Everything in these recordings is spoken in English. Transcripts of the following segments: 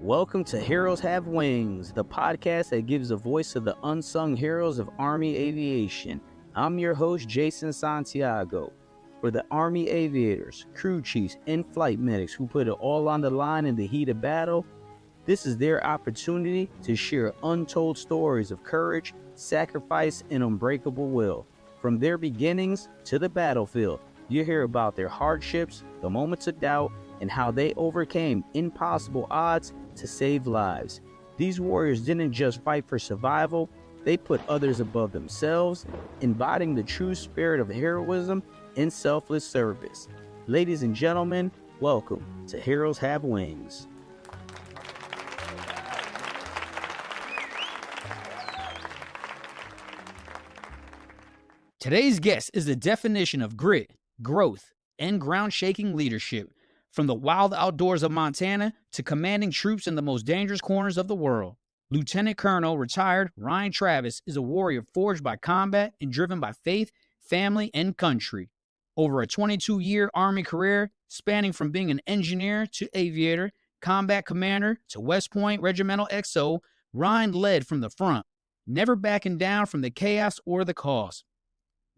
Welcome to Heroes Have Wings, the podcast that gives a voice to the unsung heroes of Army aviation. I'm your host, Jason Santiago. For the Army aviators, crew chiefs, and flight medics who put it all on the line in the heat of battle, this is their opportunity to share untold stories of courage, sacrifice, and unbreakable will. From their beginnings to the battlefield, you hear about their hardships, the moments of doubt, and how they overcame impossible odds to save lives. These warriors didn't just fight for survival, they put others above themselves, embodying the true spirit of heroism and selfless service. Ladies and gentlemen, welcome to Heroes Have Wings. Today's guest is the definition of grit, growth, and ground-shaking leadership. From the wild outdoors of Montana to commanding troops in the most dangerous corners of the world, Lieutenant Colonel retired Ryan Travis is a warrior forged by combat and driven by faith, family, and country. Over a 22-year Army career, spanning from being an engineer to aviator, combat commander to West Point Regimental XO, Ryan led from the front, never backing down from the chaos or the cause.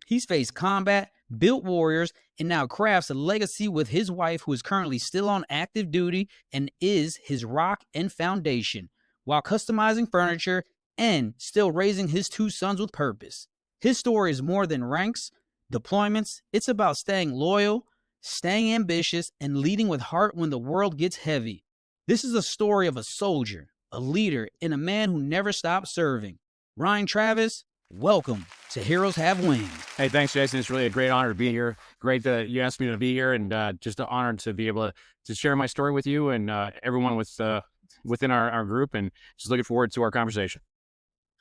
He's faced combat, built warriors, and now crafts a legacy with his wife, who is currently still on active duty and is his rock and foundation, while customizing furniture and still raising his two sons with purpose. His story is more than ranks, deployments. It's about staying loyal, staying ambitious, and leading with heart when the world gets heavy. This is a story of a soldier, a leader, and a man who never stopped serving. Ryan Travis, welcome to Heroes Have Wings. Hey, thanks, Jason. It's really a great honor to be here. Great that you asked me to be here, and just an honor to be able to share my story with you and everyone within our group, and just looking forward to our conversation.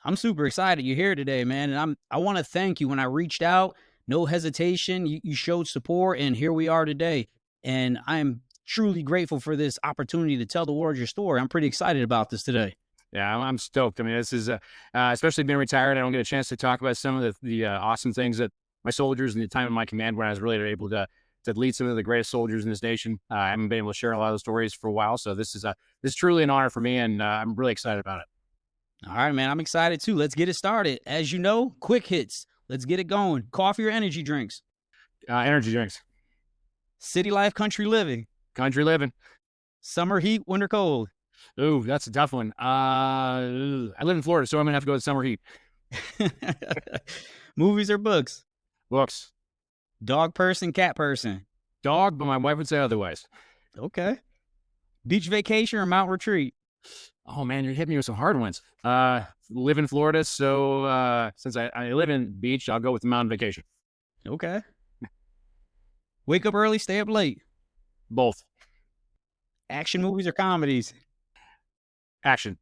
I'm super excited you're here today, man, and I want to thank you. When I reached out, no hesitation, you showed support, and here we are today. And I'm truly grateful for this opportunity to tell the world your story. I'm pretty excited about this today. Yeah, I'm stoked. I mean, this is, especially being retired, I don't get a chance to talk about some of the awesome things that my soldiers and the time of my command when I was really able to lead some of the greatest soldiers in this nation. I haven't been able to share a lot of those stories for a while, so this is truly an honor for me, and I'm really excited about it. All right, man, I'm excited too. Let's get it started. As you know, quick hits. Let's get it going. Coffee or energy drinks? Energy drinks. City life, country living? Country living. Summer heat, winter cold? Ooh, that's a tough one. I live in Florida, so I'm going to have to go to summer heat. Movies or books? Books. Dog person, cat person? Dog, but my wife would say otherwise. Okay. Beach vacation or mountain retreat? Oh, man, you're hitting me with some hard ones. Live in Florida, so since I live in beach, I'll go with the mountain vacation. Okay. Wake up early, stay up late? Both. Action movies or comedies? Action.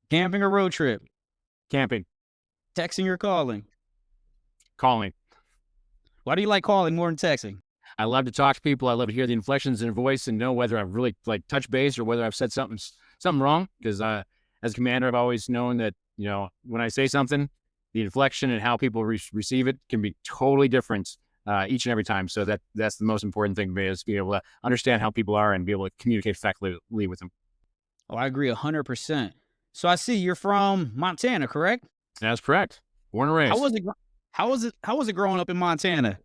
Camping or road trip? Camping. Texting or calling? Calling. Why do you like calling more than texting? I love to talk to people. I love to hear the inflections in their voice and know whether I've really touched base or whether I've said something wrong. Because as a commander, I've always known that, when I say something, the inflection and how people receive it can be totally different each and every time. So that's the most important thing to me, is to be able to understand how people are and be able to communicate effectively with them. Oh, I agree 100%. So I see you're from Montana, correct? That's correct. Born and raised. How was it growing up in Montana?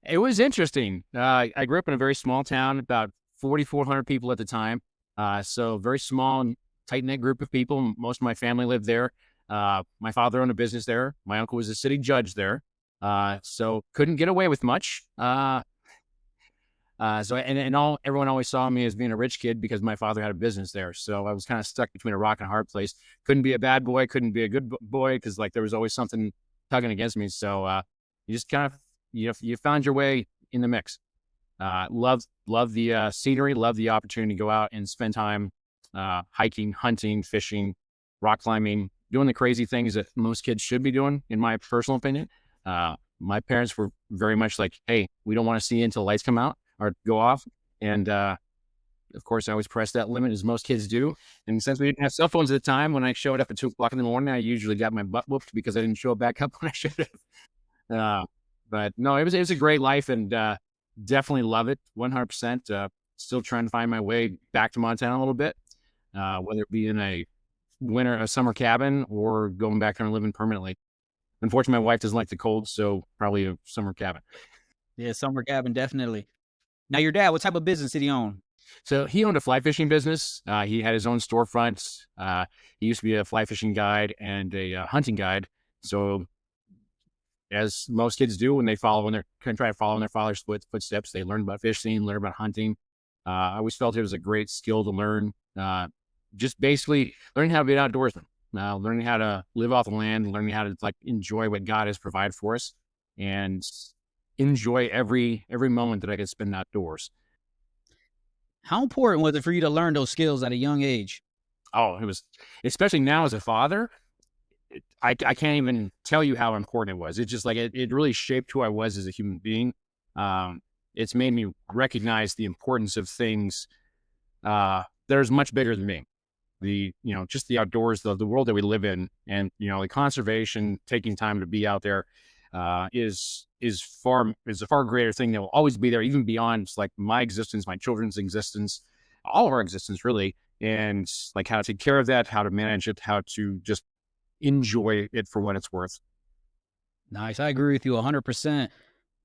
It was interesting. I grew up in a very small town, about 4,400 people at the time. So very small and tight-knit group of people. Most of my family lived there. My father owned a business there. My uncle was a city judge there. So couldn't get away with much. Everyone always saw me as being a rich kid because my father had a business there. So I was kind of stuck between a rock and a hard place. Couldn't be a bad boy, couldn't be a good boy, because there was always something tugging against me. So you just kind of you found your way in the mix. Love the scenery, love the opportunity to go out and spend time hiking, hunting, fishing, rock climbing, doing the crazy things that most kids should be doing, in my personal opinion. My parents were very much like, hey, we don't want to see you until the lights come out or go off. And of course, I always press that limit, as most kids do. And since we didn't have cell phones at the time, when I showed up at 2:00 in the morning, I usually got my butt whooped because I didn't show back up when I should have. But no, it was a great life, and definitely love it 100%. Still trying to find my way back to Montana a little bit. whether it be in a summer cabin or going back there and living permanently. Unfortunately, my wife doesn't like the cold, so probably a summer cabin. Yeah, summer cabin, definitely. Now, your dad, what type of business did he own? So he owned a fly fishing business. He had his own storefronts. He used to be a fly fishing guide and a hunting guide. So as most kids do when they're trying to follow in their father's footsteps, they learn about fishing, learn about hunting. I always felt it was a great skill to learn. Just basically learning how to be an outdoorsman, learning how to live off the land, learning how to enjoy what God has provided for us, and enjoy every moment that I could spend outdoors. How important was it for you to learn those skills at a young age? Oh, it was, especially now as a father, I can't even tell you how important it was. It's just it really shaped who I was as a human being. It's made me recognize the importance of things that are much bigger than me. Just the outdoors, the world that we live in, and the conservation, taking time to be out there, is a far greater thing that will always be there, even beyond my existence, my children's existence, all of our existence, really. And how to take care of that, how to manage it, how to just enjoy it for what it's worth. Nice. I agree with you 100%.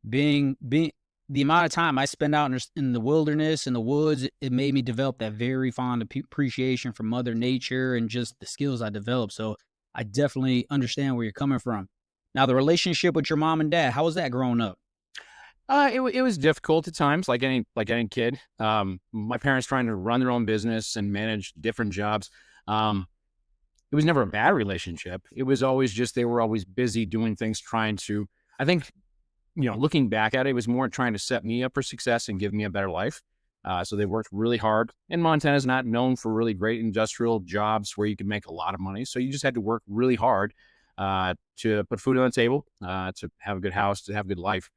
Being the amount of time I spend out in the wilderness, in the woods, it made me develop that very fond appreciation for Mother Nature and just the skills I developed. So I definitely understand where you're coming from. Now, the relationship with your mom and dad, how was that growing up? It was difficult at times, like any kid. My parents trying to run their own business and manage different jobs. It was never a bad relationship. It was always just they were always busy doing things, trying to. I think, looking back at it, it was more trying to set me up for success and give me a better life. So they worked really hard. And Montana is not known for really great industrial jobs where you can make a lot of money. So you just had to work really hard to put food on the table, to have a good house, to have a good life.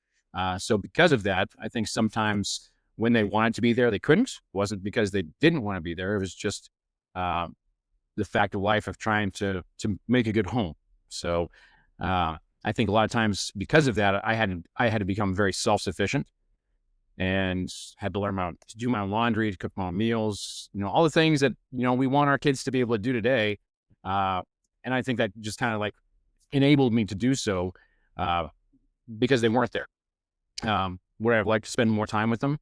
So because of that, I think sometimes when they wanted to be there, they couldn't. It wasn't because they didn't want to be there. It was just the fact of life of trying to make a good home. So I think a lot of times because of that, I had to become very self-sufficient and had to learn to do my own laundry, to cook my own meals, all the things that, we want our kids to be able to do today. And I think that just kind of enabled me to do so because they weren't there. Would I have liked to spend more time with them?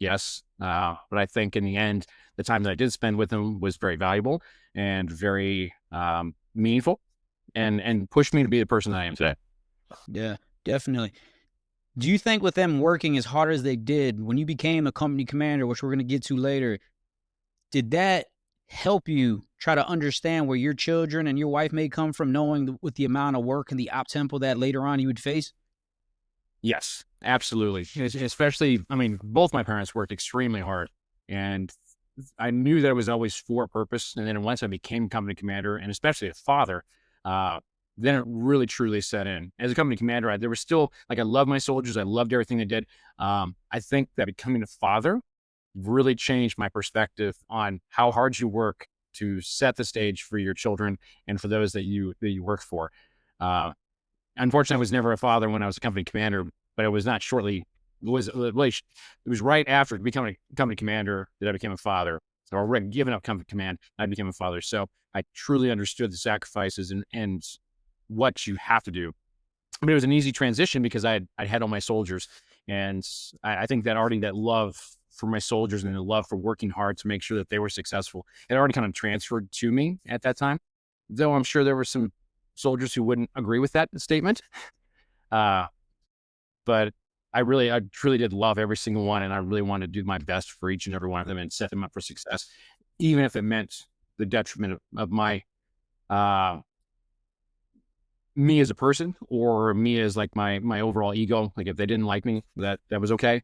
Yes. But I think in the end, the time that I did spend with them was very valuable and very meaningful and pushed me to be the person that I am today. Yeah, definitely. Do you think with them working as hard as they did, when you became a company commander, which we're going to get to later, did that help you try to understand where your children and your wife may come from, knowing with the amount of work and the op tempo that later on you would face? Yes, absolutely. Especially, both my parents worked extremely hard, and I knew that it was always for a purpose. And then once I became company commander, and especially a father, then it really truly set in. As a company commander, there was still I loved my soldiers. I loved everything they did. I think that becoming a father really changed my perspective on how hard you work to set the stage for your children and for those that you work for. Unfortunately, I was never a father when I was a company commander, but it was not shortly. It was right after becoming a company commander that I became a father. So already giving up company command, I became a father. So I truly understood the sacrifices and what you have to do. But it was an easy transition because I had all my soldiers, and I think that already that love for my soldiers and the love for working hard to make sure that they were successful, it already kind of transferred to me at that time. Though I'm sure there were some soldiers who wouldn't agree with that statement. But I truly did love every single one. And I really wanted to do my best for each and every one of them and set them up for success, even if it meant the detriment of my, me as a person or me as my overall ego. If they didn't like me, that was okay.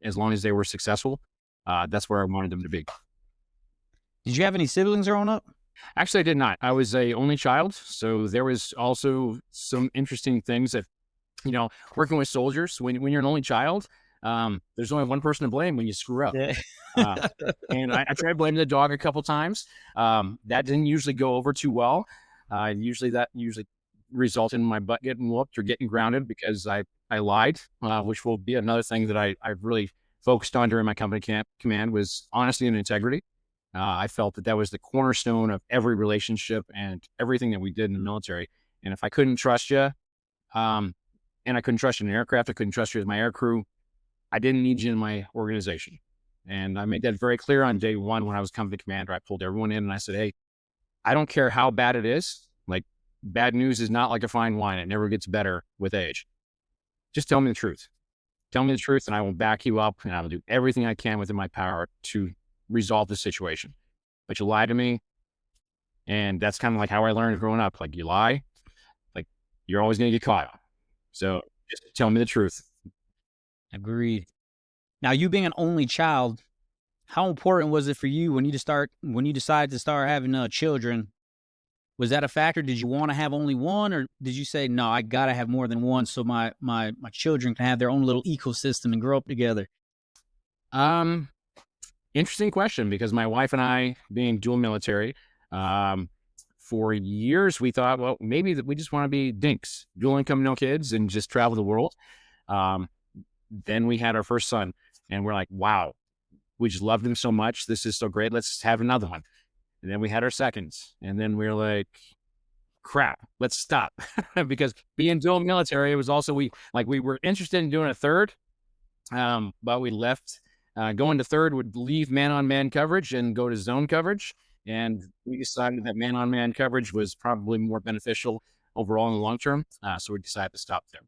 As long as they were successful, that's where I wanted them to be. Did you have any siblings growing up? Actually, I did not. I was a only child. So there was also some interesting things that, working with soldiers, when you're an only child, there's only one person to blame when you screw up. Yeah. And I tried blaming the dog a couple times. That didn't usually go over too well. Usually resulted in my butt getting whooped or getting grounded because I lied, which will be another thing that I really focused on during my company command was honesty and integrity. I felt that that was the cornerstone of every relationship and everything that we did in the military. And if I couldn't trust you, um, and I couldn't trust you in an aircraft, I couldn't trust you as my air crew, I didn't need you in my organization. And I made that very clear on day one when I was company commander. I pulled everyone in and I said, hey, I don't care how bad it is. Like, bad news is not like a fine wine. It never gets better with age. Just tell me the truth. Tell me the truth and I will back you up and I will do everything I can within my power to resolve the situation. But you lie to me. And that's kind of like how I learned growing up. Like, you lie, like, you're always going to get caught. So just tell me the truth. Agreed. Now, you being an only child, how important was it for you when you decided to start having children? Was that a factor? Did you want to have only one, or did you say, no, I got to have more than one so my children can have their own little ecosystem and grow up together? Interesting question, because my wife and I, being dual military, for years we thought, well, maybe that we just want to be dinks, dual income, no kids, and just travel the world. Then we had our first son, and we're like, wow, we just loved him so much. This is so great. Let's have another one. And then we had our seconds, and then we were like, crap, let's stop. Because being dual military, it was also, we were interested in doing a third, but we left. Going to third would leave man-on-man coverage and go to zone coverage. And we decided that man-on-man coverage was probably more beneficial overall in the long term. So we decided to stop there.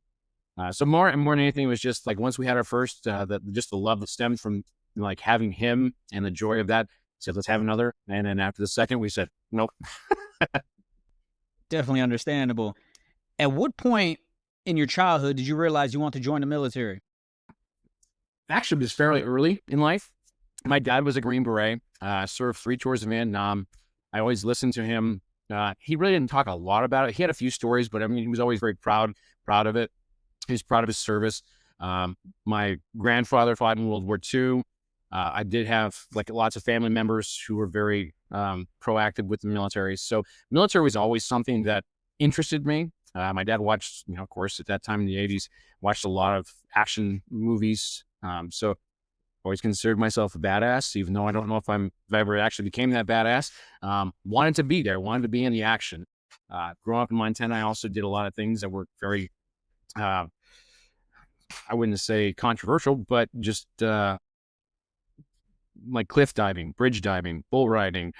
So more than anything, it was just like, once we had our first, just the love that stemmed from like having him and the joy of that, said, let's have another. And then after the second, we said, nope. Definitely understandable. At what point in your childhood did you realize you want to join the military? Actually, it was fairly early in life. My dad was a Green Beret, served 3 tours of Vietnam. I always listened to him. He really didn't talk a lot about it. He had a few stories, but I mean, he was always very proud of it. He was proud of his service. My grandfather fought in World War II. I did have like lots of family members who were very proactive with the military. So military was always something that interested me. My dad watched, of course, at that time in the 80s, watched a lot of action movies. So always considered myself a badass, even though I don't know if I ever actually became that badass. Wanted to be there, wanted to be in the action. Growing up in Montana, I also did a lot of things that were very, I wouldn't say controversial, but just like cliff diving, bridge diving, bull riding,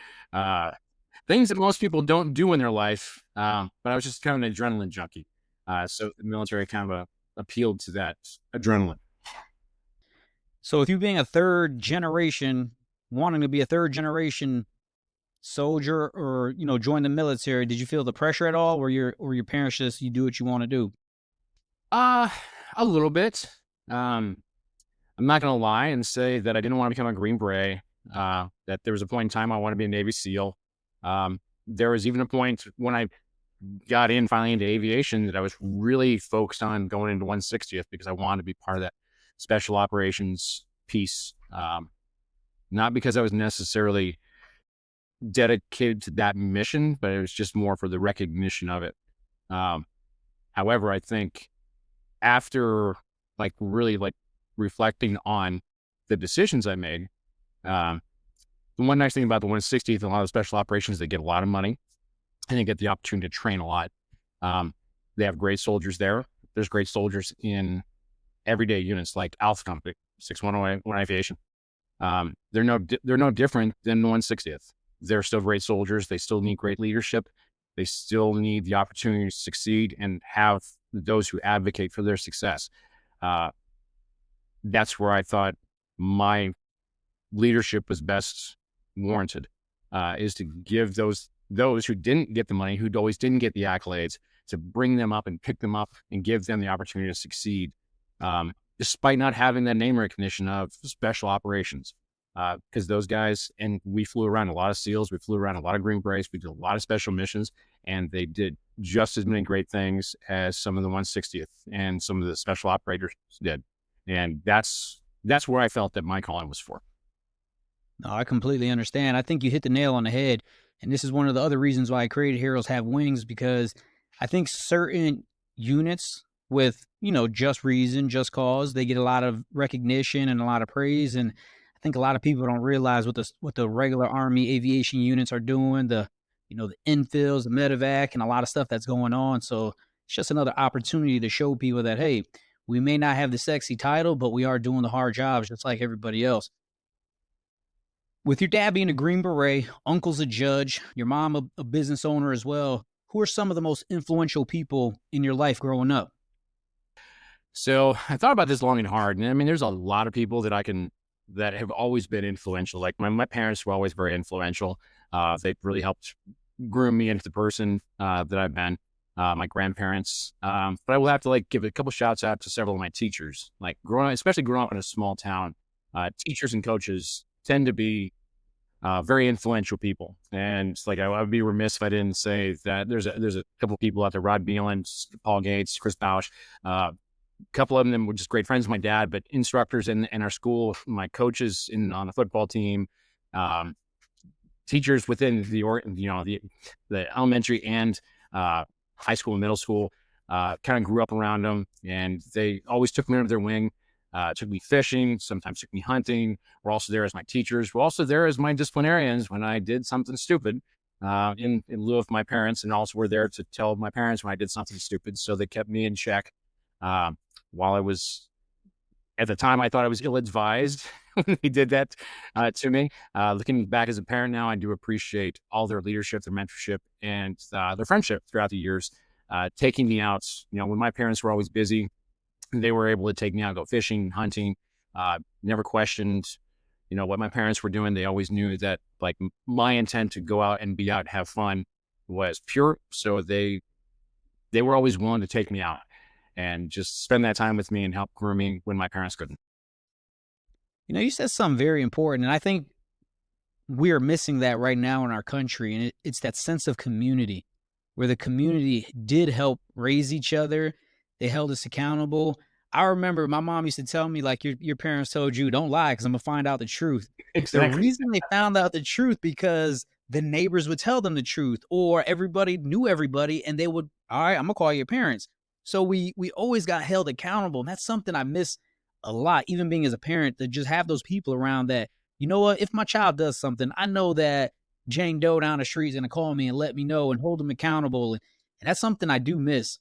things that most people don't do in their life. But I was just kind of an adrenaline junkie. So the military kind of appealed to that adrenaline. So with you being a third generation, wanting to be a third generation soldier or, join the military, did you feel the pressure at all? Or your parents just, you do what you want to do? A little bit. I'm not going to lie and say that I didn't want to become a Green Beret, that there was a point in time I wanted to be a Navy SEAL. There was even a point when I got finally into aviation that I was really focused on going into 160th because I wanted to be part of that special operations piece. Not because I was necessarily dedicated to that mission, but it was just more for the recognition of it. However, I think after really reflecting on the decisions I made, the one nice thing about the 160th and a lot of special operations, they get a lot of money and they get the opportunity to train a lot. They have great soldiers there. There's great soldiers in everyday units like Alpha Company, 6101 Aviation. They're no different than the 160th. They're still great soldiers. They still need great leadership. They still need the opportunity to succeed and have those who advocate for their success. That's where I thought my leadership was best warranted, is to give those who didn't get the money, who always didn't get the accolades, to bring them up and pick them up and give them the opportunity to succeed, despite not having that name recognition of special operations. Because those guys, and we flew around a lot of SEALs, we flew around a lot of Green Berets, we did a lot of special missions, and they did just as many great things as some of the 160th and some of the special operators did. And that's where I felt that my calling was for. No, I completely understand. I think you hit the nail on the head. And this is one of the other reasons why I created Heroes Have Wings, because I think certain units with, just reason, just cause, they get a lot of recognition and a lot of praise. And I think a lot of people don't realize what the regular Army aviation units are doing, the infills, the medevac, and a lot of stuff that's going on. So it's just another opportunity to show people that, hey, we may not have the sexy title, but we are doing the hard jobs just like everybody else. With your dad being a Green Beret, uncle's a judge, your mom a business owner as well, who are some of the most influential people in your life growing up? So I thought about this long and hard. And I mean, there's a lot of people that have always been influential. Like my parents were always very influential. They've really helped groom me into the person that I've been. My grandparents. But I will have to give a couple shouts out to several of my teachers. Like especially growing up in a small town, teachers and coaches tend to be very influential people. And it's I would be remiss if I didn't say that there's a couple of people out there, Rod Beelan, Paul Gates, Chris Bausch. A couple of them were just great friends of my dad, but instructors in our school, my coaches on the football team, teachers within the elementary and high school and middle school, kind of grew up around them, and they always took me under their wing. Took me fishing, sometimes took me hunting. We're also there as my teachers. We're also there as my disciplinarians when I did something stupid, in lieu of my parents, and also were there to tell my parents when I did something stupid. So they kept me in check. While I was, at the time, I thought I was ill-advised when they did that to me. Looking back as a parent now, I do appreciate all their leadership, their mentorship, and their friendship throughout the years, taking me out. When my parents were always busy, they were able to take me out, go fishing, hunting, never questioned, what my parents were doing. They always knew that my intent to go out and be out and have fun was pure. So they were always willing to take me out and just spend that time with me and help groom me when my parents couldn't. You said something very important, and I think we are missing that right now in our country, and it's that sense of community, where the community did help raise each other. They held us accountable. I remember my mom used to tell me, your parents told you, don't lie, because I'm going to find out the truth. Exactly. The reason they found out the truth, because the neighbors would tell them the truth, or everybody knew everybody, and they would, all right, I'm going to call your parents. So we always got held accountable, and that's something I miss a lot, even being as a parent, to just have those people around that, you know what, if my child does something, I know that Jane Doe down the street is going to call me and let me know and hold them accountable. And that's something I do miss.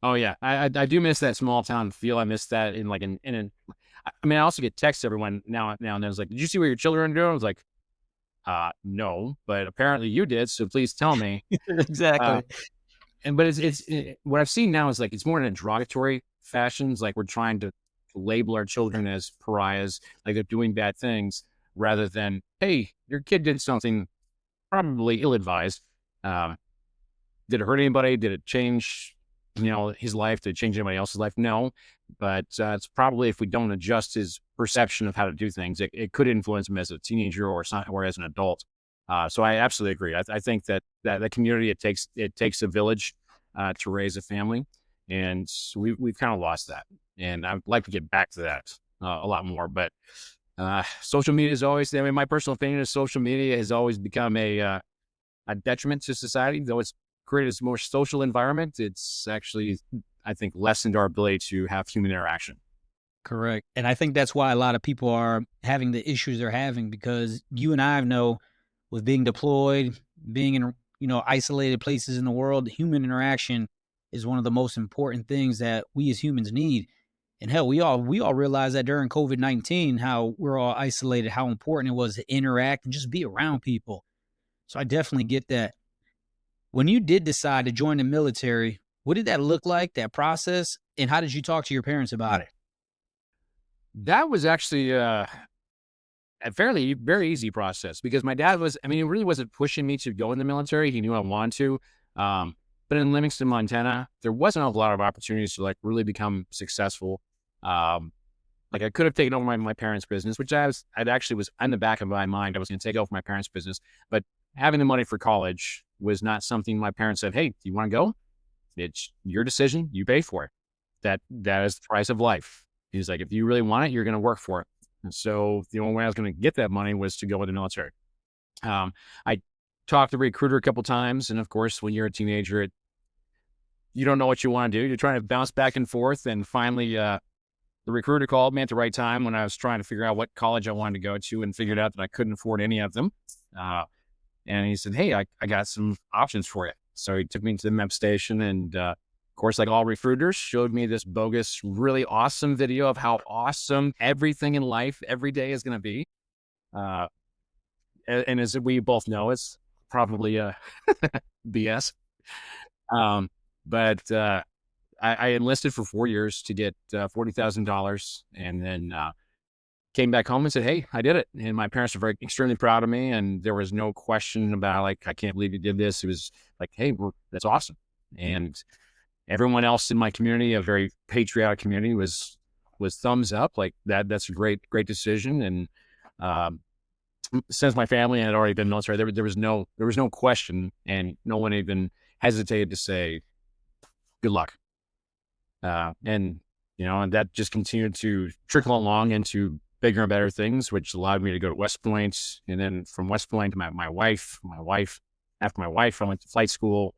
Oh yeah, I do miss that small town feel. I miss that I mean, I also get texts everyone now and then. It's did you see what your children are doing? I was no, but apparently you did. So please tell me. Exactly. But it's what I've seen now is it's more in a derogatory fashions. We're trying to label our children as pariahs, they're doing bad things, rather than, hey, your kid did something probably ill-advised. Did it hurt anybody? Did it change his life? Did it change anybody else's life? No, but it's probably, if we don't adjust his perception of how to do things, it could influence him as a teenager or as an adult. So I absolutely agree. I think that the community, it takes a village to raise a family, and we've kind of lost that. And I'd like to get back to that a lot more. But social media is always, I mean, my personal opinion is social media has always become a detriment to society. Though it's created a more social environment, it's actually, I think, lessened our ability to have human interaction. Correct. And I think that's why a lot of people are having the issues they're having, because you and I know, with being deployed, being in, isolated places in the world, human interaction is one of the most important things that we as humans need. And hell, we all realized that during COVID-19, how we're all isolated, how important it was to interact and just be around people. So I definitely get that. When you did decide to join the military, what did that look like, that process, and how did you talk to your parents about it? That was actually a very easy process, because my dad he really wasn't pushing me to go in the military. He knew I wanted to. But in Livingston, Montana, there wasn't a lot of opportunities to really become successful. I could have taken over my parents' business, which I'd actually was in the back of my mind. I was going to take over my parents' business, but having the money for college was not something my parents said, hey, do you want to go? It's your decision. You pay for it. That is the price of life. He's like, if you really want it, you're going to work for it. And so the only way I was going to get that money was to go in the military. I talked to a recruiter a couple times. And of course, when you're a teenager, you don't know what you want to do. You're trying to bounce back and forth. And finally, the recruiter called me at the right time when I was trying to figure out what college I wanted to go to, and figured out that I couldn't afford any of them. And he said, "Hey, I got some options for you." So he took me to the MEP station, and of course, like all recruiters, showed me this bogus, really awesome video of how awesome everything in life every day is going to be. Uh, and as we both know, it's probably BS. But I enlisted for 4 years to get $40,000, and then came back home and said, "Hey, I did it." And my parents were extremely proud of me, and there was no question about, like, "I can't believe you did this." It was like, "Hey, that's awesome." And everyone else in my community, a very patriotic community, was thumbs up, like, that's a great decision. And um, since my family had already been military, there was no question, and no one even hesitated to say, "Good luck." And and that just continued to trickle along into bigger and better things, which allowed me to go to West Point. And then from West Point to my wife, after my wife, I went to flight school,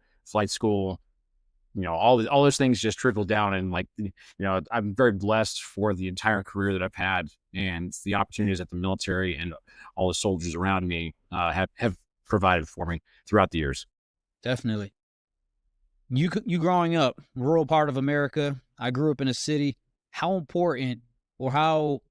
all those things just trickled down. And I'm very blessed for the entire career that I've had, and the opportunities that the military and all the soldiers around me have provided for me throughout the years. Definitely. You growing up, rural part of America, I grew up in a city. How important, or how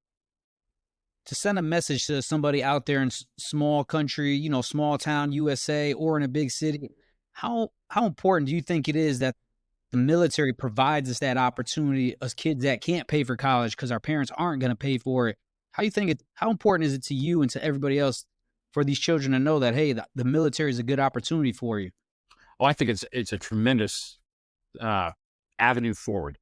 to send a message to somebody out there in small country, small town USA, or in a big city, how important do you think it is that the military provides us that opportunity, us kids that can't pay for college because our parents aren't going to pay for it? How important is it to you and to everybody else for these children to know that, hey, the military is a good opportunity for you? Well, I think it's a tremendous avenue forward.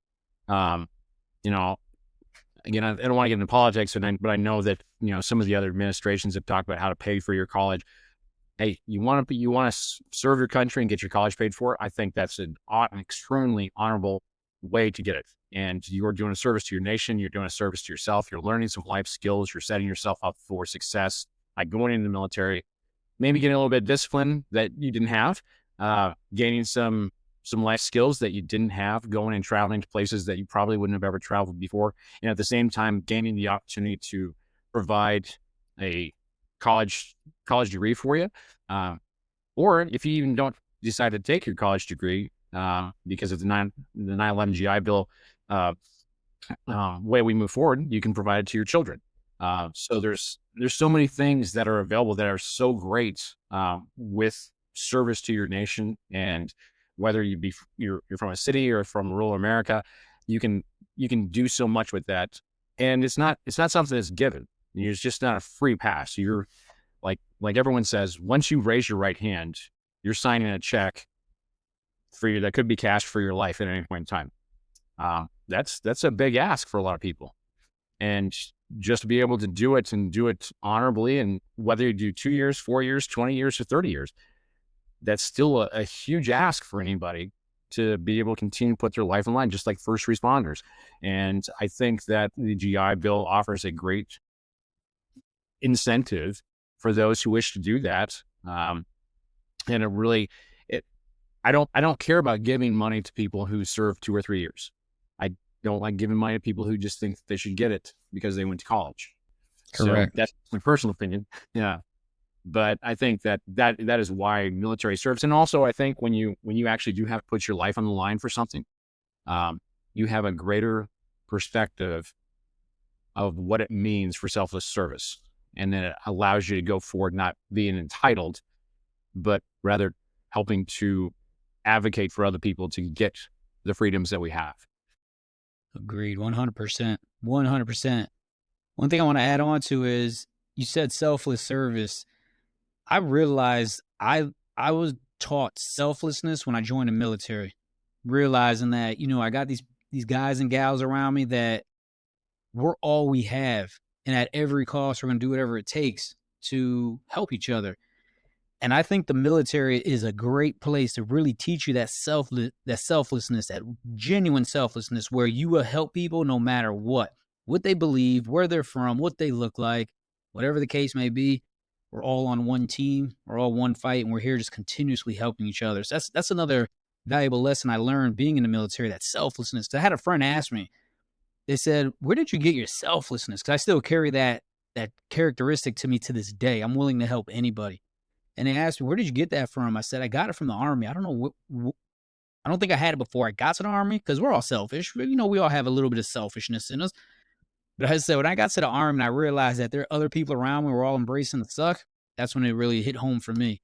Again, I don't want to get into politics, but I know that some of the other administrations have talked about how to pay for your college. Hey, you want to serve your country and get your college paid for? I think that's an extremely honorable way to get it. And you're doing a service to your nation. You're doing a service to yourself. You're learning some life skills. You're setting yourself up for success by going into the military. Maybe getting a little bit of discipline that you didn't have, gaining some life skills that you didn't have, going and traveling to places that you probably wouldn't have ever traveled before. And at the same time, gaining the opportunity to provide a college degree for you. Or if you even don't decide to take your college degree because of the 9/11 GI Bill way we move forward, you can provide it to your children. So there's so many things that are available that are so great with service to your nation. And whether you're from a city or from rural America, you can do so much with that. And it's not something that's given. It's just not a free pass. You're like everyone says, once you raise your right hand, you're signing a check for you that could be cashed for your life at any point in time. That's a big ask for a lot of people. And just to be able to do it and do it honorably, and whether you do 2 years, 4 years, 20 years, or 30 years, that's still a huge ask for anybody to be able to continue to put their life in line, just like first responders. And I think that the GI Bill offers a great incentive for those who wish to do that. And I don't care about giving money to people who serve 2 or 3 years. I don't like giving money to people who just think they should get it because they went to college. Correct. So that's my personal opinion. Yeah. But I think that is why military serves. And also, I think when you actually do have to put your life on the line for something, you have a greater perspective of what it means for selfless service. And then it allows you to go forward, not being entitled, but rather helping to advocate for other people to get the freedoms that we have. Agreed. 100%. 100%. One thing I want to add on to is you said selfless service. I realized I was taught selflessness when I joined the military, realizing that, I got these guys and gals around me that we're all we have. And at every cost, we're going to do whatever it takes to help each other. And I think the military is a great place to really teach you that selflessness, that genuine selflessness, where you will help people no matter what they believe, where they're from, what they look like, whatever the case may be. We're all on one team, we're all one fight, and we're here just continuously helping each other. So that's another valuable lesson I learned being in the military, that selflessness. I had a friend ask me, they said, "Where did you get your selflessness?" Because I still carry that characteristic to me to this day. I'm willing to help anybody. And they asked me, "Where did you get that from?" I said, "I got it from the Army." I don't know I don't think I had it before I got to the Army because we're all selfish. You know, we all have a little bit of selfishness in us. But I said, when I got to the Army and I realized that there are other people around me, we're all embracing the suck, that's when it really hit home for me.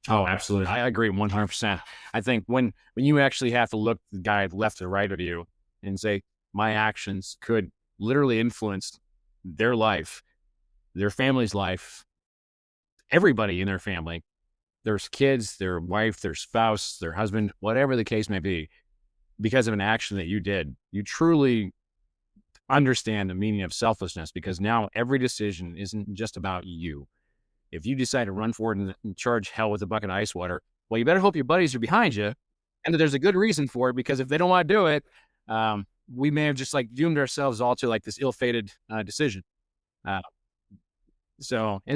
Oh, absolutely. I agree 100%. I think when you actually have to look the guy left or right of you and say, my actions could literally influence their life, their family's life, everybody in their family, their kids, their wife, their spouse, their husband, whatever the case may be, because of an action that you did, you truly understand the meaning of selflessness, because now every decision isn't just about you. If you decide to run forward and charge hell with a bucket of ice water, well, you better hope your buddies are behind you and that there's a good reason for it, because if they don't want to do it, we may have just like doomed ourselves all to like this ill-fated decision. And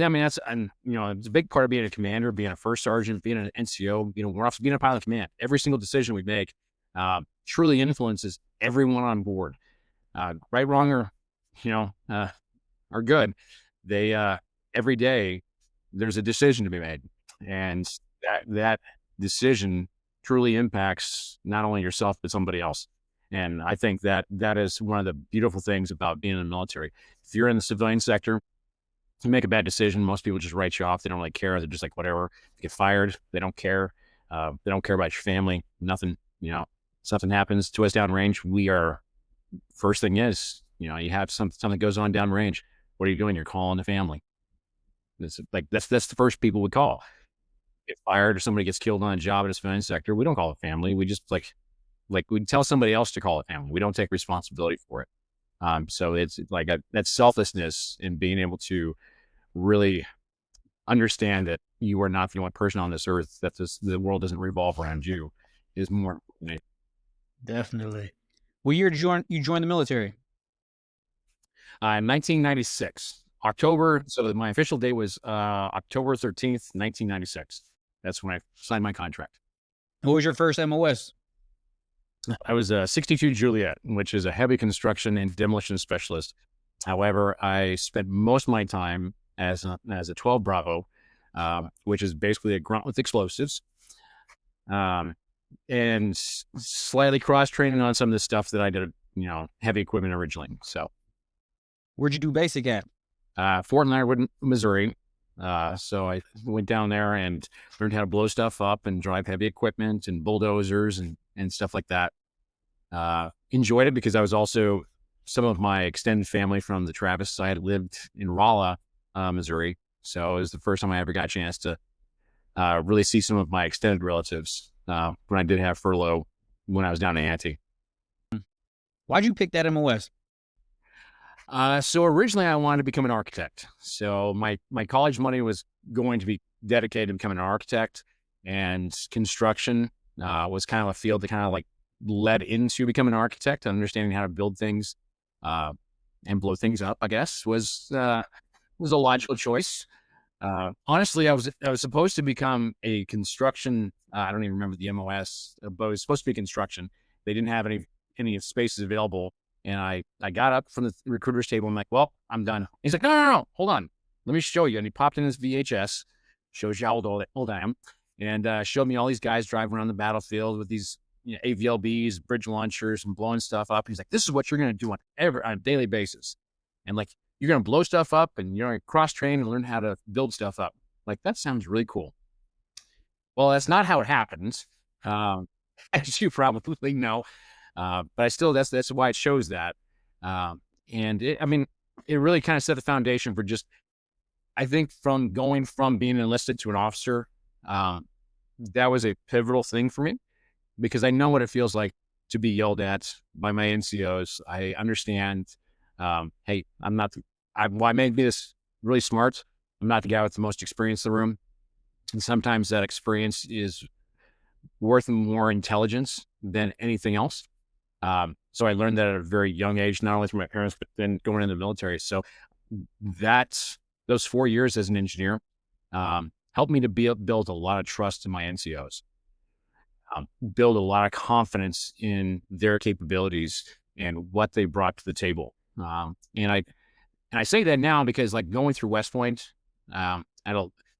I mean, and you know, it's a big part of being a commander, being a first sergeant, being an NCO, you know, we're also being a pilot of command. Every single decision we make truly influences everyone on board. Right, wrong, or, you know, are good. They, every day there's a decision to be made, and that decision truly impacts not only yourself, but somebody else. And I think that is one of the beautiful things about being in the military. If you're in the civilian sector, you make a bad decision, most people just write you off. They don't really care. They're just like, whatever. You get fired. They don't care. They don't care about your family. Nothing, you know, something happens to us downrange. First thing is, you know, you have something goes on downrange. What are you doing? You're calling the family. That's the first people we call. Get fired or somebody gets killed on a job in a civilian sector, we don't call it family. We just like we tell somebody else to call it family. We don't take responsibility for it. So it's like that selflessness in being able to really understand that you are not the only person on this earth, that the world doesn't revolve around you, is more important. Definitely. What year did you join the military? 1996, October. So my official date was October 13th, 1996. That's when I signed my contract. What was your first MOS? I was a 62 Juliet, which is a heavy construction and demolition specialist. However, I spent most of my time as a 12 Bravo, which is basically a grunt with explosives, and slightly cross training on some of the stuff that I did, you know, heavy equipment originally. So, where'd you do basic at? Fort Leonard, Missouri. So I went down there and learned how to blow stuff up and drive heavy equipment and bulldozers and stuff like that. Enjoyed it because I was also, some of my extended family from the Travis side lived in Rolla, Missouri. So it was the first time I ever got a chance to really see some of my extended relatives when I did have furlough when I was down in Ante. Why'd you pick that MOS? So originally I wanted to become an architect. So my college money was going to be dedicated to becoming an architect, and construction was kind of a field that kind of like led into becoming an architect. Understanding how to build things and blow things up, I guess, was a logical choice. Honestly, I was supposed to become a construction. I don't even remember the MOS, but it was supposed to be construction. They didn't have any spaces available. And I got up from the recruiter's table. I'm like, well, I'm done. He's like, no, hold on. Let me show you. And he popped in his VHS, shows you how old I am, and showed me all these guys driving around the battlefield with these, you know, AVLBs, bridge launchers, and blowing stuff up. He's like, this is what you're going to do on a daily basis. And like, you're going to blow stuff up and you're going to cross-train and learn how to build stuff up. Like, that sounds really cool. Well, that's not how it happens. As you probably know. But I still, that's why it shows that. And it really kind of set the foundation for just, I think from going from being enlisted to an officer, that was a pivotal thing for me, because I know what it feels like to be yelled at by my NCOs. I understand, hey, I may be this really smart. I'm not the guy with the most experience in the room. And sometimes that experience is worth more intelligence than anything else. So I learned that at a very young age, not only from my parents, but then going into the military. So those 4 years as an engineer helped me to build a lot of trust in my NCOs, build a lot of confidence in their capabilities and what they brought to the table. And I say that now because like going through West Point, don't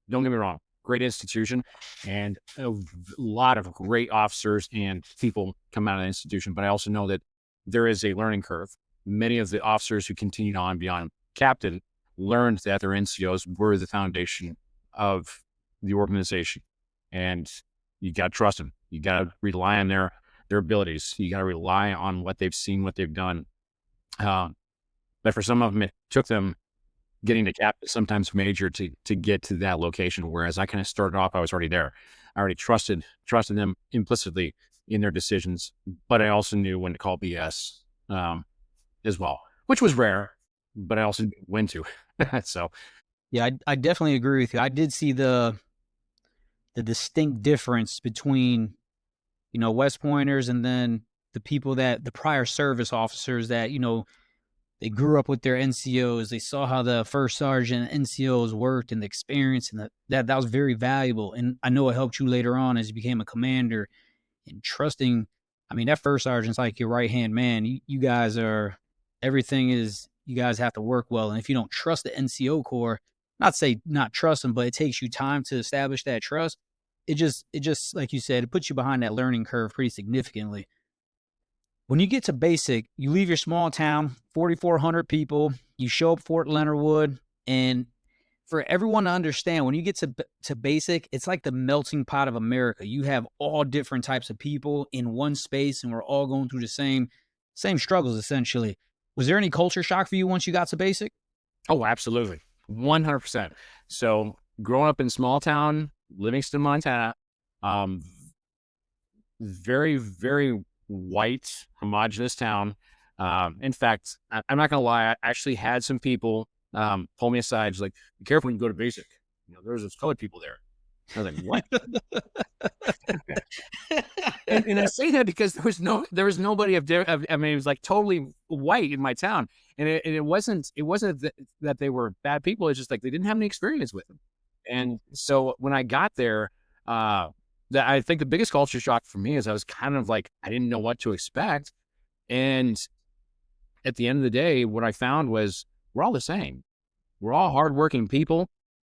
get me wrong, great institution and a lot of great officers and people come out of the institution. But I also know that there is a learning curve. Many of the officers who continued on beyond captain learned that their NCOs were the foundation of the organization, and you got to trust them. You got to rely on their abilities. You got to rely on what they've seen, what they've done. But for some of them, it took them getting to captain, sometimes major, to get to that location. Whereas I kind of started off, I was already there. I already trusted them implicitly in their decisions, but I also knew when to call BS as well, which was rare, but I also knew when to. So, Yeah, I definitely agree with you. I did see the distinct difference between, West Pointers and then the prior service officers that, they grew up with their NCOs. They saw how the first sergeant NCOs worked and the experience, and that was very valuable. And I know it helped you later on as you became a commander and trusting. I mean, that first sergeant's like your right-hand man. You guys are, everything is, you guys have to work well. And if you don't trust the NCO Corps, not say not trust them, but it takes you time to establish that trust. It just, like you said, it puts you behind that learning curve pretty significantly. When you get to basic, you leave your small town, 4,400 people, you show up Fort Leonard Wood, and for everyone to understand, when you get to basic, it's like the melting pot of America. You have all different types of people in one space, and we're all going through the same struggles, essentially. Was there any culture shock for you once you got to basic? Oh, absolutely. 100%. So growing up in small town, Livingston, Montana, very, very white, homogenous town. In fact, I'm not going to lie. I actually had some people pull me aside. Just like, be careful when you go to basic. There's those colored people there. I was like, what? and I say that because there was nobody I mean, it was like totally white in my town. And it wasn't that they were bad people. It's just like they didn't have any experience with them. And so when I got there, I think the biggest culture shock for me is I was kind of like, I didn't know what to expect. And at the end of the day, what I found was we're all the same. We're all hardworking people.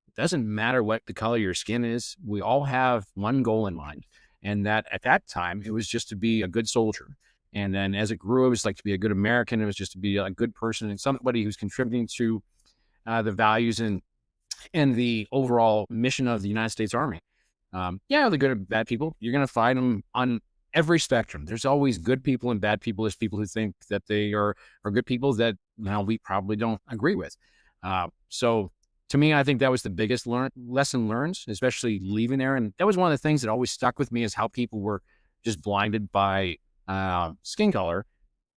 It doesn't matter what the color of your skin is. We all have one goal in mind. And that at that time, it was just to be a good soldier. And then as it grew, it was like to be a good American. It was just to be a good person and somebody who's contributing to the values and the overall mission of the United States Army. Yeah, the good and bad people, you're going to find them on every spectrum. There's always good people and bad people. There's people who think that they are good people that we probably don't agree with. So to me, I think that was the biggest lesson learned, especially leaving there. And that was one of the things that always stuck with me is how people were just blinded by skin color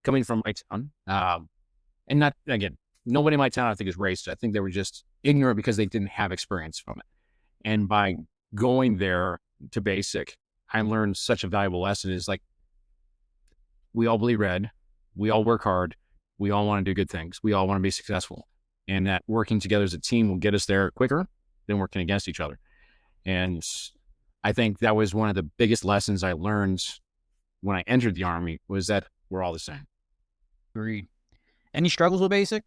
coming from my town. And not, again, nobody in my town I think is racist. I think they were just ignorant because they didn't have experience from it. And by going there to basic, I learned such a valuable lesson is like, we all bleed red. We all work hard. We all want to do good things. We all want to be successful. And that working together as a team will get us there quicker than working against each other. And I think that was one of the biggest lessons I learned when I entered the Army was that we're all the same. Agreed. Any struggles with basic?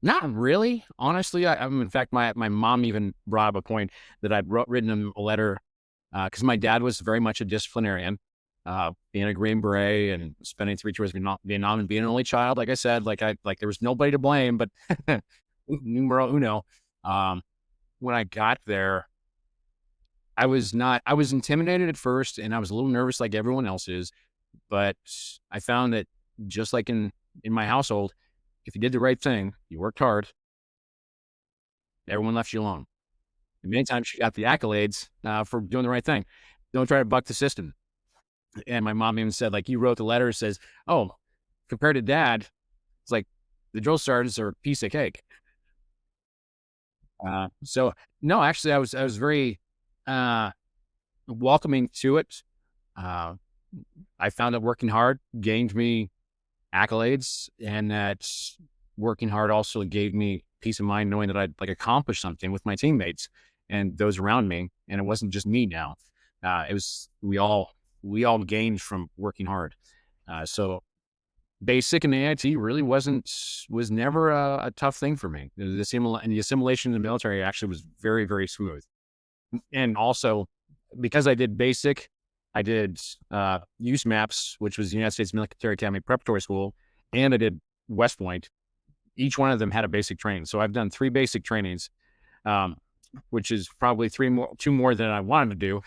Not really, honestly. In fact, my mom even brought up a point that I'd written him a letter because my dad was very much a disciplinarian, being a Green Beret and spending 3 tours of Vietnam and being an only child. Like I said, there was nobody to blame, but numero uno. When I got there, I was intimidated at first, and I was a little nervous, like everyone else is. But I found that just like in my household, if you did the right thing, you worked hard, everyone left you alone. And many times you got the accolades for doing the right thing. Don't try to buck the system. And my mom even said, like, you wrote the letter, says, oh, compared to Dad, it's like the drill sergeants are a piece of cake. So no, actually, I was very welcoming to it. I found that working hard gained me accolades, and that working hard also gave me peace of mind knowing that I'd accomplished something with my teammates and those around me. And it wasn't just me now. It was we all gained from working hard. So basic and AIT really was never a tough thing for me. And the assimilation in the military actually was very, very smooth. And also, because I did basic, I did use maps, which was the United States Military Academy Preparatory School, and I did West Point. Each one of them had a basic training. So I've done 3 basic trainings, which is probably 2 more than I wanted to do.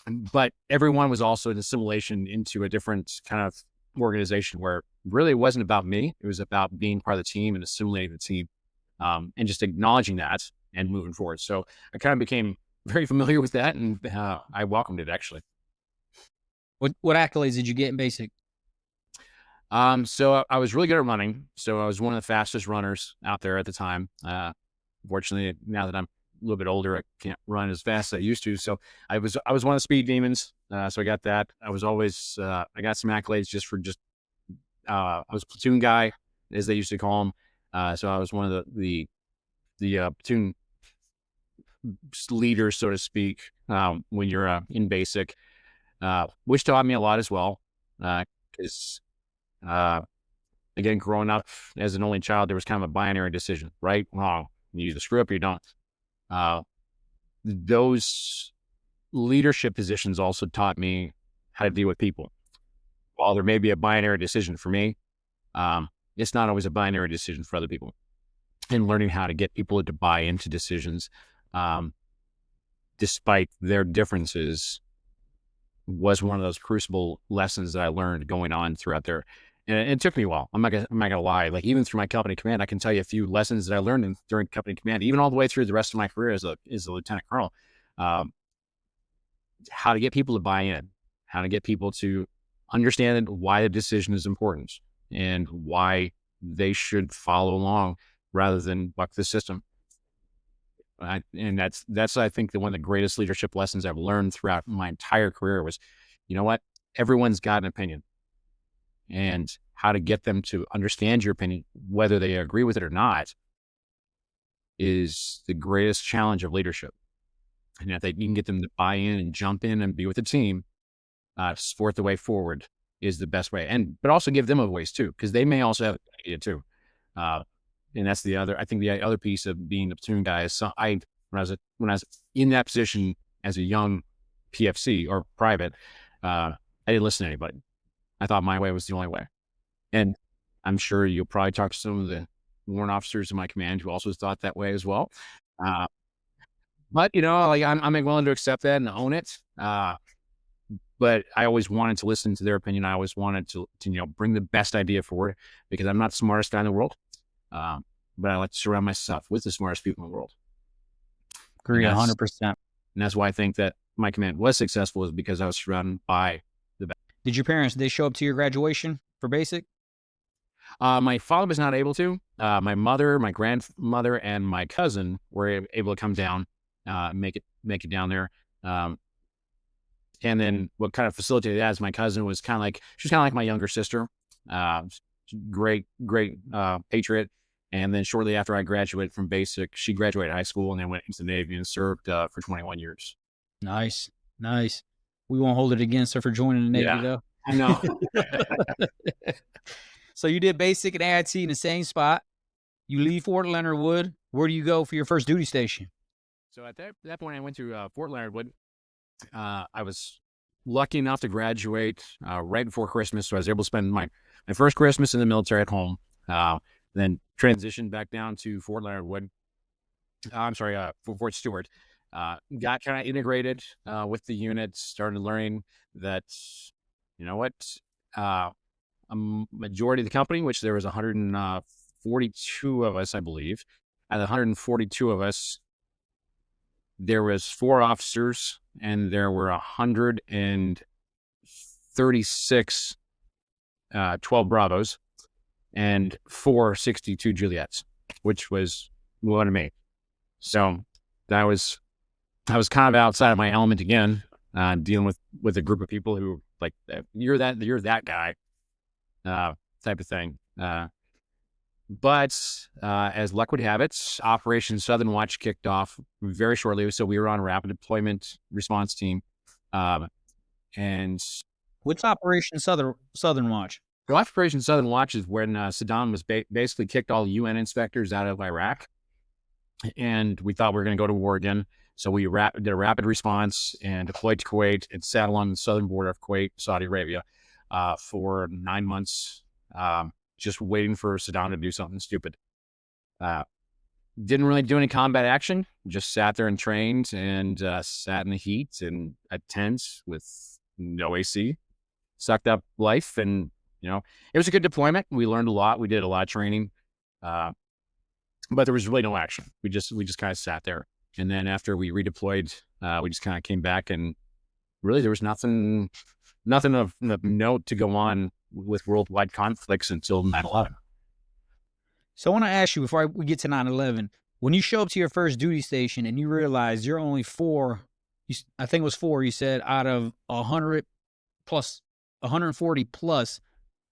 But everyone was also an assimilation into a different kind of organization where really it wasn't about me. It was about being part of the team and assimilating the team, and just acknowledging that and moving forward. So I kind of became very familiar with that, and I welcomed it, actually. What accolades did you get in basic? So I was really good at running. So I was one of the fastest runners out there at the time. Fortunately, now that I'm a little bit older, I can't run as fast as I used to. So I was one of the speed demons. So I got that. I was always, I got some accolades I was platoon guy, as they used to call him. So I was one of the platoon leaders, so to speak, when you're in basic, which taught me a lot as well. Because again, growing up as an only child, there was kind of a binary decision, right, wrong. You either screw up or you don't. Those leadership positions also taught me how to deal with people. While there may be a binary decision for me, it's not always a binary decision for other people. And learning how to get people to buy into decisions, despite their differences, was one of those crucible lessons that I learned going on throughout there. And it took me a while. I'm not gonna lie. Like, even through my company command, I can tell you a few lessons that I learned during company command, even all the way through the rest of my career as a lieutenant colonel. How to get people to buy in, how to get people to understand why the decision is important and why they should follow along rather than buck the system. And that's I think one of the greatest leadership lessons I've learned throughout my entire career was, you know what, everyone's got an opinion, and how to get them to understand your opinion, whether they agree with it or not, is the greatest challenge of leadership. And if you can get them to buy in and jump in and be with the team, support the way forward is the best way. But also give them a voice too, because they may also have an idea too. And that's I think the other piece of being a platoon guy is, when I was in that position as a young PFC or private, I didn't listen to anybody. I thought my way was the only way. And I'm sure you'll probably talk to some of the warrant officers in my command who also thought that way as well. But like, I'm willing to accept that and own it. But I always wanted to listen to their opinion. I always wanted to bring the best idea forward, because I'm not the smartest guy in the world. But I like to surround myself with the smartest people in the world. Agree 100%. And that's why I think that my command was successful, is because I was surrounded by the best. Did your parents, did they show up to your graduation for basic? My father was not able to. My mother, my grandmother, and my cousin were able to come down, make it down there. And then what kind of facilitated that is my cousin was kind of like my younger sister. Great patriot. And then shortly after I graduated from basic, she graduated high school and then went into the Navy and served for 21 years. Nice. We won't hold it against her for joining the Navy, though. I know. So you did basic and AIT in the same spot. You leave Fort Leonard Wood. Where do you go for your first duty station? So at that point, I went to Fort Leonard Wood. I was lucky enough to graduate right before Christmas, so I was able to spend my first Christmas in the military at home. Then transitioned back down to Fort Leonard Wood. For Fort Stewart. Got kind of integrated with the unit. Started learning that, a majority of the company, which there was 142 of us, I believe. Out of the 142 of us, there was 4 officers, and there were 136 12 Bravos and 462 Juliets, which was one of me. So I was kind of outside of my element again, dealing with a group of people who like, you're that guy, type of thing. But as luck would have it, Operation Southern Watch kicked off very shortly. So we were on a rapid deployment response team. And What's Operation Southern Watch? So Operation Southern Watch is when Saddam was basically kicked all the UN inspectors out of Iraq, and we thought we were going to go to war again. So we did a rapid response and deployed to Kuwait and sat along the southern border of Kuwait, Saudi Arabia, for 9 months, just waiting for Saddam to do something stupid. Didn't really do any combat action, just sat there and trained and sat in the heat and at tents with no AC, sucked up life. And, it was a good deployment. We learned a lot. We did a lot of training, but there was really no action. We just kind of sat there. And then after we redeployed, we just kind of came back, and really there was nothing of note to go on with worldwide conflicts until 9/11. So I want to ask you, before we get to 9/11, when you show up to your first duty station and you realize you're only four, I think it was four, you said, out of 100 plus, 140 plus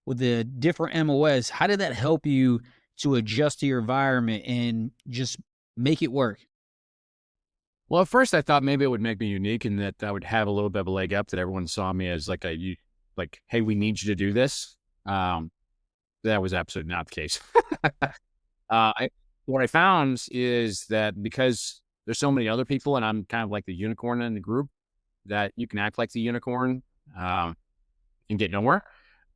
with the different MOS, how did that help you to adjust to your environment and just make it work? Well, at first I thought maybe it would make me unique and that I would have a little bit of a leg up, that everyone saw me as like hey, we need you to do this. That was absolutely not the case. What I found is that because there's so many other people and I'm kind of like the unicorn in the group, that you can act like the unicorn and get nowhere,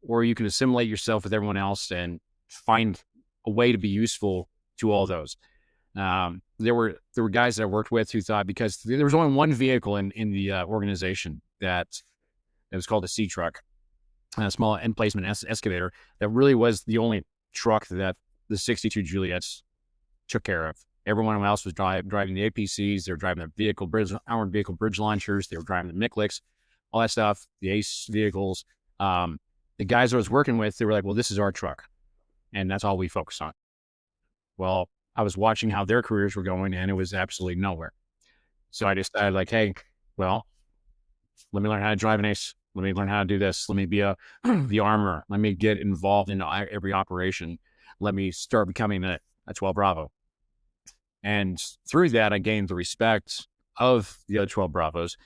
or you can assimilate yourself with everyone else and find a way to be useful to all those. There were guys that I worked with who thought, because there was only one vehicle in the organization that it was called a C truck, a small end placement excavator, that really was the only truck that the 62 Juliets took care of. Everyone else was driving the APCs. They were driving the armored vehicle bridge launchers. They were driving the MICLICs, all that stuff, the ACE vehicles. The guys I was working with, they were like, well, this is our truck. And that's all we focus on. Well, I was watching how their careers were going, and it was absolutely nowhere. So I decided, like, hey, well, let me learn how to drive an ACE. Let me learn how to do this. Let me be the armorer. Let me get involved in every operation. Let me start becoming a 12 Bravo. And through that, I gained the respect of the other 12 Bravos.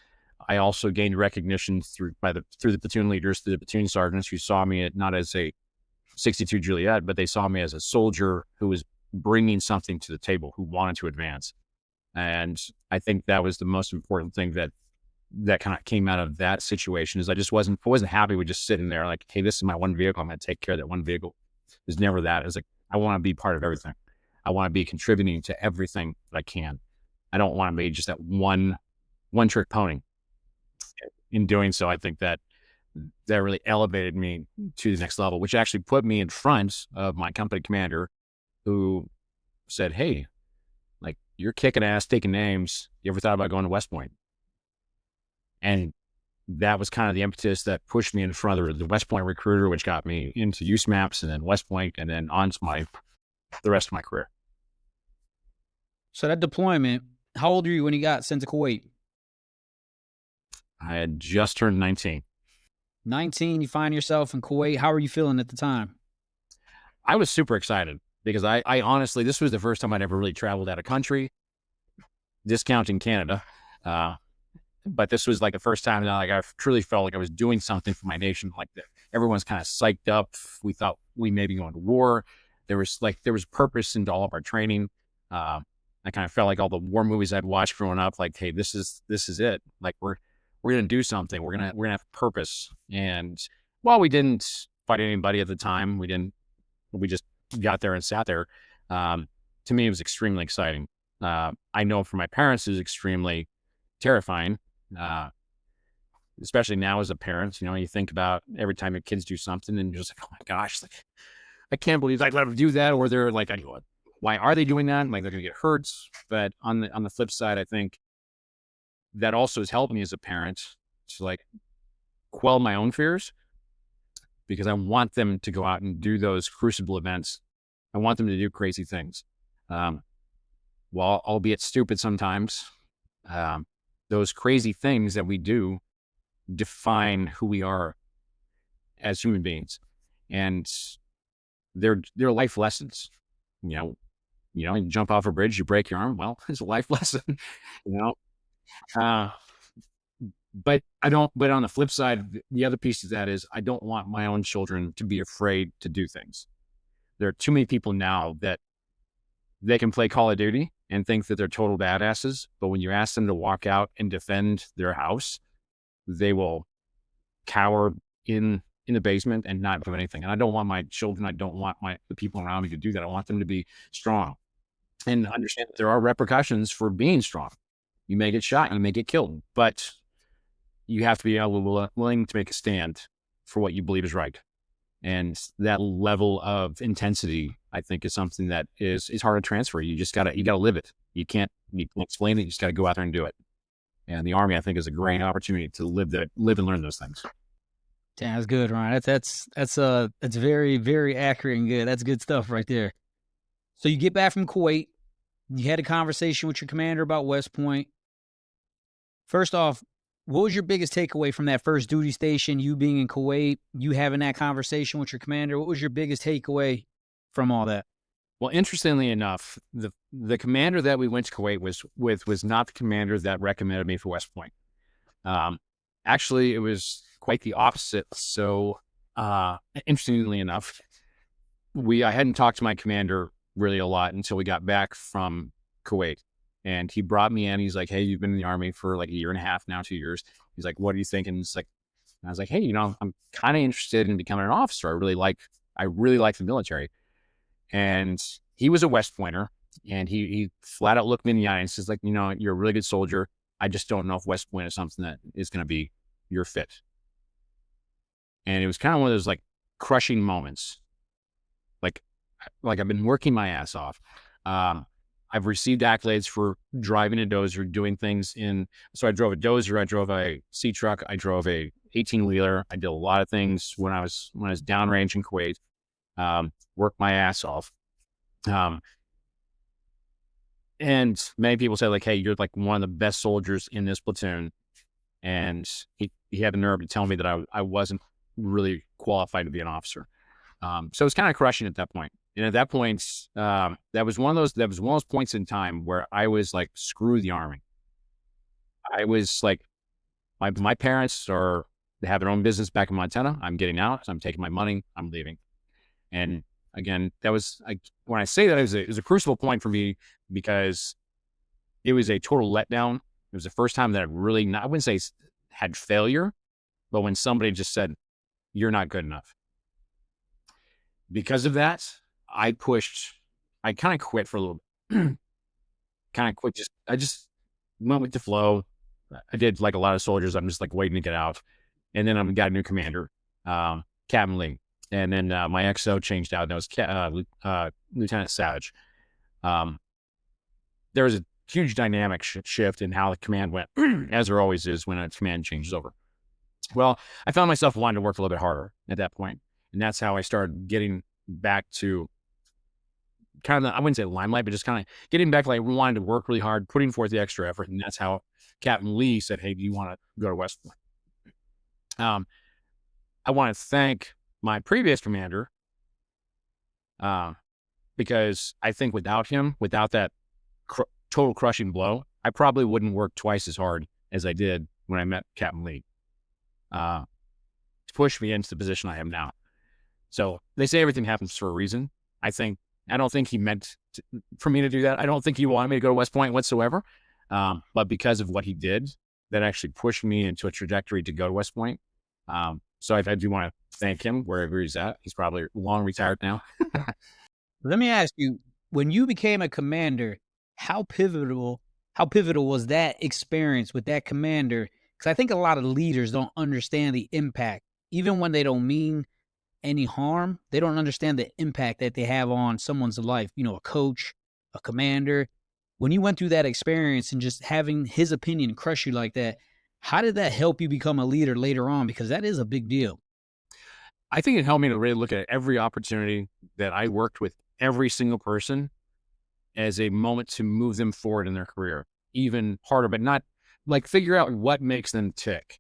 I also gained recognition through the platoon leaders, through the platoon sergeants, who saw me not as a 62 Juliet, but they saw me as a soldier who was bringing something to the table, who wanted to advance. And I think that was the most important thing that kind of came out of that situation, is I wasn't happy with just sitting there like, hey, this is my one vehicle, I'm going to take care of that one vehicle. It was never that. It was like, I want to be part of everything. I want to be contributing to everything that I can. I don't want to be just that one trick pony. In doing so, I think that really elevated me to the next level, which actually put me in front of my company commander, who said, hey, like, you're kicking ass, taking names. You ever thought about going to West Point? And that was kind of the impetus that pushed me in front of the West Point recruiter, which got me into USMAPs and then West Point and then on to the rest of my career. So that deployment, how old were you when you got sent to Kuwait? I had just turned 19. 19, you find yourself in Kuwait. How were you feeling at the time? I was super excited, because I honestly, this was the first time I'd ever really traveled out of country, discounting Canada. But this was like the first time that I truly felt like I was doing something for my nation. Like everyone's kind of psyched up. We thought we may be going to war. There was purpose into all of our training. I kind of felt like all the war movies I'd watched growing up, like, hey, this is it. Like we're going to do something. We're going to have purpose. And while we didn't fight anybody at the time, we just got there and sat there. To me, it was extremely exciting. I know for my parents, it was extremely terrifying. Especially now as a parent, you think about every time your kids do something and you're just like, oh my gosh, like, I can't believe I let them do that. Or they're like, why are they doing that? Like, they're going to get hurt. But on the flip side, I think that also has helped me as a parent to like quell my own fears, because I want them to go out and do those crucible events. I want them to do crazy things. Well, albeit stupid sometimes, those crazy things that we do define who we are as human beings, and they're life lessons. You jump off a bridge, you break your arm. Well, it's a life lesson. but but on the flip side, the other piece of that is I don't want my own children to be afraid to do things. There are too many people now that they can play Call of Duty and think that they're total badasses, but when you ask them to walk out and defend their house, they will cower in the basement and not do anything. And I don't want my children, I don't want the people around me to do that. I want them to be strong and understand that there are repercussions for being strong. You may get shot, you may get killed, but you have to be willing to make a stand for what you believe is right. And that level of intensity, I think, is something that is hard to transfer. You gotta live it. You can't explain it. You just gotta go out there and do it. And the Army, I think, is a great opportunity to live and learn those things. Damn, that's good, Ryan. That's very, very accurate and good. That's good stuff right there. So you get back from Kuwait. You had a conversation with your commander about West Point. First off, what was your biggest takeaway from that first duty station, you being in Kuwait, you having that conversation with your commander? What was your biggest takeaway from all that? Well, interestingly enough, the commander that we went to Kuwait was not the commander that recommended me for West Point. Actually, it was quite the opposite. So, interestingly enough, I hadn't talked to my commander really a lot until we got back from Kuwait. And he brought me in. He's like, "Hey, you've been in the Army for like a year and a half now, 2 years." He's like, "What are you thinking?" It's like, I was like, "Hey, I'm kind of interested in becoming an officer. I really like the military." And he was a West Pointer, and he flat out looked me in the eye and says, like, "You're a really good soldier. I just don't know if West Point is something that is going to be your fit." And it was kind of one of those like crushing moments. Like I've been working my ass off. I've received accolades for driving a dozer, doing things so I drove a dozer, I drove a sea truck, I drove a 18-wheeler. I did a lot of things when I was downrange in Kuwait, worked my ass off. And many people say like, "Hey, you're like one of the best soldiers in this platoon." And he had the nerve to tell me that I wasn't really qualified to be an officer. So it was kind of crushing at that point. And at that point, that was one of those points in time where I was like, screw the Army. I was like, my parents they have their own business back in Montana. I'm getting out. I'm taking my money. I'm leaving. And again, that was when I say that, it was a crucible point for me because it was a total letdown. It was the first time that I wouldn't say had failure, but when somebody just said, "You're not good enough." Because of that, I kind of quit for a little bit. Kind of quit. I just went with the flow. I did like a lot of soldiers. I'm just like waiting to get out. And then I got a new commander, Captain Lee. And then my XO changed out and that was Lieutenant Savage. There was a huge dynamic shift in how the command went, as there always is when a command changes over. Well, I found myself wanting to work a little bit harder at that point. And that's how I started getting back to kind of, I wouldn't say limelight, but just kind of getting back, like wanting to work really hard, putting forth the extra effort. And that's how Captain Lee said, "Hey, do you want to go to West Point?" I want to thank my previous commander because I think without him, without that total crushing blow, I probably wouldn't work twice as hard as I did when I met Captain Lee to push me into the position I am now. So they say everything happens for a reason. I don't think he meant for me to do that. I don't think he wanted me to go to West Point whatsoever. But because of what he did, that actually pushed me into a trajectory to go to West Point. So I do want to thank him wherever he's at. He's probably long retired now. Let me ask you, when you became a commander, how pivotal was that experience with that commander? Because I think a lot of leaders don't understand the impact. Even when they don't mean any harm, they don't understand the impact that they have on someone's life. A coach, a commander. When you went through that experience and just having his opinion crush you like that, how did that help you become a leader later on? Because that is a big deal. I think it helped me to really look at every opportunity that I worked with every single person as a moment to move them forward in their career, even harder, but not like figure out what makes them tick.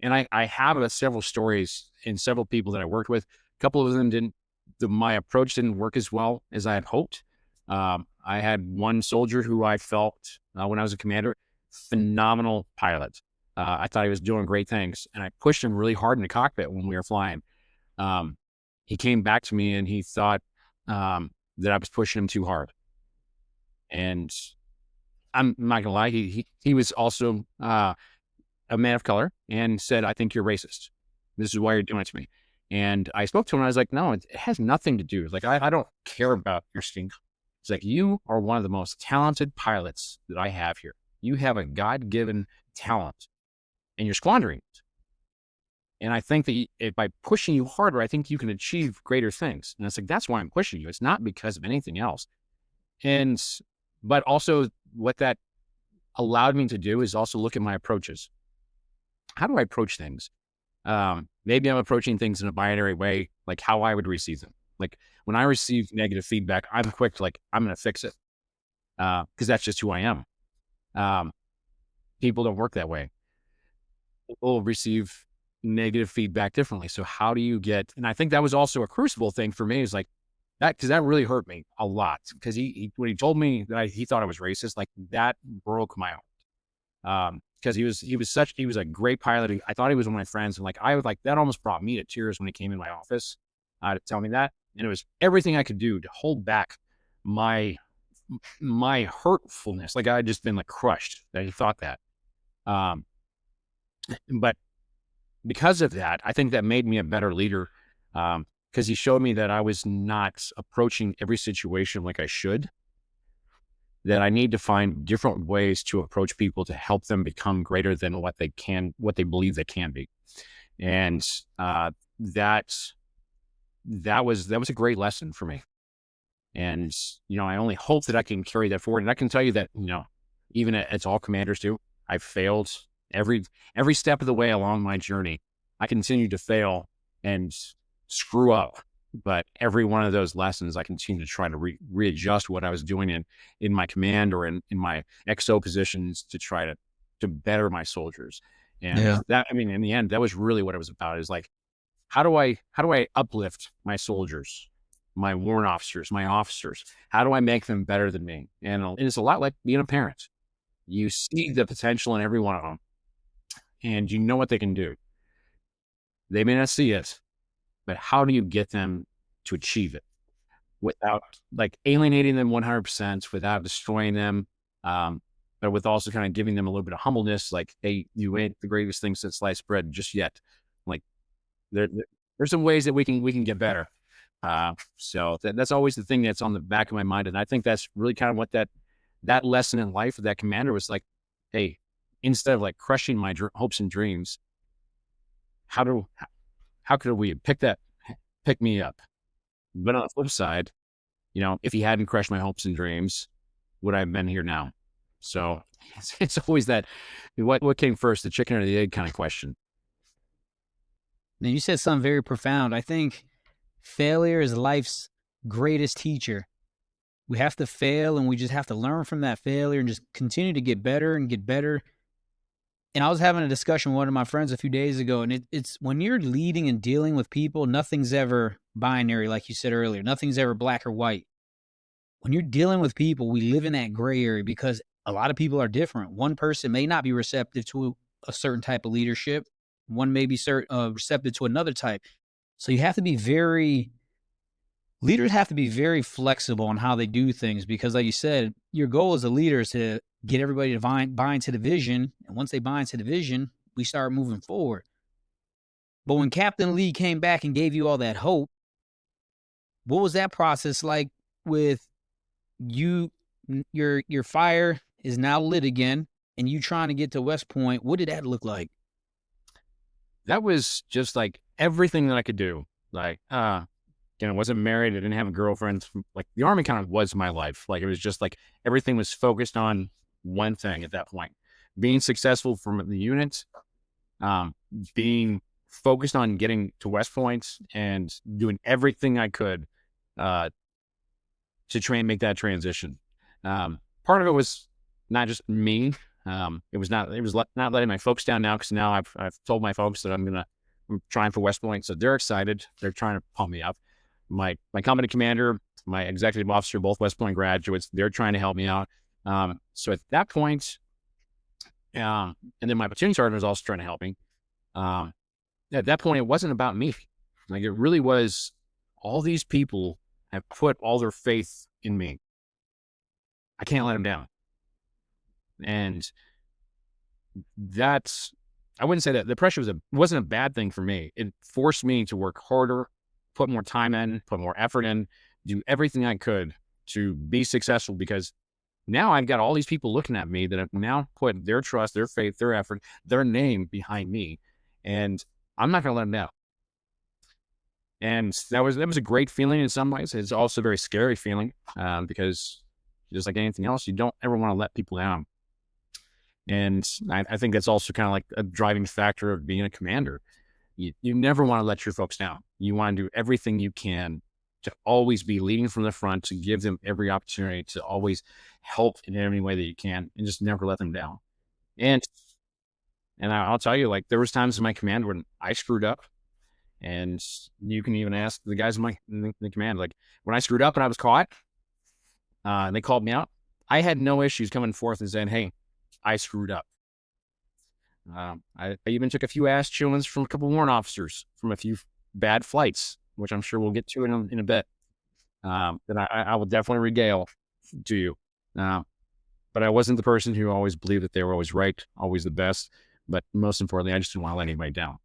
And I have several stories in several people that I worked with. A couple of them my approach didn't work as well as I had hoped. I had one soldier who I felt when I was a commander, phenomenal pilot. I thought he was doing great things, and I pushed him really hard in the cockpit when we were flying. He came back to me and he thought that I was pushing him too hard. And I'm not gonna lie, he was also a man of color and said, "I think you're racist. This is why you're doing it to me." And I spoke to him and I was like, "No, it has nothing to do. Like, I don't care about your skin color." It's like, "You are one of the most talented pilots that I have here. You have a God-given talent and you're squandering it. And I think that by pushing you harder, I think you can achieve greater things." And it's like, that's why I'm pushing you. It's not because of anything else. And, but also what that allowed me to do is also look at my approaches. How do I approach things? Maybe I'm approaching things in a binary way, like how I would receive them. Like when I receive negative feedback, I'm quick to like, I'm going to fix it. Cause that's just who I am. People don't work that way. People receive negative feedback differently. So how do you get, and I think that was also a crucible thing for me, is like that, cause that really hurt me a lot. Cause when he told me that he thought I was racist, like that broke my heart. Cause he was a great pilot. I thought he was one of my friends. And like, that almost brought me to tears when he came in my office, to tell me that. And it was everything I could do to hold back my hurtfulness. Like I had just been like crushed that he thought that. But because of that, I think that made me a better leader, because he showed me that I was not approaching every situation like I should, that I need to find different ways to approach people to help them become greater than what they believe they can be. And that was a great lesson for me. And, I only hope that I can carry that forward. And I can tell you that, even as all commanders do, I've failed every step of the way along my journey. I continue to fail and screw up, but every one of those lessons, I continue to try to readjust what I was doing in my command or in my XO positions to try to better my soldiers. And that, in the end, that was really what it was about, is like, how do I uplift my soldiers, my warrant officers, my officers? How do I make them better than me? And it's a lot like being a parent. You see the potential in every one of them, and you know what they can do. They may not see it, but how do you get them to achieve it without like alienating them 100%, without destroying them, but with also kind of giving them a little bit of humbleness, like, "Hey, you ain't the greatest thing since sliced bread just yet." Like there's some ways that we can get better. So that's always the thing that's on the back of my mind. And I think that's really kind of what that lesson in life of that commander was like. Hey, instead of like crushing my hopes and dreams, how could we pick me up? But on the flip side, if he hadn't crushed my hopes and dreams, would I have been here now? So it's always that, what came first, the chicken or the egg kind of question. Now, you said something very profound. I think failure is life's greatest teacher. We have to fail, and we just have to learn from that failure and just continue to get better and get better. And I was having a discussion with one of my friends a few days ago, and it's when you're leading and dealing with people, nothing's ever binary, like you said earlier. Nothing's ever black or white. When you're dealing with people, we live in that gray area because a lot of people are different. One person may not be receptive to a certain type of leadership. One may be receptive to another type. So leaders have to be very flexible on how they do things, because like you said, your goal as a leader is to get everybody to buy into the vision. And once they buy into the vision, we start moving forward. But when Captain Lee came back and gave you all that hope, what was that process like with you? Your fire is now lit again and you trying to get to West Point. What did that look like? That was just like everything that I could do. Like, I wasn't married. I didn't have a girlfriend. Like the Army kind of was my life. Like it was just like everything was focused on one thing at that point: being successful from the unit, being focused on getting to West Point and doing everything I could to make that transition. Part of it was not just me. It was not letting my folks down now, because now I've told my folks that I'm trying for West Point, so they're excited. They're trying to pump me up. My company commander, my executive officer, both West Point graduates, they're trying to help me out. So at that point, And then my platoon sergeant was also trying to help me. At that point, it wasn't about me. Like, it really was, all these people have put all their faith in me. I can't let them down. And that's, I wouldn't say that the pressure wasn't a bad thing for me. It forced me to work harder, put more time in, put more effort in, do everything I could to be successful, because now I've got all these people looking at me that have now put their trust, their faith, their effort, their name behind me. And I'm not going to let them down. And that was a great feeling in some ways. It's also a very scary feeling, because just like anything else, you don't ever want to let people down. And I think that's also kind of like a driving factor of being a commander. You never want to let your folks down. You want to do everything you can to always be leading from the front, to give them every opportunity, to always help in any way that you can, and just never let them down. And I'll tell you, like, there was times in my command when I screwed up, and you can even ask the guys in the command, like, when I screwed up and I was caught, and they called me out, I had no issues coming forth and saying, hey, I screwed up. I even took a few ass chillings from a couple warrant officers from a few bad flights, which I'm sure we'll get to in a bit. That I will definitely regale to you. But I wasn't the person who always believed that they were always right, always the best. But most importantly, I just didn't want to let anybody down.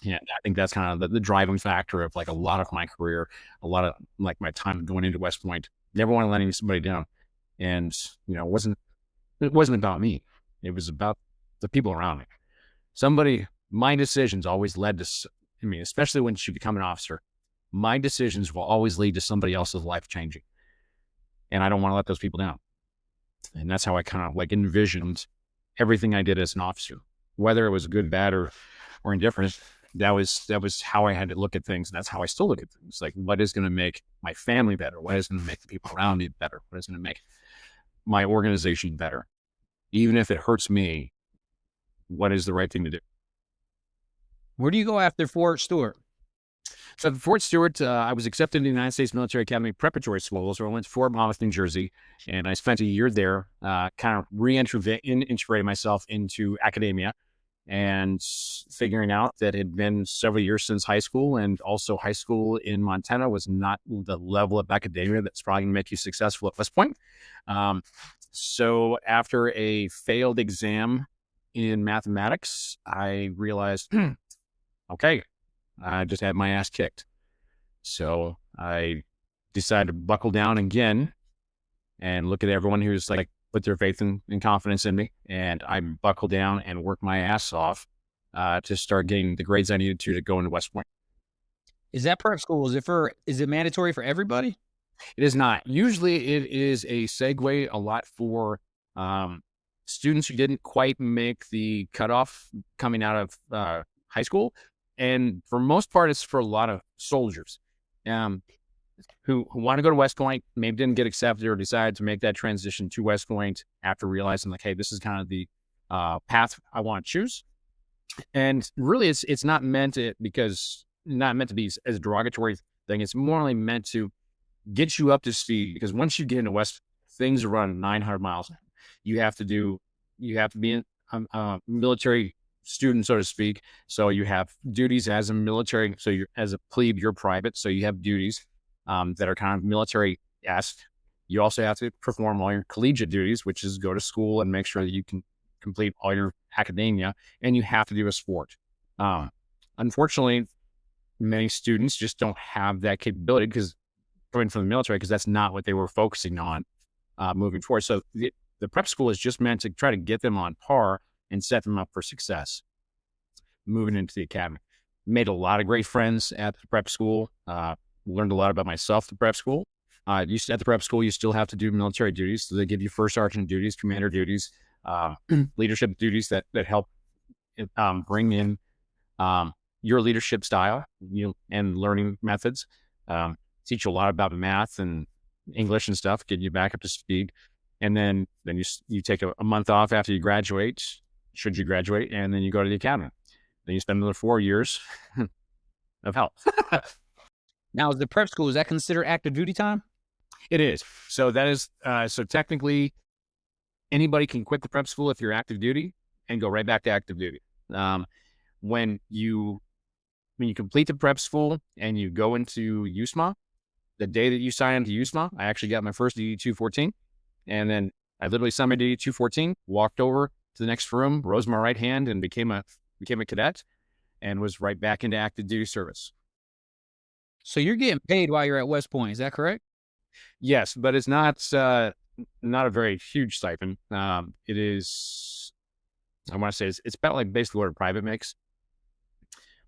And I think that's kind of the driving factor of, like, a lot of my career, a lot of, like, my time going into West Point. Never want to let somebody down. And, it wasn't about me. It was about the people around me. My decisions always led to, especially when you become an officer, my decisions will always lead to somebody else's life changing. And I don't want to let those people down. And that's how I kind of, like, envisioned everything I did as an officer, whether it was good, bad, or indifferent. That was how I had to look at things. And that's how I still look at things. Like, what is going to make my family better? What is going to make the people around me better? What is going to make my organization better? Even if it hurts me, what is the right thing to do? Where do you go after Fort Stewart? So at Fort Stewart, I was accepted in the United States Military Academy Preparatory School. So I went to Fort Monmouth, New Jersey, and I spent a year there, kind of integrating myself into academia, and figuring out that it had been several years since high school, and also high school in Montana was not the level of academia that's probably going to make you successful at West Point. So after a failed exam in mathematics, I realized, okay, I just had my ass kicked. So I decided to buckle down again and look at everyone who's, like, put their faith and confidence in me. And I buckled down and worked my ass off to start getting the grades I needed to go into West Point. Is that prep school? Is it mandatory for everybody? It is not. Usually it is a segue a lot for students who didn't quite make the cutoff coming out of high school. And for most part, it's for a lot of soldiers who want to go to West Point, maybe didn't get accepted or decided to make that transition to West Point after realizing, like, hey, this is kind of the path I want to choose. And really, it's not meant to be as a derogatory thing. It's more only meant to get you up to speed, because once you get into West, things run 900 miles. You have to be a military student, so to speak. So you have duties as a military. So as a plebe, you're private. So you have duties that are kind of military-esque. You also have to perform all your collegiate duties, which is go to school and make sure that you can complete all your academia, and you have to do a sport. Unfortunately, many students just don't have that capability because coming from the military, because that's not what they were focusing on moving forward. So the prep school is just meant to try to get them on par and set them up for success moving into the academy. Made a lot of great friends at the prep school. Learned a lot about myself at the prep school. At the prep school, you still have to do military duties. So they give you first sergeant duties, commander duties, leadership duties that help bring in your leadership style, and learning methods. Teach you a lot about math and English and stuff, get you back up to speed. And then you take a month off after you graduate, should you graduate, and then you go to the academy. Then you spend another 4 years of hell. Now, the prep school, is that considered active duty time? It is. So that is, so technically anybody can quit the prep school if you're active duty. and go right back to active duty. When you complete the prep school and you go into USMA, the day that you sign into USMA, I actually got my first DD 214. And then I literally signed my DD 214, walked over to the next room, rose my right hand, and became a cadet, and was right back into active duty service. So you're getting paid while you're at West Point, is that correct? Yes, but it's not a very huge stipend. It is, I want to say it's about like basically what a private makes,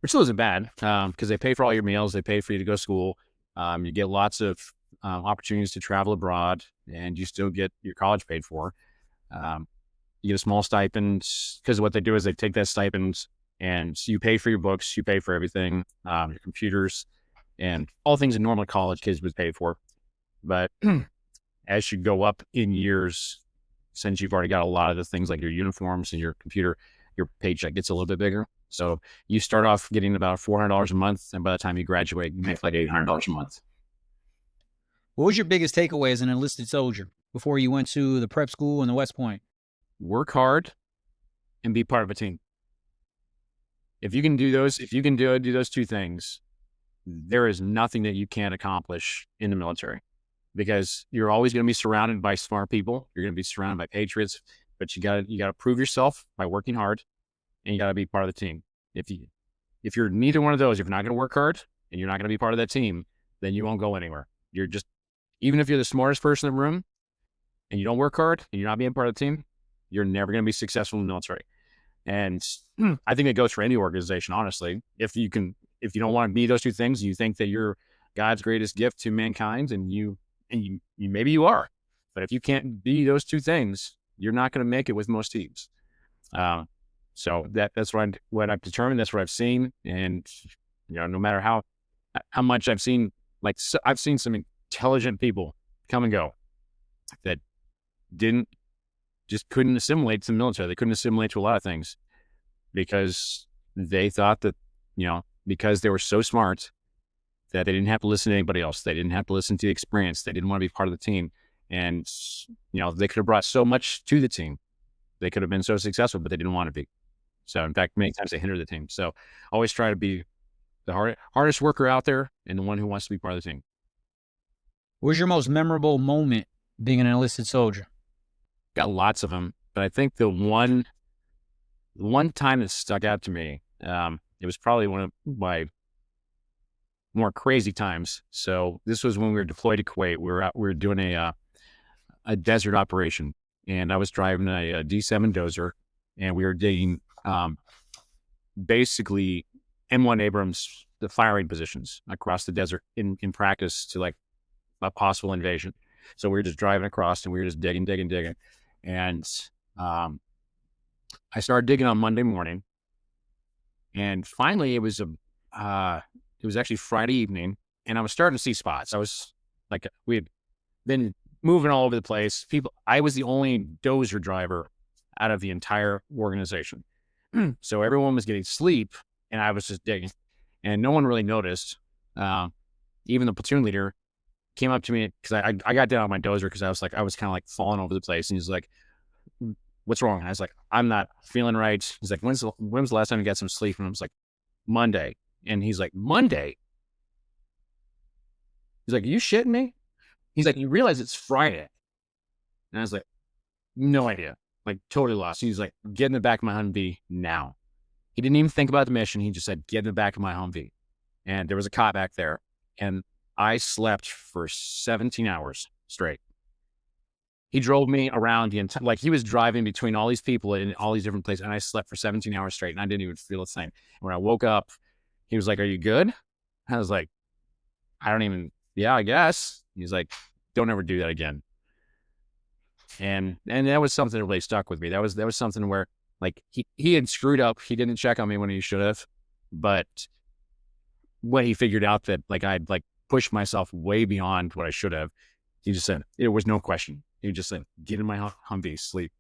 which still isn't bad, because they pay for all your meals, they pay for you to go to school, you get lots of opportunities to travel abroad, and you still get your college paid for. You get a small stipend, because what they do is they take that stipend and you pay for your books, you pay for everything, your computers, and all things a normal college kids would pay for. But as you go up in years, since you've already got a lot of the things like your uniforms and your computer, your paycheck gets a little bit bigger. So you start off getting about $400 a month, and by the time you graduate, you make like $800 a month. What was your biggest takeaway as an enlisted soldier before you went to the prep school and the West Point? Work hard and be part of a team. If you can do those, do those two things, there is nothing that you can't accomplish in the military, because you're always going to be surrounded by smart people. You're going to be surrounded by patriots, but you got to prove yourself by working hard, and you got to be part of the team. If you're neither one of those, if you're not going to work hard and you're not going to be part of that team, then you won't go anywhere. You're just, even if you're the smartest person in the room and you don't work hard and you're not being part of the team, you're never going to be successful in the military. And I think it goes for any organization, honestly. If you don't want to be those two things, you think that you're God's greatest gift to mankind, and you maybe you are, but if you can't be those two things, you're not going to make it with most teams. So that's what I've determined. That's what I've seen. And, no matter how much I've seen, I've seen some intelligent people come and go that couldn't assimilate to the military. They couldn't assimilate to a lot of things because they thought that, because they were so smart that they didn't have to listen to anybody else. They didn't have to listen to the experience. They didn't want to be part of the team. And, they could have brought so much to the team. They could have been so successful, but they didn't want to be. So in fact, many times they hindered the team. So always try to be the hardest worker out there and the one who wants to be part of the team. What was your most memorable moment being an enlisted soldier? Got lots of them, but I think the one time that stuck out to me, it was probably one of my more crazy times. So this was when we were deployed to Kuwait. We were doing a desert operation, and I was driving a D7 dozer, and we were digging basically M1 Abrams, the firing positions across the desert in practice to like a possible invasion. So we were just driving across, and we were just digging. And I started digging on Monday morning, and finally it was actually Friday evening, and I was starting to see spots. I was like, we had been moving all over the place. I was the only dozer driver out of the entire organization. So everyone was getting sleep, and I was just digging, and no one really noticed. Even the platoon leader came up to me because I got down on my dozer because I was kind of like falling over the place, and he's like, "What's wrong?" And I was like, "I'm not feeling right." He's like, "When's the last time you got some sleep?" And I was like, "Monday." And he's like, "Monday?" He's like, "Are you shitting me?" He's like, "You realize it's Friday?" And I was like, "No idea." Like totally lost. He's like, "Get in the back of my Humvee now." He didn't even think about the mission. He just said, "Get in the back of my Humvee." And there was a cot back there, and I slept for 17 hours straight. He drove me around the entire, like he was driving between all these people in all these different places, and I slept for 17 hours straight, and I didn't even feel a thing. And when I woke up, he was like, "Are you good?" I was like, "Yeah, I guess." He's like, "Don't ever do that again." And that was something that really stuck with me. That was something where like he had screwed up. He didn't check on me when he should have, but when he figured out that like I'd like pushed myself way beyond what I should have, he just said, there was no question. He just said, "Get in my Humvee, sleep."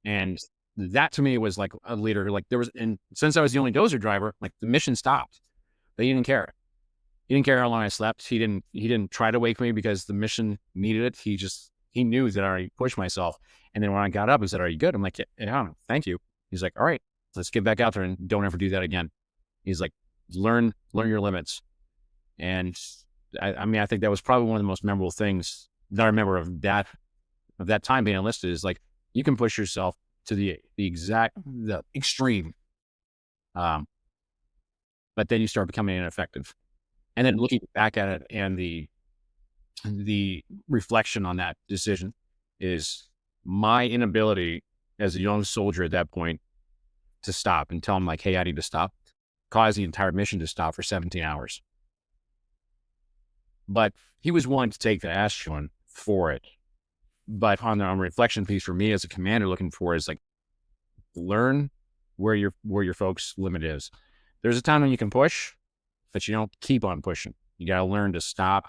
And that to me was like a leader. Like and since I was the only dozer driver, like the mission stopped, but he didn't care. He didn't care how long I slept. He didn't try to wake me because the mission needed it. He just he knew that I already pushed myself. And then when I got up, he said, "Are you good?" I'm like, "Yeah, thank you." He's like, "All right, let's get back out there and don't ever do that again." He's like, learn your limits. And I mean, I think that was probably one of the most memorable things that I remember of that time being enlisted is like, you can push yourself to the extreme. But then you start becoming ineffective. And then looking back at it and the reflection on that decision is my inability as a young soldier at that point to stop and tell him like, "Hey, I need to stop," caused the entire mission to stop for 17 hours. But he was willing to take the ass chewing for it. But on the reflection piece for me as a commander looking for is like, learn where your folks' limit is. There's a time when you can push, but you don't keep on pushing. You got to learn to stop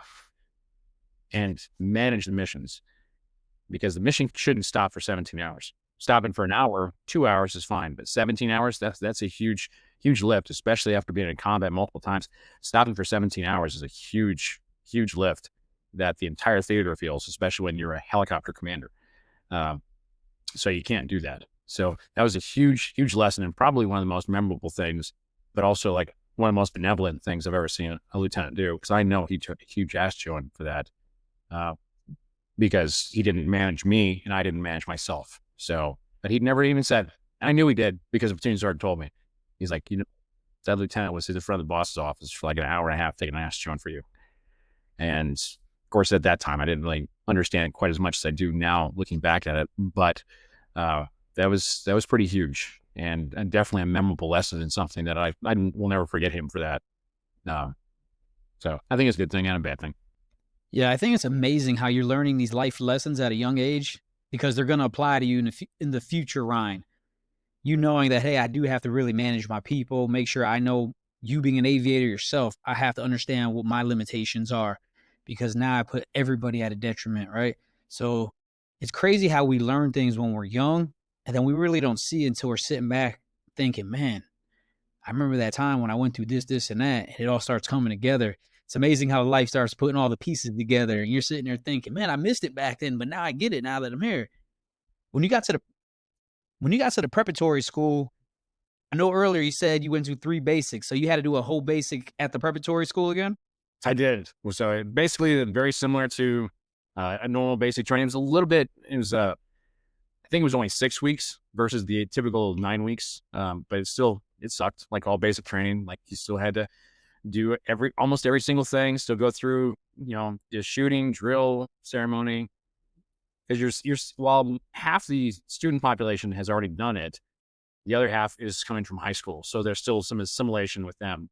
and manage the missions, because the mission shouldn't stop for 17 hours. Stopping for an hour, 2 hours is fine, but 17 hours, that's a huge lift, especially after being in combat multiple times. Stopping for 17 hours is a huge lift that the entire theater feels, especially when you're a helicopter commander. So you can't do that. So that was a huge lesson, and probably one of the most memorable things, but also like one of the most benevolent things I've ever seen a lieutenant do, because I know he took a huge ass chewing for that, because he didn't manage me and I didn't manage myself. So, but he'd never even said, I knew he did because the platoon sergeant told me. He's like, that lieutenant was in front of the boss's office for like an hour and a half taking an ass chewing for you. And of course, at that time, I didn't really understand it quite as much as I do now looking back at it. But that was pretty huge, and definitely a memorable lesson, and something that I will never forget him for that. So I think it's a good thing and a bad thing. Yeah, I think it's amazing how you're learning these life lessons at a young age, because they're going to apply to you in the future, Ryan. You knowing that, hey, I do have to really manage my people, make sure I know, you being an aviator yourself, I have to understand what my limitations are, because now I put everybody at a detriment, right? So it's crazy how we learn things when we're young, and then we really don't see it until we're sitting back thinking, man, I remember that time when I went through this, and that, and it all starts coming together. It's amazing how life starts putting all the pieces together, and you're sitting there thinking, man, I missed it back then, but now I get it now that I'm here. When you got to the preparatory school, I know earlier you said you went through 3 basics, so you had to do a whole basic at the preparatory school again? I did. So basically very similar to a normal basic training. I think it was only 6 weeks versus the typical 9 weeks. But it sucked, like all basic training. Like you still had to do almost every single thing, still go through, the shooting, drill, ceremony. Because while half the student population has already done it, the other half is coming from high school. So there's still some assimilation with them.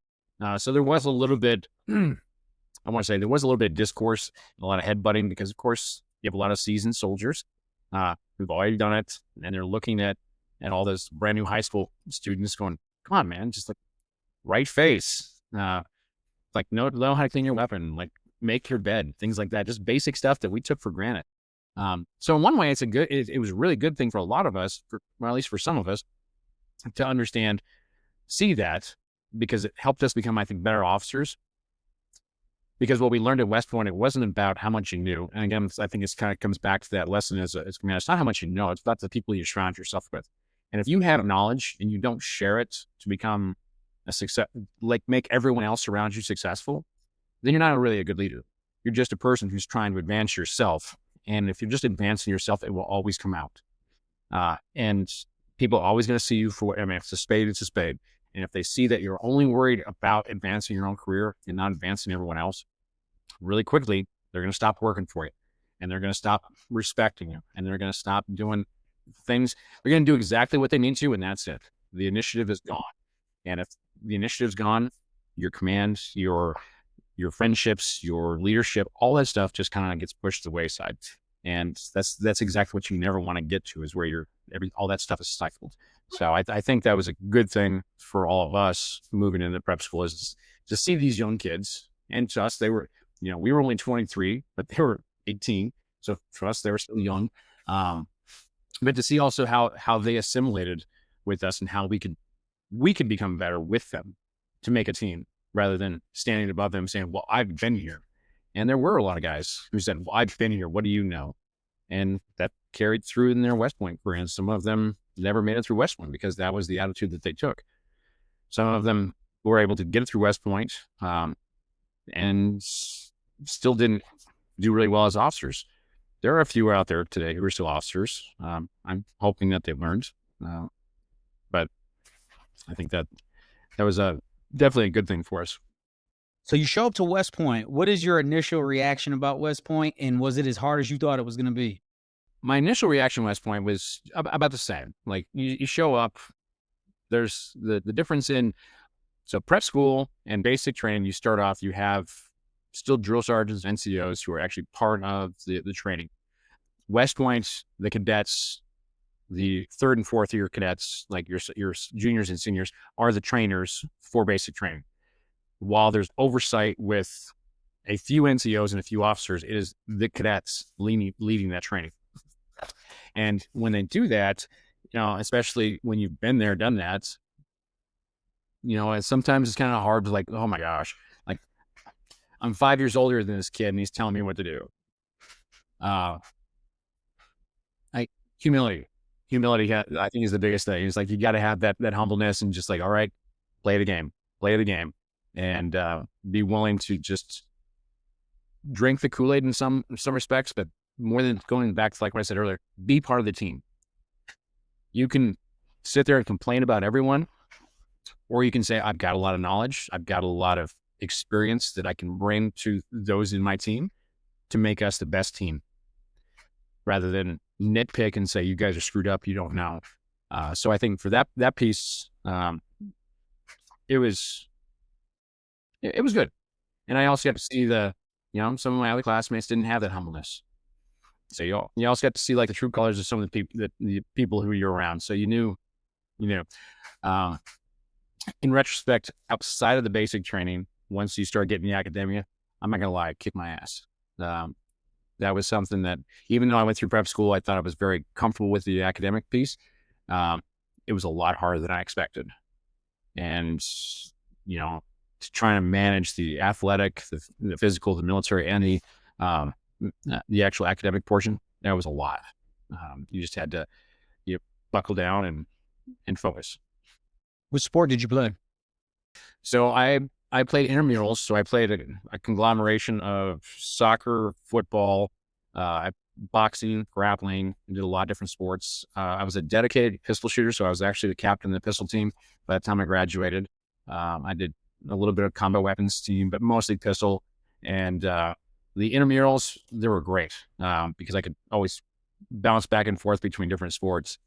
So there was a little bit, I want to say there was a little bit of discourse, a lot of headbutting, because of course you have a lot of seasoned soldiers who've already done it, and they're looking at all those brand new high school students going, "Come on, man, just like right face, like know how to clean your weapon, like make your bed," things like that, just basic stuff that we took for granted. So in one way, it was a really good thing for a lot of us, or at least for some of us, to understand, see that, because it helped us become, I think, better officers. Because what we learned at West Point, it wasn't about how much you knew. And again, I think it kind of comes back to that lesson as a commander. It's not how much you know, it's about the people you surround yourself with. And if you have knowledge and you don't share it to become a success, like make everyone else around you successful, then you're not really a good leader. You're just a person who's trying to advance yourself. And if you're just advancing yourself, it will always come out. And people are always going to see you for what, if it's a spade, it's a spade. And if they see that you're only worried about advancing your own career and not advancing everyone else, really quickly, they're going to stop working for you, and they're going to stop respecting you, and they're going to stop doing things. They're going to do exactly what they need to, and that's it. The initiative is gone. And if the initiative's gone, your command, your friendships, your leadership, all that stuff just kind of gets pushed to the wayside. And that's exactly what you never want to get to, is where all that stuff is stifled. So I think that was a good thing for all of us moving into prep school, is to see these young kids. And to us, they were, we were only 23, but they were 18. So for us, they were still young. But to see also how they assimilated with us, and how we could become better with them to make a team, rather than standing above them saying, "Well, I've been here." And there were a lot of guys who said, "Well, I've been here. What do you know?" And that carried through in their West Point career. And some of them never made it through West Point because that was the attitude that they took. Some of them were able to get it through West Point, and still didn't do really well as officers. There are a few out there today who are still officers. I'm hoping that they've learned, but I think that was definitely a good thing for us. So you show up to West Point. What is your initial reaction about West Point, and was it as hard as you thought it was going to be? My initial reaction to West Point was about the same. Like you show up, there's the difference in, so prep school and basic training, you start off, you have still drill sergeants, NCOs who are actually part of the training. West Point, the cadets, the third and fourth year cadets, like your juniors and seniors, are the trainers for basic training. While there's oversight with a few NCOs and a few officers, it is the cadets leading that training. And when they do that, especially when you've been there, done that, and sometimes it's kind of hard to, like, oh my gosh, like I'm 5 years older than this kid and he's telling me what to do. Humility, I think, is the biggest thing. It's like, you got to have that humbleness and just like, all right, play the game, and be willing to just drink the Kool-Aid in some respects, but more than going back to like what I said earlier, be part of the team. You can sit there and complain about everyone, or you can say, I've got a lot of knowledge, I've got a lot of experience that I can bring to those in my team to make us the best team, rather than nitpick and say, you guys are screwed up, you don't know. So I think for that piece, it was good. And I also got to see some of my other classmates didn't have that humbleness. So you also got to see like the true colors of some of the people who you're around. So you knew. In retrospect, outside of the basic training, once you start getting the academia, I'm not gonna lie, I kicked my ass. That was something that, even though I went through prep school, I thought I was very comfortable with the academic piece. It was a lot harder than I expected. And, trying to manage the athletic, the physical, the military, and the actual academic portion, that was a lot. You just had to buckle down and focus. What sport did you play? So I played intramurals. So I played a conglomeration of soccer, football, boxing, grappling, and did a lot of different sports. I was a dedicated pistol shooter, so I was actually the captain of the pistol team by the time I graduated. I did a little bit of combat weapons team, but mostly pistol. And the intramurals, they were great because I could always bounce back and forth between different sports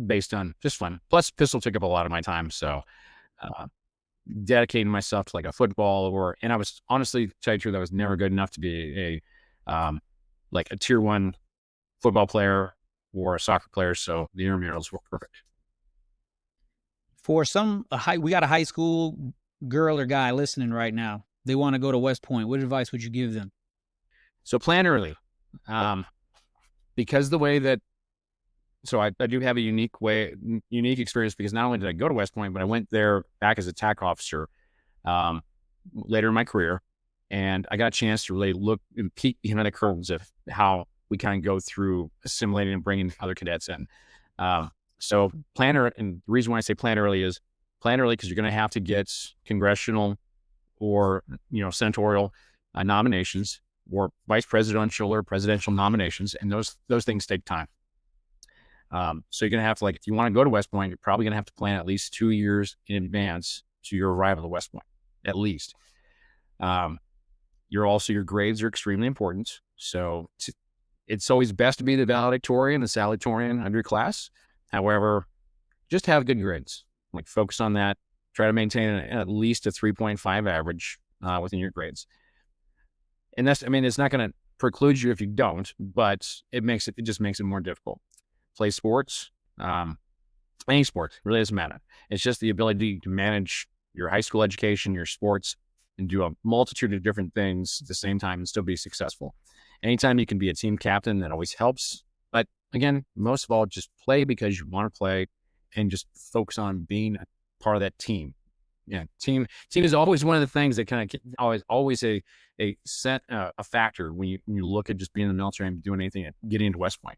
based on just fun. Plus, pistol took up a lot of my time, so dedicating myself to like a football and I was, honestly, to tell you the truth, I was never good enough to be like a tier 1 football player or a soccer player, so the intramurals were perfect. For we got a high school girl or guy listening right now. They want to go to West Point. What advice would you give them? So plan early, because the way that, so I do have a unique experience, because not only did I go to West Point, but I went there back as a TAC officer later in my career, and I got a chance to really look and peek behind the curtains of how we kind of go through assimilating and bringing other cadets in. So and the reason why I say plan early is plan early because you're going to have to get congressional or senatorial nominations, or vice presidential or presidential nominations, and those things take time. So you're going to have to, like, if you want to go to West Point, you're probably going to have to plan at least 2 years in advance to your arrival at West Point, at least. Your grades are extremely important. So it's always best to be the valedictorian, the salutatorian of your class. However, just have good grades. Like, focus on that. Try to maintain at least a 3.5 average within your grades. And it's not going to preclude you if you don't, but it just makes it more difficult. Play sports, any sport, really doesn't matter. It's just the ability to manage your high school education, your sports, and do a multitude of different things at the same time and still be successful. Anytime you can be a team captain, that always helps. But again, most of all, just play because you want to play, and just focus on being a part of that team. Yeah, team is always one of the things that kind of always a set a factor when you look at just being in the military and doing anything, getting into West Point.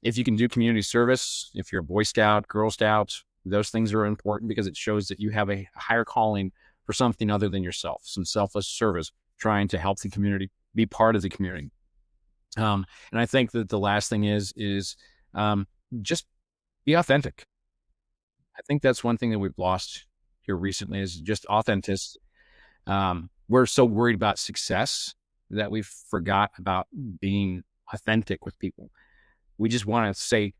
If you can do community service, if you're a Boy Scout, Girl Scout, those things are important because it shows that you have a higher calling for something other than yourself, some selfless service, trying to help the community, be part of the community. And I think that the last thing is just be authentic. I think that's one thing that we've lost here recently is just authenticity. We're so worried about success that we forgot about being authentic with people. We just want to say,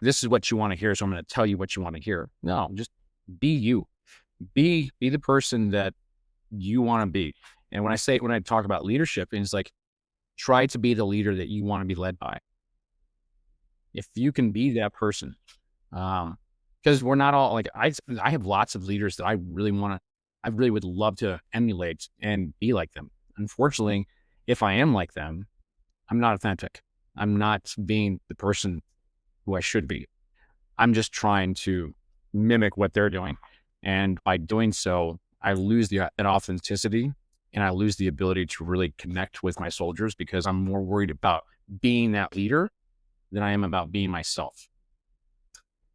this is what you want to hear, so I'm going to tell you what you want to hear. No, just be you. Be the person that you want to be. And when I talk about leadership, it's like, try to be the leader that you want to be led by. If you can be that person, because we're not all like, I have lots of leaders that I really would love to emulate and be like them. Unfortunately, if I am like them, I'm not authentic. I'm not being the person who I should be. I'm just trying to mimic what they're doing. And by doing so, I lose that authenticity, and I lose the ability to really connect with my soldiers because I'm more worried about being that leader than I am about being myself.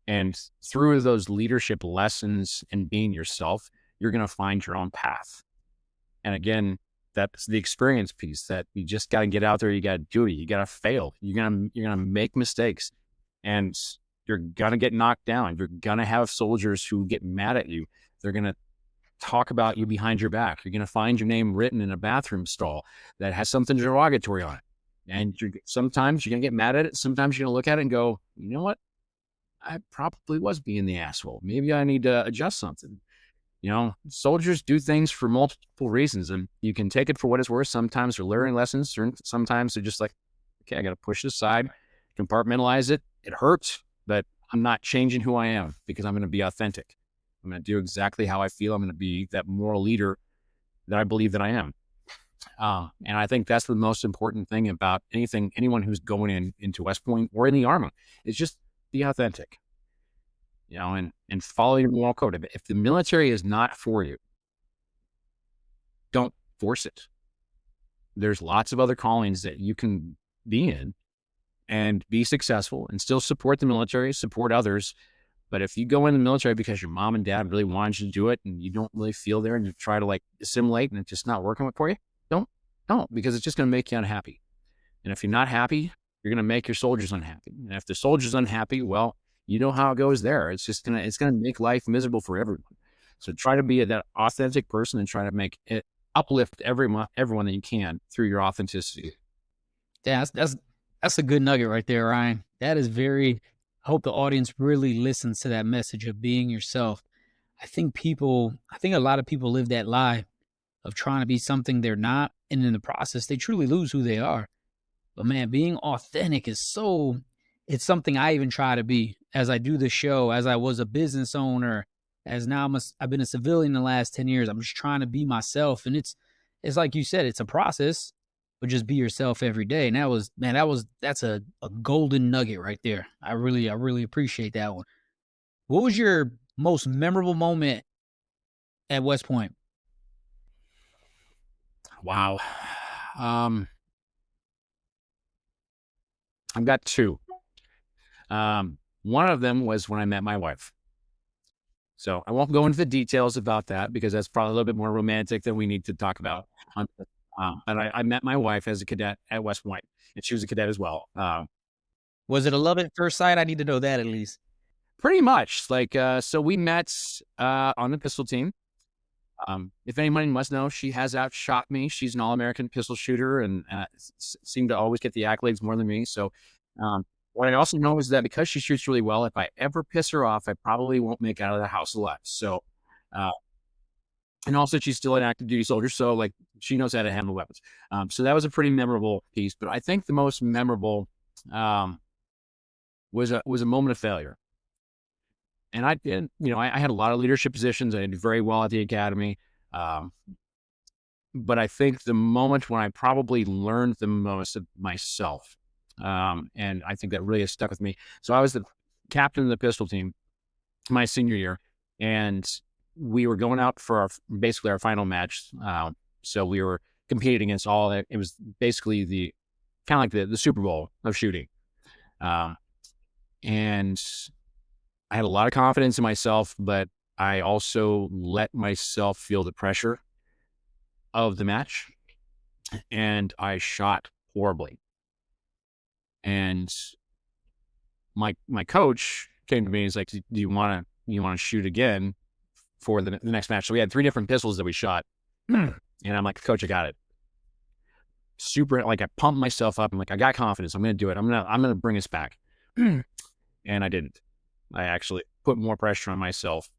And through those leadership lessons and being yourself, you're going to find your own path. And again, that's the experience piece that you just got to get out there. You got to do it. You got to fail. You're going to make mistakes, and you're going to get knocked down. You're going to have soldiers who get mad at you. They're going to talk about you behind your back. You're going to find your name written in a bathroom stall that has something derogatory on it. And sometimes you're going to get mad at it. Sometimes you're going to look at it and go, you know what? I probably was being the asshole. Maybe I need to adjust something. Soldiers do things for multiple reasons, and you can take it for what it's worth. Sometimes they're learning lessons, or sometimes they're just like, okay, I got to push this aside, compartmentalize it. It hurts, but I'm not changing who I am because I'm going to be authentic. I'm going to do exactly how I feel. I'm going to be that moral leader that I believe that I am. And I think that's the most important thing about anyone who's going into West Point or in the Army is just be authentic, and follow your moral code. If the military is not for you, don't force it. There's lots of other callings that you can be in and be successful and still support the military, support others. But if you go in the military because your mom and dad really wanted you to do it and you don't really feel there and you try to assimilate and it's just not working for you, don't, because it's just going to make you unhappy. And if you're not happy, you're going to make your soldiers unhappy. And if the soldier's unhappy, well, you know how it goes there. It's going to make life miserable for everyone. So try to be that authentic person and try to make it uplift everyone that you can through your authenticity. Yeah, that's a good nugget right there, Ryan. That is I hope the audience really listens to that message of being yourself. I think a lot of people live that lie of trying to be something they're not. And in the process, they truly lose who they are. But man, being authentic it's something I even try to be as I do the show, as I was a business owner, as now I've been a civilian the last 10 years. I'm just trying to be myself. And it's like you said, it's a process, but just be yourself every day. And that's a golden nugget right there. I really appreciate that one. What was your most memorable moment at West Point? Wow. I've got two. One of them was when I met my wife. So I won't go into the details about that because that's probably a little bit more romantic than we need to talk about. But I met my wife as a cadet at West Point, and she was a cadet as well. Was it a love at first sight? I need to know that at least. Pretty much. So we met on the pistol team. If anybody must know, she has outshot me. She's an All-American pistol shooter and seemed to always get the accolades more than me. So what I also know is that because she shoots really well, if I ever piss her off, I probably won't make it out of the house alive. So, and also she's still an active duty soldier. So she knows how to handle weapons. So that was a pretty memorable piece, but I think the most memorable was a moment of failure. And I had a lot of leadership positions. I did very well at the academy. But I think the moment when I probably learned the most of myself, and I think that really has stuck with me. So I was the captain of the pistol team my senior year, and we were going out for basically our final match. So we were competing against it was basically kind of like the Super Bowl of shooting. And I had a lot of confidence in myself, but I also let myself feel the pressure of the match, and I shot horribly. And my coach came to me and he's like, "Do you want to shoot again for the next match?" So we had 3 different pistols that we shot, and I'm like, "Coach, I got it." Super, like, I pumped myself up. I'm like, I got confidence. I'm going to do it. I'm going to bring us back. And I didn't. I actually put more pressure on myself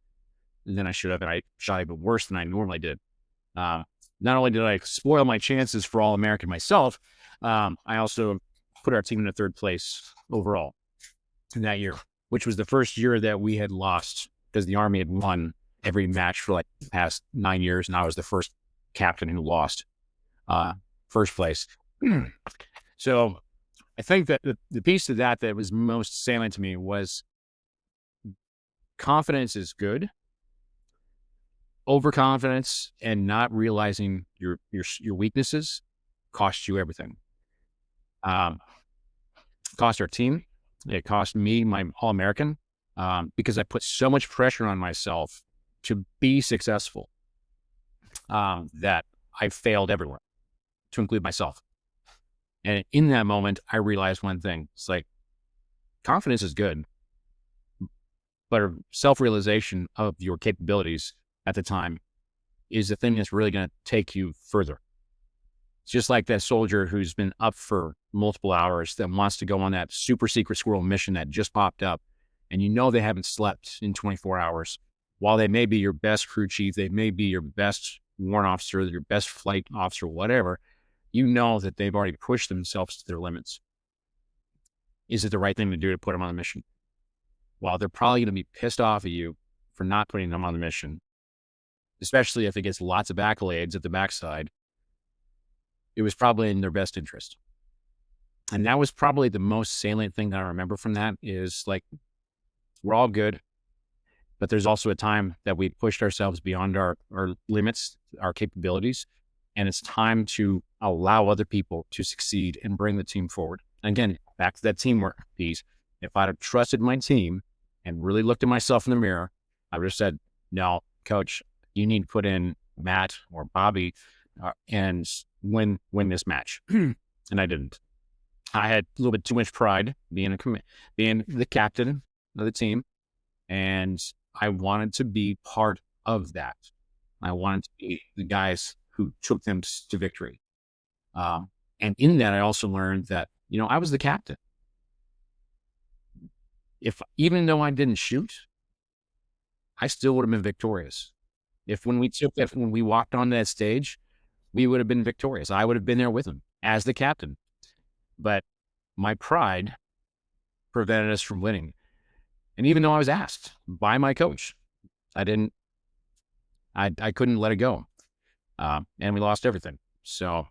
than I should have, and I shot even worse than I normally did. Not only did I spoil my chances for All-American myself, I also put our team in 3rd place overall in that year, which was the first year that we had lost because the Army had won every match for like the past 9 years, and I was the first captain who lost first place. So I think that the piece of that was most salient to me was confidence is good. Overconfidence and not realizing your weaknesses cost you everything. Cost our team. It cost me my All-American because I put so much pressure on myself to be successful that I failed everywhere, to include myself. And in that moment, I realized one thing. It's like, confidence is good, but self-realization of your capabilities at the time is the thing that's really going to take you further. It's just like that soldier who's been up for multiple hours that wants to go on that super secret squirrel mission that just popped up, and you know they haven't slept in 24 hours. While they may be your best crew chief, they may be your best warrant officer, your best flight officer, whatever, you know that they've already pushed themselves to their limits. Is it the right thing to do to put them on a mission? Well, they're probably going to be pissed off at you for not putting them on the mission, especially if it gets lots of accolades at the backside. It was probably in their best interest. And that was probably the most salient thing that I remember from that is like, we're all good, but there's also a time that we pushed ourselves beyond our limits, our capabilities. And it's time to allow other people to succeed and bring the team forward. And again, back to that teamwork piece. If I'd have trusted my team and really looked at myself in the mirror, I would have said, no, coach, you need to put in Matt or Bobby and win this match. And I didn't. I had a little bit too much pride being the captain of the team. And I wanted to be part of that. I wanted to be the guys who took them to victory. And in that, I also learned that, I was the captain. Even though I didn't shoot, I still would have been victorious. When we walked on that stage, we would have been victorious. I would have been there with them as the captain. But my pride prevented us from winning. And even though I was asked by my coach, I couldn't let it go. And we lost everything. So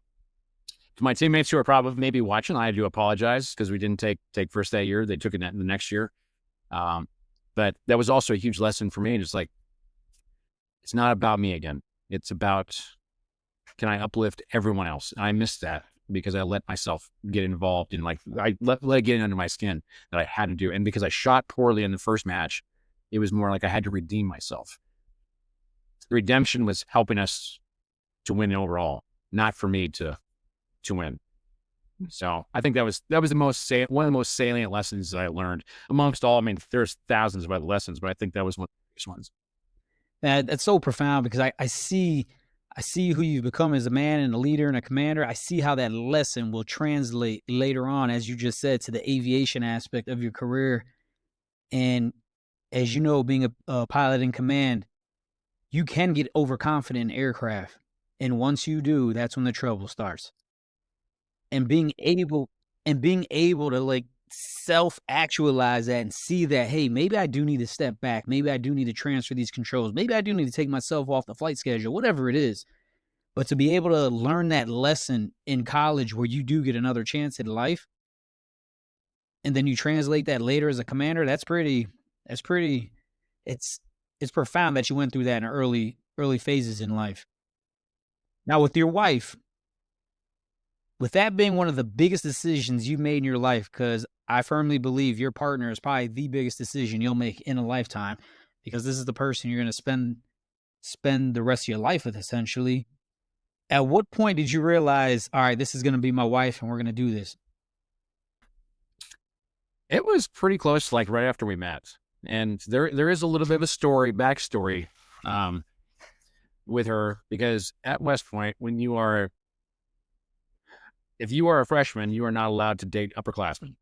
to my teammates who are probably maybe watching, I do apologize because we didn't take first that year. They took it the next year. But that was also a huge lesson for me. Just like, it's not about me again. It's about, can I uplift everyone else? And I missed that because I let myself get involved in I let it get under my skin that I had to do. And because I shot poorly in the first match, it was more like I had to redeem myself. The redemption was helping us to win overall, not for me to win. So I think that was one of the most salient lessons that I learned amongst all. I mean, there's thousands of other lessons, but I think that was one of the biggest ones. That's so profound because I see who you've become as a man and a leader and a commander. I see how that lesson will translate later on, as you just said, to the aviation aspect of your career. And as you know, being a pilot in command, you can get overconfident in aircraft. And once you do, that's when the trouble starts. And being able to self-actualize that and see that, hey, maybe I do need to step back. Maybe I do need to transfer these controls. Maybe I do need to take myself off the flight schedule, whatever it is. But to be able to learn that lesson in college where you do get another chance at life, and then you translate that later as a commander, it's it's profound that you went through that in early phases in life. Now, with your wife, with that being one of the biggest decisions you made in your life, because I firmly believe your partner is probably the biggest decision you'll make in a lifetime, because this is the person you're going to spend the rest of your life with, essentially. At what point did you realize, all right, this is going to be my wife and we're going to do this? It was pretty close, like right after we met. And there is a little bit of a backstory with her, because at West Point, if you are a freshman, you are not allowed to date upperclassmen.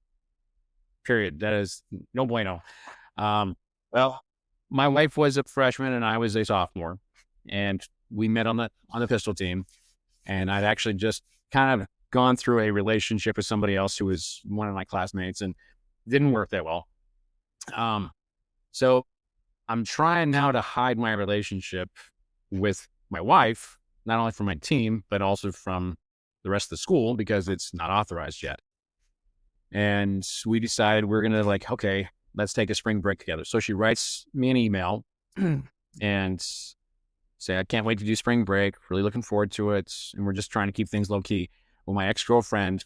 Period. That is no bueno. Well, my wife was a freshman and I was a sophomore, and we met on the pistol team. And I'd actually just kind of gone through a relationship with somebody else who was one of my classmates, and didn't work that well. So I'm trying now to hide my relationship with my wife, not only from my team, but also from the rest of the school, because it's not authorized yet. And we decided we're going to okay, let's take a spring break together. So she writes me an email and say, I can't wait to do spring break. Really looking forward to it. And we're just trying to keep things low key. Well, my ex-girlfriend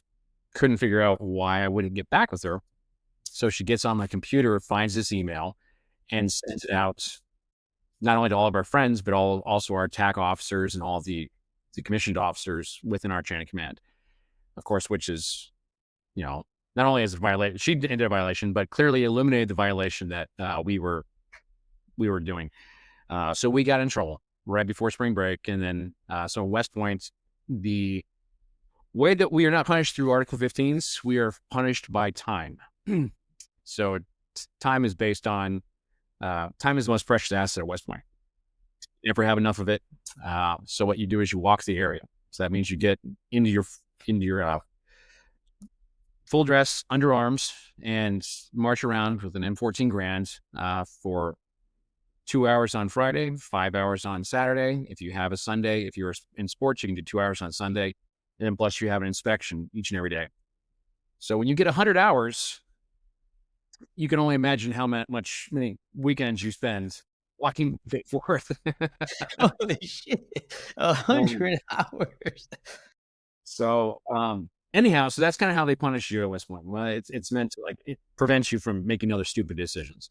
couldn't figure out why I wouldn't get back with her. So she gets on my computer, finds this email, and sends it out not only to all of our friends, but also our TAC officers and all the commissioned officers within our chain of command, of course, which is, not only as a violation, she did a violation, but clearly eliminated the violation that we were doing. So we got in trouble right before spring break. And then, so West Point, the way that we are not punished through Article 15s, we are punished by time. So time is based on, time is the most precious asset at West Point. You never have enough of it. So what you do is you walk the area. So that means you get into your full dress, underarms, and march around with an M14 Grand for 2 hours on Friday, 5 hours on Saturday. If you have a Sunday, if you're in sports, you can do 2 hours on Sunday. And then plus you have an inspection each and every day. So when you get 100 hours, you can only imagine how many weekends you spend walking back and forth. Holy shit. 100 hours. So, anyhow, so that's kind of how they punish you at West Point. Well, it's meant to it prevents you from making other stupid decisions.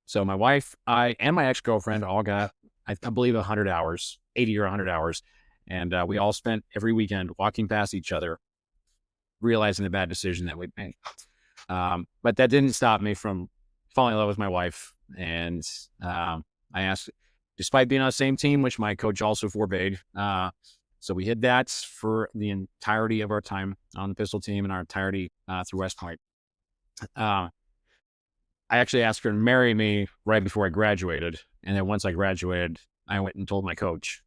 So my wife, I, and my ex-girlfriend all got, I believe 100 hours, 80 or 100 hours. And we all spent every weekend walking past each other, realizing the bad decision that we made. But that didn't stop me from falling in love with my wife. And I asked, despite being on the same team, which my coach also forbade, so we hit that for the entirety of our time on the pistol team and our entirety through West Point. I actually asked her to marry me right before I graduated. And then once I graduated, I went and told my coach.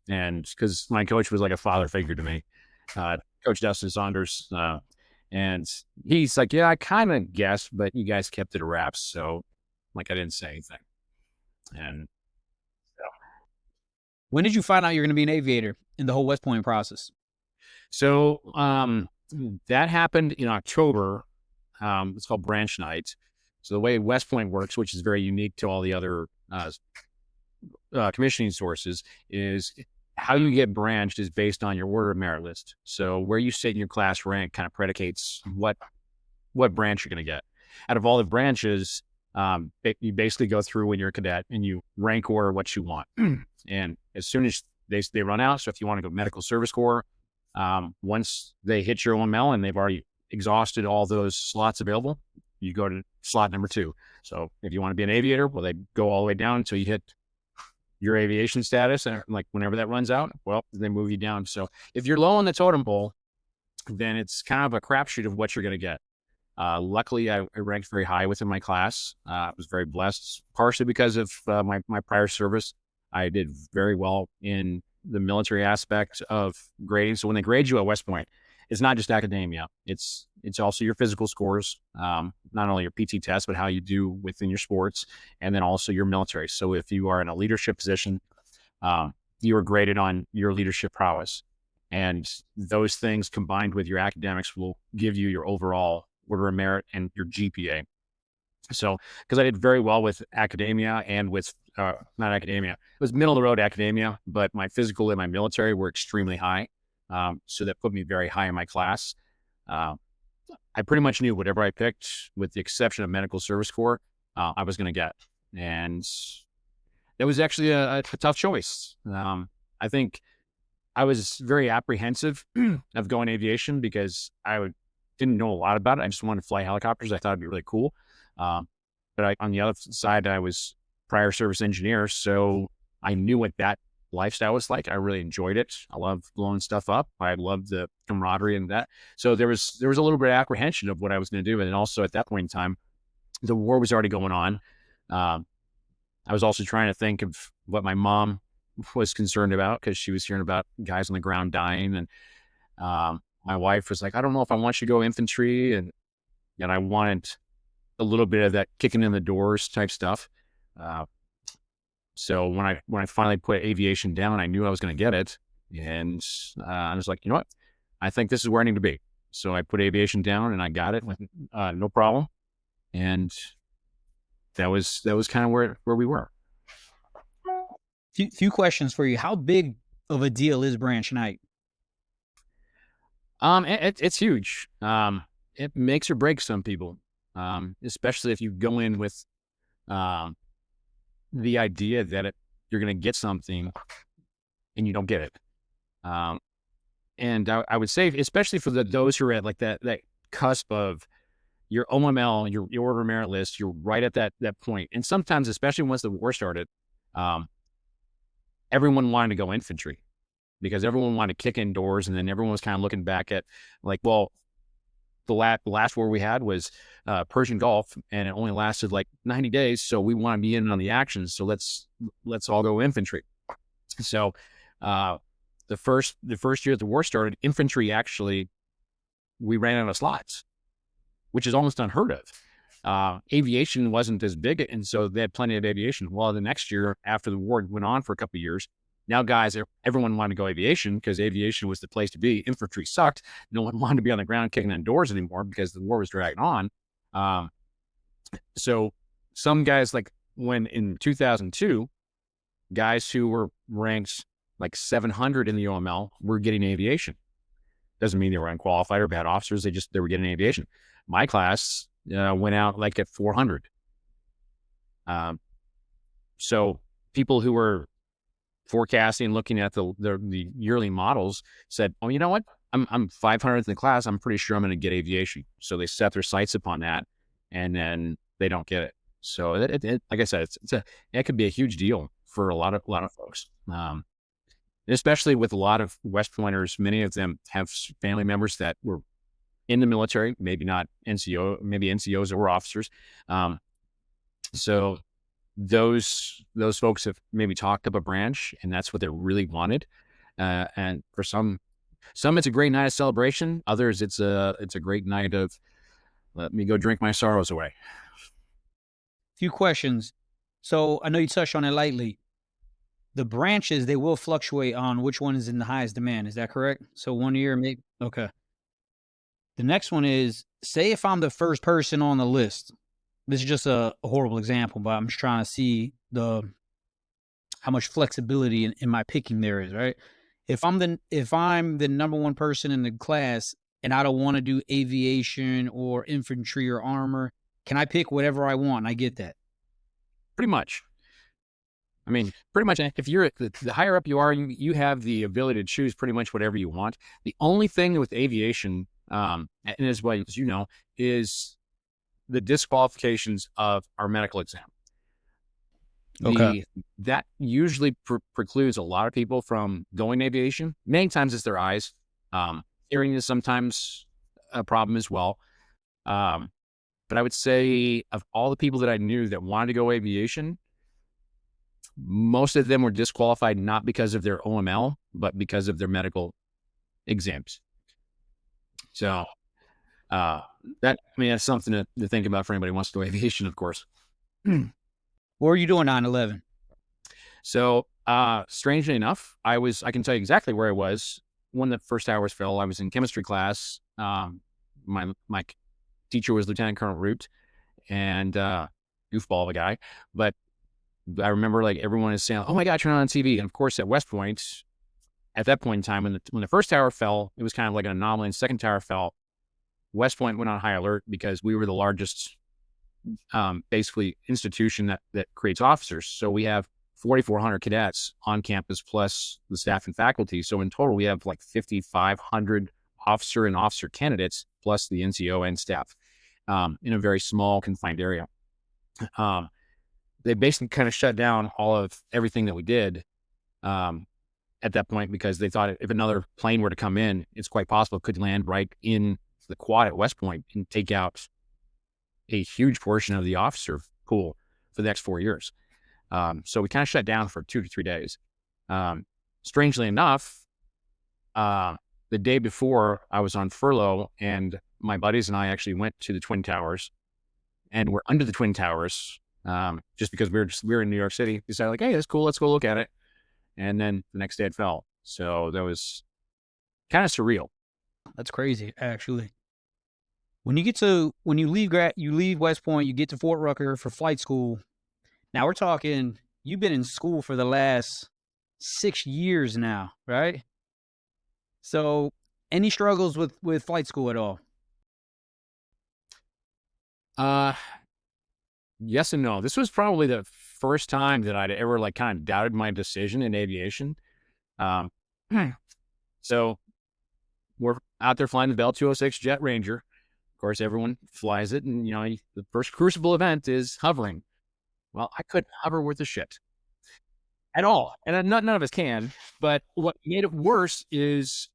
And because my coach was like a father figure to me, Coach Dustin Saunders. And he's like, yeah, I kind of guessed, but you guys kept it a wraps. So I didn't say anything. And so. When did you find out you're going to be an aviator in the whole West Point process? So that happened in October. It's called branch night. So the way West Point works, which is very unique to all the other commissioning sources, is how you get branched is based on your order of merit list. So where you sit in your class rank kind of predicates what branch you're going to get. Out of all the branches, you basically go through when you're a cadet and you rank order what you want. And as soon as they run out, so if you want to go medical service corps, once they hit your OML and they've already exhausted all those slots available, you go to slot number 2. So if you want to be an aviator, well, they go all the way down until you hit your aviation status. And whenever that runs out, well, they move you down. So if you're low on the totem pole, then it's kind of a crapshoot of what you're going to get. Luckily, I ranked very high within my class. I was very blessed, partially because of my prior service. I did very well in the military aspect of grading. So when they grade you at West Point, it's not just academia. It's also your physical scores, not only your PT test, but how you do within your sports, and then also your military. So if you are in a leadership position, you are graded on your leadership prowess. And those things combined with your academics will give you your overall order of merit and your GPA. So, because I did very well with academia and with, not academia, it was middle of the road academia, but my physical and my military were extremely high. So that put me very high in my class. Uh, I pretty much knew whatever I picked, with the exception of medical service corps, I was going to get. And it was actually a tough choice. I think I was very apprehensive of going aviation because didn't know a lot about it. I just wanted to fly helicopters. I thought it'd be really cool. But on the other side, I was prior service engineer, so I knew what that lifestyle was like. I really enjoyed it. I loved blowing stuff up. I loved the camaraderie and that. So there was a little bit of apprehension of what I was going to do. And then also at that point in time, the war was already going on. I was also trying to think of what my mom was concerned about, because she was hearing about guys on the ground dying. And my wife was like, I don't know if I want you to go infantry. And I wanted a little bit of that kicking in the doors type stuff. So when I finally put aviation down, I knew I was going to get it. And I was like, you know what? I think this is where I need to be. So I put aviation down and I got it with no problem. And that was kind of where we were. Few questions for you. How big of a deal is branch night? It's huge. It makes or breaks some people, especially if you go in with the idea that you're going to get something and you don't get it. And I would say, especially for those who are at like that cusp of your OML, your order of merit list, you're right at that point. And sometimes, especially once the war started, everyone wanted to go infantry because everyone wanted to kick indoors. And then everyone was kind of looking back at like, well, the last war we had was Persian Gulf, and it only lasted like 90 days. So we want to be in on the action. So let's all go infantry. So the first year that the war started, infantry actually, we ran out of slots, which is almost unheard of. Aviation wasn't as big, and so they had plenty of aviation. Well, the next year after the war went on for a couple of years, now everyone wanted to go aviation because aviation was the place to be. Infantry sucked. No one wanted to be on the ground kicking in doors anymore because the war was dragging on. So some guys, like when in 2002, guys who were ranked like 700 in the OML were getting aviation. Doesn't mean they were unqualified or bad officers. They were getting aviation. My class went out like at 400. So people who were forecasting, looking at the yearly models, said, "Oh, you know what? I'm 500th in the class. I'm pretty sure I'm going to get aviation." So they set their sights upon that, and then they don't get it. So it like I said, it could be a huge deal for a lot of folks. Especially with a lot of West Pointers, many of them have family members that were in the military, maybe not NCO, maybe NCOs or officers. So those folks have maybe talked up a branch, and that's what they really wanted. And for some it's a great night of celebration. Others, it's a great night of let me go drink my sorrows away. Few questions. So I know you touched on it lightly. The branches, they will fluctuate on which one is in the highest demand. Is that correct? So 1 year, maybe. Okay. The next one is, say if I'm the first person on the list. This is just a horrible example, but I'm just trying to see how much flexibility in my picking there is, right? If I'm the number one person in the class and I don't want to do aviation or infantry or armor, can I pick whatever I want? I get that. Pretty much. I mean, pretty much, if you're the higher up you are, you have the ability to choose pretty much whatever you want. The only thing with aviation, and as well as you know, is the disqualifications of our medical exam. Okay. That usually precludes a lot of people from going aviation. Many times it's their eyes. Hearing is sometimes a problem as well. But I would say of all the people that I knew that wanted to go aviation, most of them were disqualified not because of their OML, but because of their medical exams. So that's something to think about for anybody who wants to go aviation, of course. What were you doing 9/11? So strangely enough, I can tell you exactly where I was when the first hours fell. I was in chemistry class. My teacher was Lieutenant Colonel Root, and goofball of a guy. But I remember like everyone is saying, "Oh my God, turn on TV!" And of course, at West Point, at that point in time, when the first tower fell, it was kind of like an anomaly. And the second tower fell, West Point went on high alert because we were the largest, basically institution that creates officers. So we have 4,400 cadets on campus plus the staff and faculty. So in total, we have like 5,500 officer and officer candidates plus the NCO and staff in a very small confined area. They basically kind of shut down all of everything that we did at that point because they thought if another plane were to come in, it's quite possible it could land right in the quad at West Point and take out a huge portion of the officer pool for the next 4 years. So we kind of shut down for 2 to 3 days. Strangely enough, the day before I was on furlough and my buddies and I actually went to the Twin Towers and we're under the Twin Towers just because we were in New York City. Decided like, hey, that's cool. Let's go look at it. And then the next day it fell. So that was kind of surreal. That's crazy, actually. When you leave West Point, you get to Fort Rucker for flight school. Now we're talking, you've been in school for the last 6 years now, right? So any struggles with flight school at all? Yes and no. This was probably the first time that I'd ever like kind of doubted my decision in aviation. So we're out there flying the Bell 206 Jet Ranger. Of course, everyone flies it. And, the first crucible event is hovering. Well, I couldn't hover worth a shit at all. And none of us can. But what made it worse is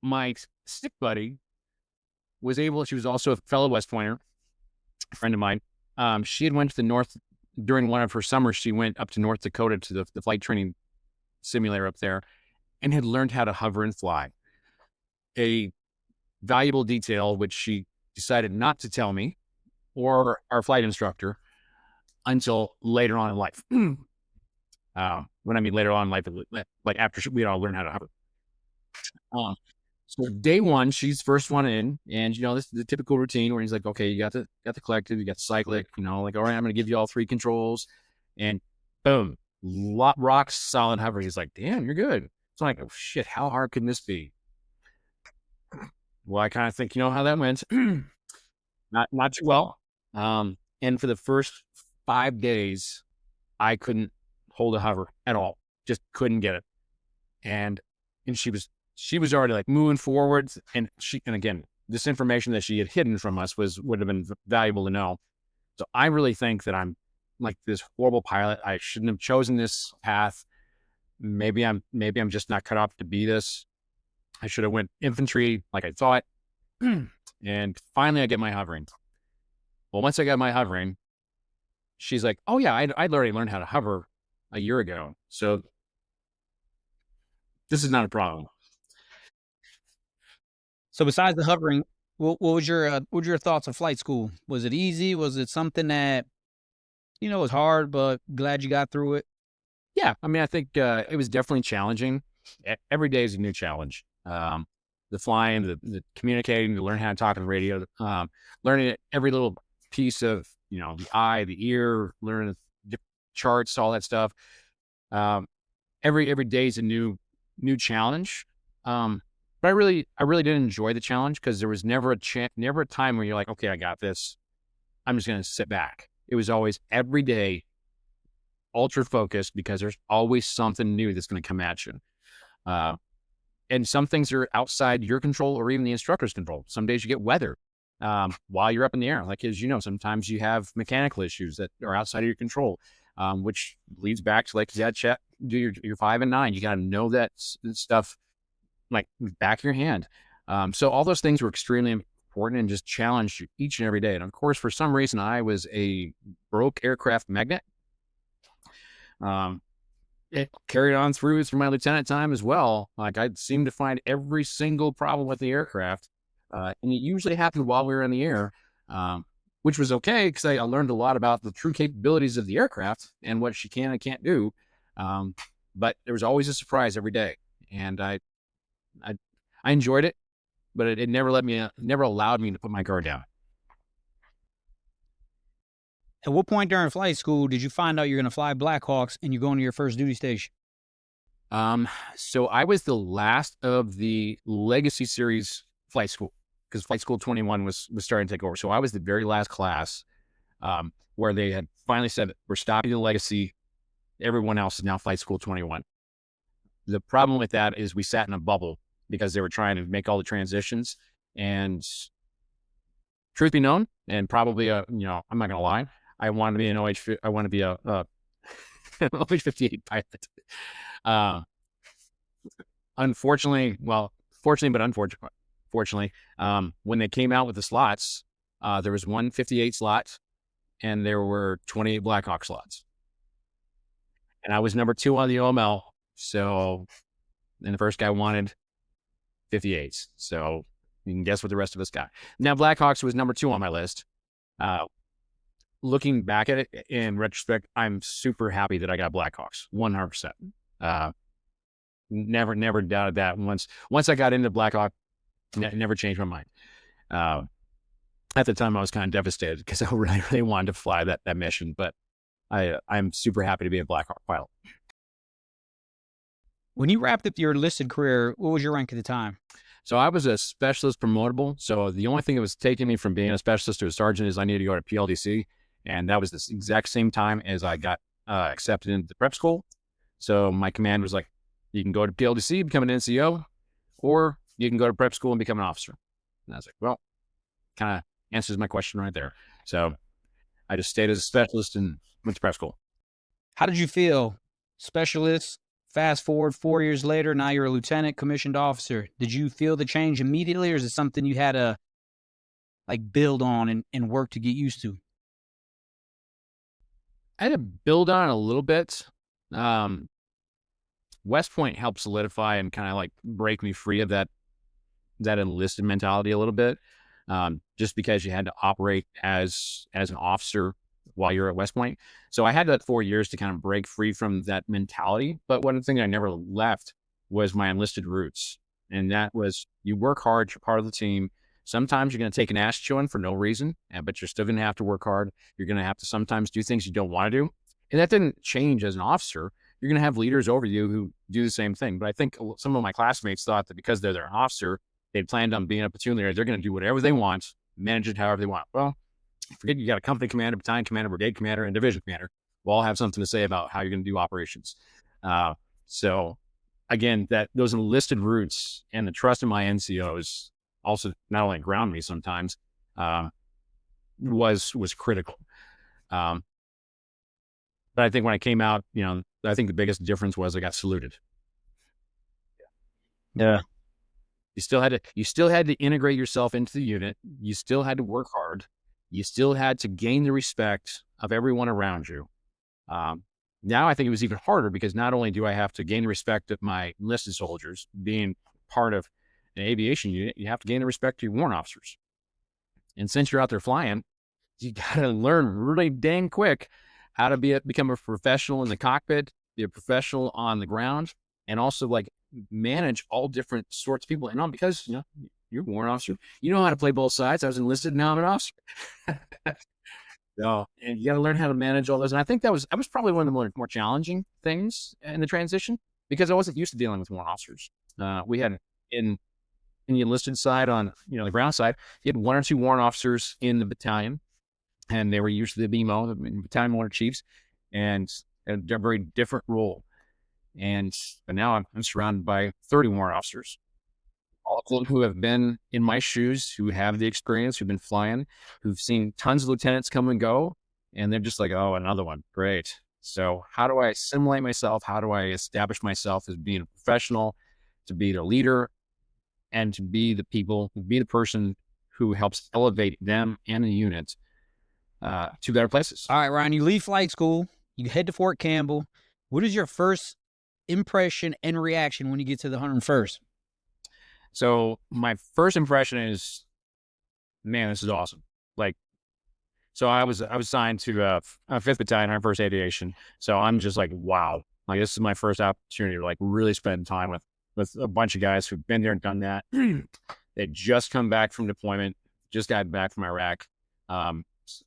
my stick buddy she was also a fellow West Pointer, a friend of mine. She had went to the north during one of her summers. She went up to North Dakota to the flight training simulator up there and had learned how to hover and fly. A valuable detail, which she decided not to tell me or our flight instructor until later on in life. When I mean later on in life, like after we all learned how to hover. So day one, she's first one in, and this is the typical routine where he's like, okay, you got the collective, you got the cyclic, like, all right, I'm gonna give you all 3 controls, and boom, rock solid hover. He's like, damn, you're good. So I'm like, oh shit, how hard can this be? Well, I kind of think how that went. not too well. And for the first 5 days, I couldn't hold a hover at all. Just couldn't get it. And she was already like moving forwards, and again, this information that she had hidden from us would have been valuable to know. So I really think that I'm like this horrible pilot. I shouldn't have chosen this path. Maybe I'm just not cut off to be this. I should have went infantry like I thought. And finally I get my hovering. Well, once I got my hovering, she's like, oh yeah, I'd already learned how to hover a year ago. So this is not a problem. So besides the hovering, what was your thoughts of flight school? Was it easy? Was it something that was hard, but glad you got through it? Yeah, I mean, I think it was definitely challenging. Every day is a new challenge. The flying, the communicating, to learn how to talk on the radio, learning every little piece of the eye, the ear, learning the charts, all that stuff. Every day is a new challenge. But I really did enjoy the challenge because there was never a time where you're like, okay, I got this. I'm just going to sit back. It was always every day, ultra focused, because there's always something new that's going to come at you. And some things are outside your control or even the instructor's control. Some days you get weather while you're up in the air. Like, as sometimes you have mechanical issues that are outside of your control, which leads back to like, check, do your 5 and 9. You got to know that stuff like back of your hand. So all those things were extremely important and just challenged you each and every day. And of course, for some reason, I was a broke aircraft magnet. It carried on through my lieutenant time as well. Like, I seemed to find every single problem with the aircraft. And it usually happened while we were in the air, which was okay because I learned a lot about the true capabilities of the aircraft and what she can and can't do. But there was always a surprise every day. And I enjoyed it, but it never allowed me to put my guard down. At what point during flight school did you find out you're going to fly Blackhawks and you're going to your first duty station? So I was the last of the Legacy Series flight school because Flight School 21 was starting to take over. So I was the very last class where they had finally said, we're stopping the Legacy. Everyone else is now Flight School 21. The problem with that is we sat in a bubble because they were trying to make all the transitions. And truth be known, and probably, I'm not going to lie, I wanted to be an I want to be a OH-58 pilot. Unfortunately, fortunately, but unfortunately, when they came out with the slots, there was one 58 slot and there were 28 Blackhawk slots. And I was number 2 on the OML. So, and the first guy wanted 58s. So you can guess what the rest of us got. Now, Blackhawks was number 2 on my list. Looking back at it in retrospect, I'm super happy that I got Blackhawks, 100%. Never doubted that. Once I got into Blackhawk, never changed my mind. At the time, I was kind of devastated because I really, really wanted to fly that mission. But I'm super happy to be a Blackhawk pilot. When you wrapped up your enlisted career, what was your rank at the time? So I was a specialist promotable. So the only thing that was taking me from being a specialist to a sergeant is I needed to go to PLDC. And that was this exact same time as I got accepted into the prep school. So my command was like, you can go to PLDC, become an NCO, or you can go to prep school and become an officer. And I was like, well, kind of answers my question right there. So I just stayed as a specialist and went to prep school. How did you feel? Specialist, fast forward 4 years later, now you're a lieutenant commissioned officer. Did you feel the change immediately, or is it something you had to build on and work to get used to? I had to build on it a little bit. West Point helped solidify and kind of break me free of that enlisted mentality a little bit. Just because you had to operate as an officer while you're at West Point. So I had that 4 years to kind of break free from that mentality. But one thing I never left was my enlisted roots. And that was, you work hard, you're part of the team. Sometimes you're going to take an ass chewing for no reason, but you're still going to have to work hard. You're going to have to sometimes do things you don't want to do. And that didn't change as an officer. You're going to have leaders over you who do the same thing. But I think some of my classmates thought that because they're an officer, they'd planned on being a platoon leader. They're going to do whatever they want, manage it however they want. Well, forget you got a company commander, battalion commander, brigade commander, and division commander. We'll all have something to say about how you're going to do operations. So again, those enlisted roots and the trust in my NCOs also not only ground me sometimes, was critical. But I think when I came out, I think the biggest difference was I got saluted. Yeah. You still had to integrate yourself into the unit. You still had to work hard. You still had to gain the respect of everyone around you. Now I think it was even harder because not only do I have to gain the respect of my enlisted soldiers, being part of an aviation unit, you have to gain the respect of your warrant officers. And since you're out there flying, you got to learn really dang quick how to become a professional in the cockpit, be a professional on the ground, and also manage all different sorts of people. And because you're a warrant officer, you know how to play both sides. I was enlisted, now I'm an officer. So, and you got to learn how to manage all those. And I think that was probably one of the more challenging things in the transition because I wasn't used to dealing with warrant officers. We had in the enlisted side on the ground side, you had 1 or 2 warrant officers in the battalion, and they were usually the BMO, the battalion warrant chiefs, and a very different role. But now I'm surrounded by 30 warrant officers, all of them who have been in my shoes, who have the experience, who've been flying, who've seen tons of lieutenants come and go, and they're just like, oh, another one, great. So how do I assimilate myself? How do I establish myself as being a professional, to be the leader, and to be the person who helps elevate them and the unit to better places? All right, Ryan, you leave flight school, you head to Fort Campbell. What is your first impression and reaction when you get to the 101st? So my first impression is, man, this is awesome. So I was assigned to 5th Battalion, 101st Aviation. So I'm just like, wow, this is my first opportunity to really spend time with a bunch of guys who've been there and done that. They just come back from deployment, just got back from Iraq.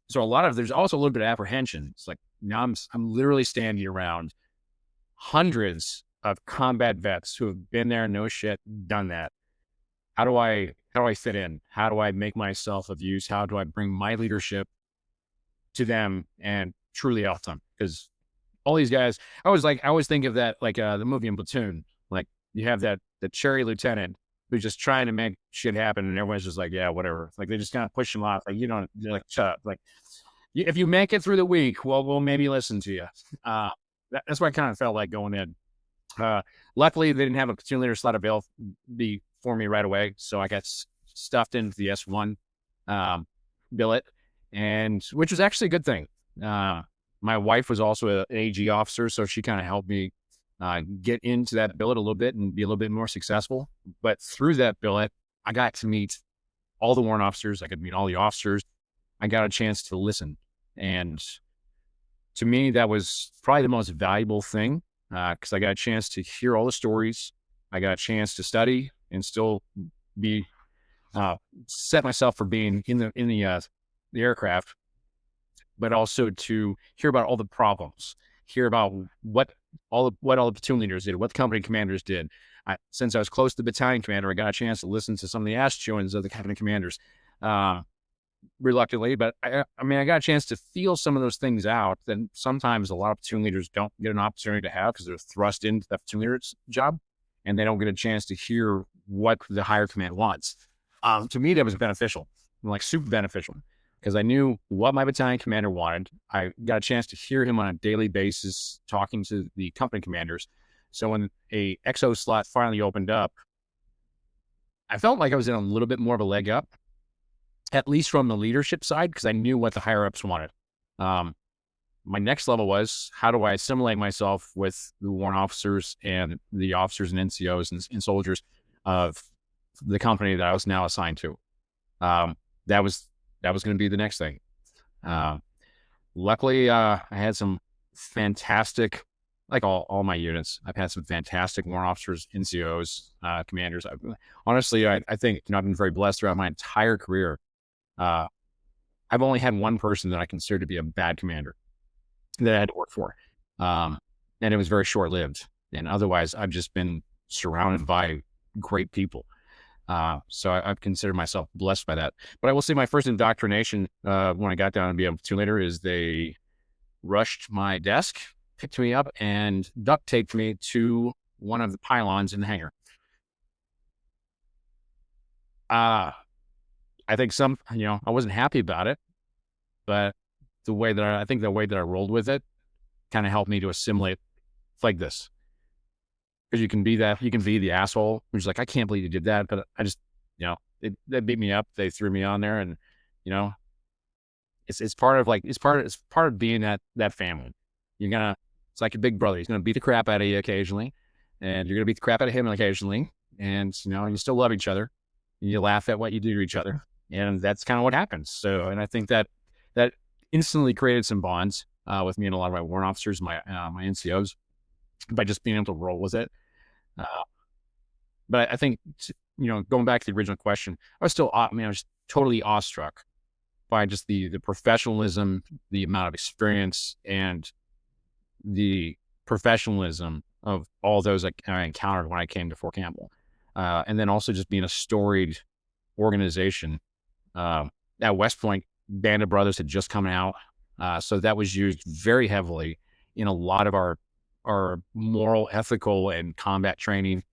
So there's also a little bit of apprehension. It's like, now I'm literally standing around hundreds of combat vets who have been there, no shit, done that. How do I fit in? How do I make myself of use? How do I bring my leadership to them and truly help them? Because all these guys, I always think of that, like the movie in Platoon. Like, you have the cherry lieutenant who's just trying to make shit happen, and everyone's just like, yeah, whatever. Like, they just kind of push him off. Like, they're like, shut up. Like, if you make it through the week, well, we'll maybe listen to you. That's what I kind of felt like going in. Luckily, they didn't have a platoon leader slot available for me right away, so I got stuffed into the S1 billet, and which was actually a good thing. My wife was also an AG officer, so she kind of helped me get into that billet a little bit and be a little bit more successful. But through that billet, I got to meet all the warrant officers. I could meet all the officers. I got a chance to listen, and to me, that was probably the most valuable thing, because I got a chance to hear all the stories. I got a chance to study and still be set myself for being in the aircraft, but also to hear about all the problems, hear about what all the platoon leaders did, what the company commanders did. Since I was close to the battalion commander, I got a chance to listen to some of the ass chewings of the company commanders. Reluctantly, but I got a chance to feel some of those things out that sometimes a lot of platoon leaders don't get an opportunity to have because they're thrust into that platoon leader's job, and they don't get a chance to hear what the higher command wants. To me, that was beneficial, like super beneficial, because I knew what my battalion commander wanted. I got a chance to hear him on a daily basis, talking to the company commanders. So when a XO slot finally opened up, I felt like I was in a little bit more of a leg up, at least from the leadership side, because I knew what the higher ups wanted. My next level was, how do I assimilate myself with the warrant officers and the officers and NCOs and soldiers of the company that I was now assigned to? That was going to be the next thing. Luckily, I had some fantastic, like all my units, I've had some fantastic warrant officers, NCOs, commanders. Honestly, I think I've been very blessed throughout my entire career. I've only had one person that I consider to be a bad commander that I had to work for. And it was very short-lived. And otherwise, I've just been surrounded by great people. So I've considered myself blessed by that. But I will say my first indoctrination, when I got down to be a platoon leader, is they rushed my desk, picked me up, and duct taped me to one of the pylons in the hangar. I think I wasn't happy about it, but the way that I rolled with it kind of helped me to assimilate like this. Because you can be the asshole who's like, I can't believe you did that, but I just, they beat me up, they threw me on there, and it's part of being that family. It's like a big brother. He's gonna beat the crap out of you occasionally, and you're gonna beat the crap out of him occasionally, and you still love each other. You laugh at what you do to each other. And that's kind of what happens. So, and I think that instantly created some bonds with me and a lot of my warrant officers, my NCOs, by just being able to roll with it. But I think, going back to the original question, I was totally awestruck by just the professionalism, the amount of experience, and the professionalism of all those I encountered when I came to Fort Campbell. And then also just being a storied organization. At West Point, Band of Brothers had just come out. So that was used very heavily in a lot of our moral, ethical, and combat training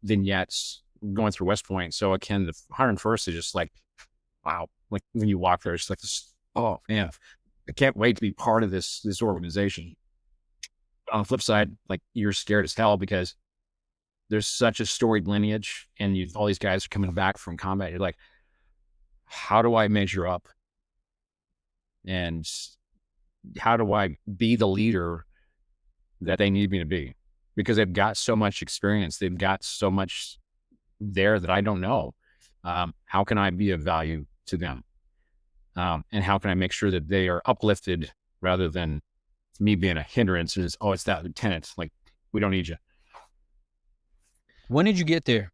vignettes going through West Point. So again, the 101st is just like, wow. Like when you walk there, it's like this, oh man, I can't wait to be part of this organization. On the flip side, like you're scared as hell because there's such a storied lineage and all these guys are coming back from combat. You're like, how do I measure up? And how do I be the leader that they need me to be? Because they've got so much experience. They've got so much there that I don't know. How can I be of value to them? And how can I make sure that they are uplifted rather than me being a hindrance? It's that lieutenant. Like, we don't need you. When did you get there?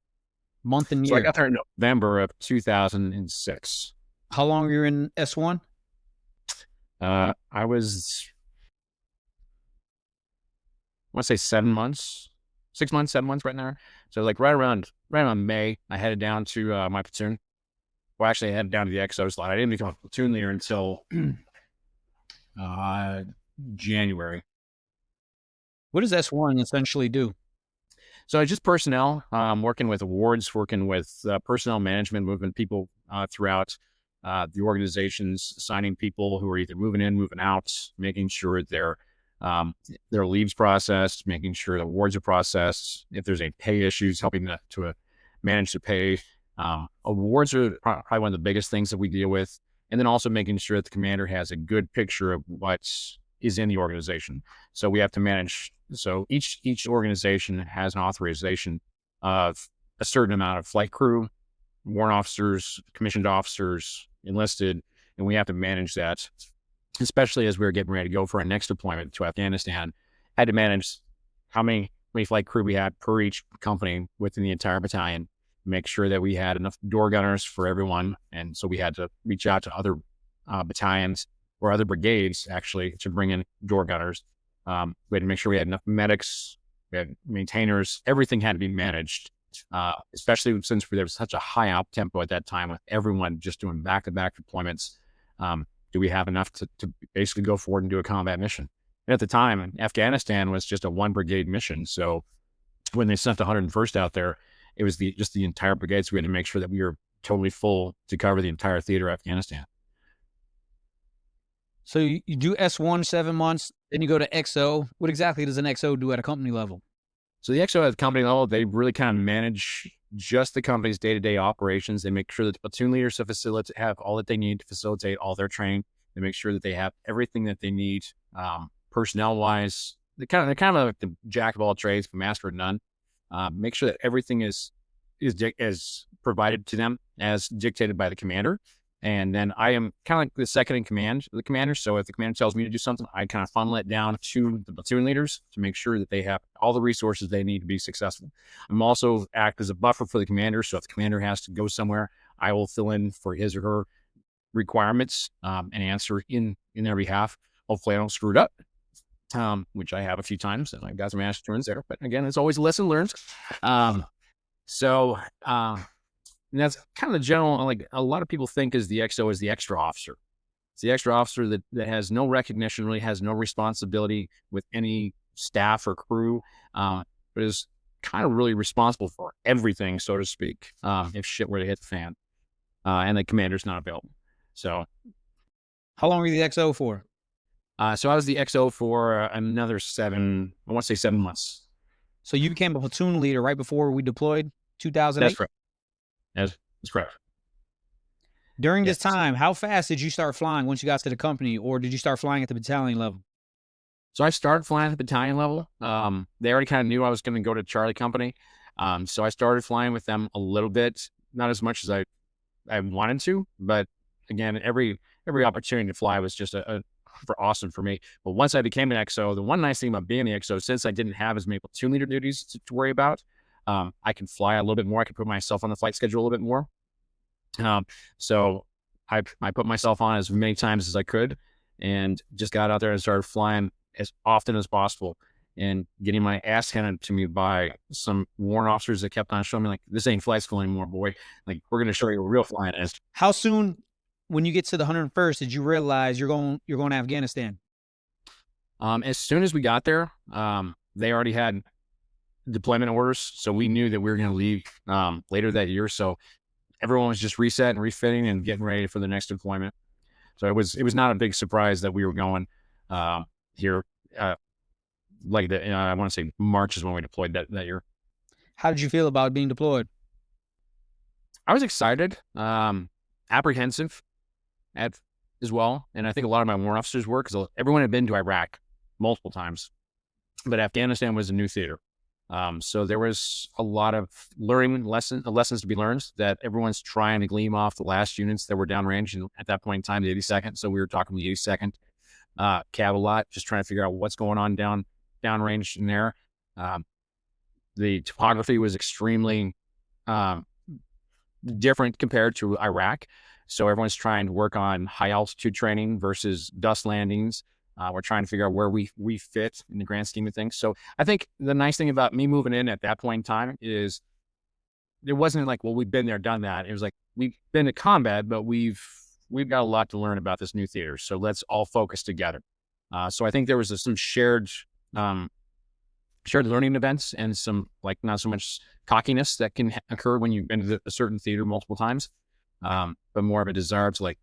Month and year? So I got there in November of 2006. How long were you in S1? I was, I want to say 7 months, 6 months, 7 months right now. So like right around May, I headed down to my platoon. Well, actually, I headed down to the XO slot. I didn't become a platoon leader until uh, January. What does S1 essentially do? So just personnel, working with awards, working with personnel management, moving people throughout the organizations, assigning people who are either moving in, moving out, making sure their leaves processed, making sure the awards are processed. If there's any pay issues, helping to manage the pay. Awards are probably one of the biggest things that we deal with. And then also making sure that the commander has a good picture of what is in the organization. So we have to manage. So each organization has an authorization of a certain amount of flight crew, warrant officers, commissioned officers, enlisted, and we have to manage that. Especially as we were getting ready to go for our next deployment to Afghanistan, had to manage how many flight crew we had per each company within the entire battalion, make sure that we had enough door gunners for everyone. And so we had to reach out to other battalions or other brigades actually to bring in door gunners. We had to make sure we had enough medics, we had maintainers, everything had to be managed, especially since there was such a high op tempo at that time with everyone just doing back-to-back deployments. Do we have enough to basically go forward and do a combat mission? And at the time, Afghanistan was just a one brigade mission. So when they sent the 101st out there, it was just the entire brigade. So we had to make sure that we were totally full to cover the entire theater of Afghanistan. So you do S1 7 months, then you go to XO. What exactly does an XO do at a company level? So the XO at the company level, they really kind of manage just the company's day-to-day operations. They make sure that the platoon leaders have all that they need to facilitate all their training. They make sure that they have everything that they need, personnel-wise. They're kind of like the jack of all trades, but master of none. Make sure that everything is provided to them as dictated by the commander. And then I am kind of like the second in command of the commander. So if the commander tells me to do something, I kind of funnel it down to the platoon leaders to make sure that they have all the resources they need to be successful. I'm also act as a buffer for the commander. So if the commander has to go somewhere, I will fill in for his or her requirements and answer in their behalf. Hopefully I don't screw it up, which I have a few times, and I've got some ass turns there. But again, it's always a lesson learned. And that's kind of the general, like a lot of people think is the XO is the extra officer. It's the extra officer that has no recognition, really has no responsibility with any staff or crew, but is kind of really responsible for everything, so to speak, if shit were to hit the fan, and the commander's not available. So how long were you the XO for? So I was the XO for another 7 months. So you became a platoon leader right before we deployed, 2008? That's correct. That's correct. During this time, how fast did you start flying once you got to the company, or did you start flying at the battalion level? So I started flying at the battalion level. They already kind of knew I was going to go to Charlie Company. So I started flying with them a little bit, not as much as I wanted to, but again, every opportunity to fly was just awesome for me. But once I became an XO, the one nice thing about being the XO, since I didn't have as many platoon leader duties to worry about, I can fly a little bit more. I can put myself on the flight schedule a little bit more. So I put myself on as many times as I could and just got out there and started flying as often as possible and getting my ass handed to me by some warrant officers that kept on showing me like, this ain't flight school anymore, boy. Like, we're going to show you what real flying is. How soon when you get to the 101st did you realize you're going to Afghanistan? As soon as we got there, they already had deployment orders, so we knew that we were going to leave later that year. So everyone was just reset and refitting and getting ready for the next deployment. So it was not a big surprise that we were going here. I want to say March is when we deployed that year. How did you feel about being deployed? I was excited, apprehensive as well, and I think a lot of my warrant officers were, because everyone had been to Iraq multiple times, but Afghanistan was a new theater. So there was a lot of lessons to be learned that everyone's trying to glean off the last units that were downrange. And at that point in time, the 82nd. So we were talking the 82nd cab a lot, just trying to figure out what's going on downrange in there. The topography was extremely different compared to Iraq. So everyone's trying to work on high altitude training versus dust landings. We're trying to figure out where we fit in the grand scheme of things. So I think the nice thing about me moving in at that point in time is it wasn't like, well, we've been there, done that. It was like, we've been to combat, but we've got a lot to learn about this new theater. So let's all focus together. So I think there was some shared learning events and some, like, not so much cockiness that can occur when you've been to a certain theater multiple times, but more of a desire to, like,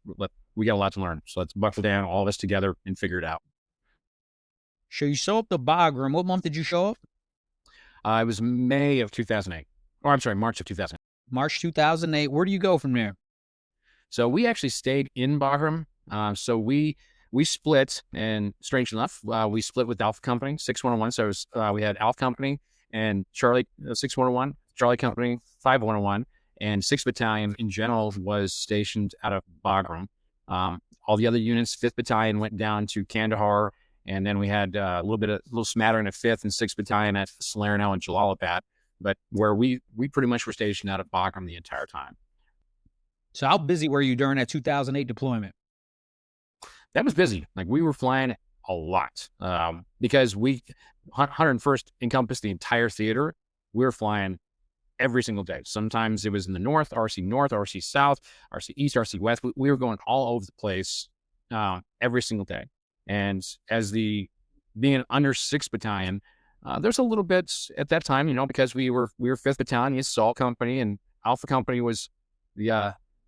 we got a lot to learn. So let's buckle down, all of us together, and figure it out. So you show up to Bagram. What month did you show up? It was May of 2008. Or I'm sorry, March of 2000. March 2008. Where do you go from there? So we actually stayed in Bagram. So we split, and strange enough, we split with Alpha Company 6101. So it was, we had Alpha Company and Charlie 6101, Charlie Company 5101, and 6th Battalion in general was stationed out of Bagram. All the other units, 5th Battalion went down to Kandahar, and then we had a little smattering of 5th and 6th Battalion at Salerno and Jalalabad. But where we pretty much were stationed out of Bagram the entire time. So how busy were you during that 2008 deployment? That was busy. Like, we were flying a lot because 101st encompassed the entire theater. We were flying every single day. Sometimes it was in the North, RC South, RC East, RC West. We were going all over the place every single day. And as being under 6th Battalion, there's a little bit at that time, because we were 5th Battalion, the Assault Company, and Alpha Company was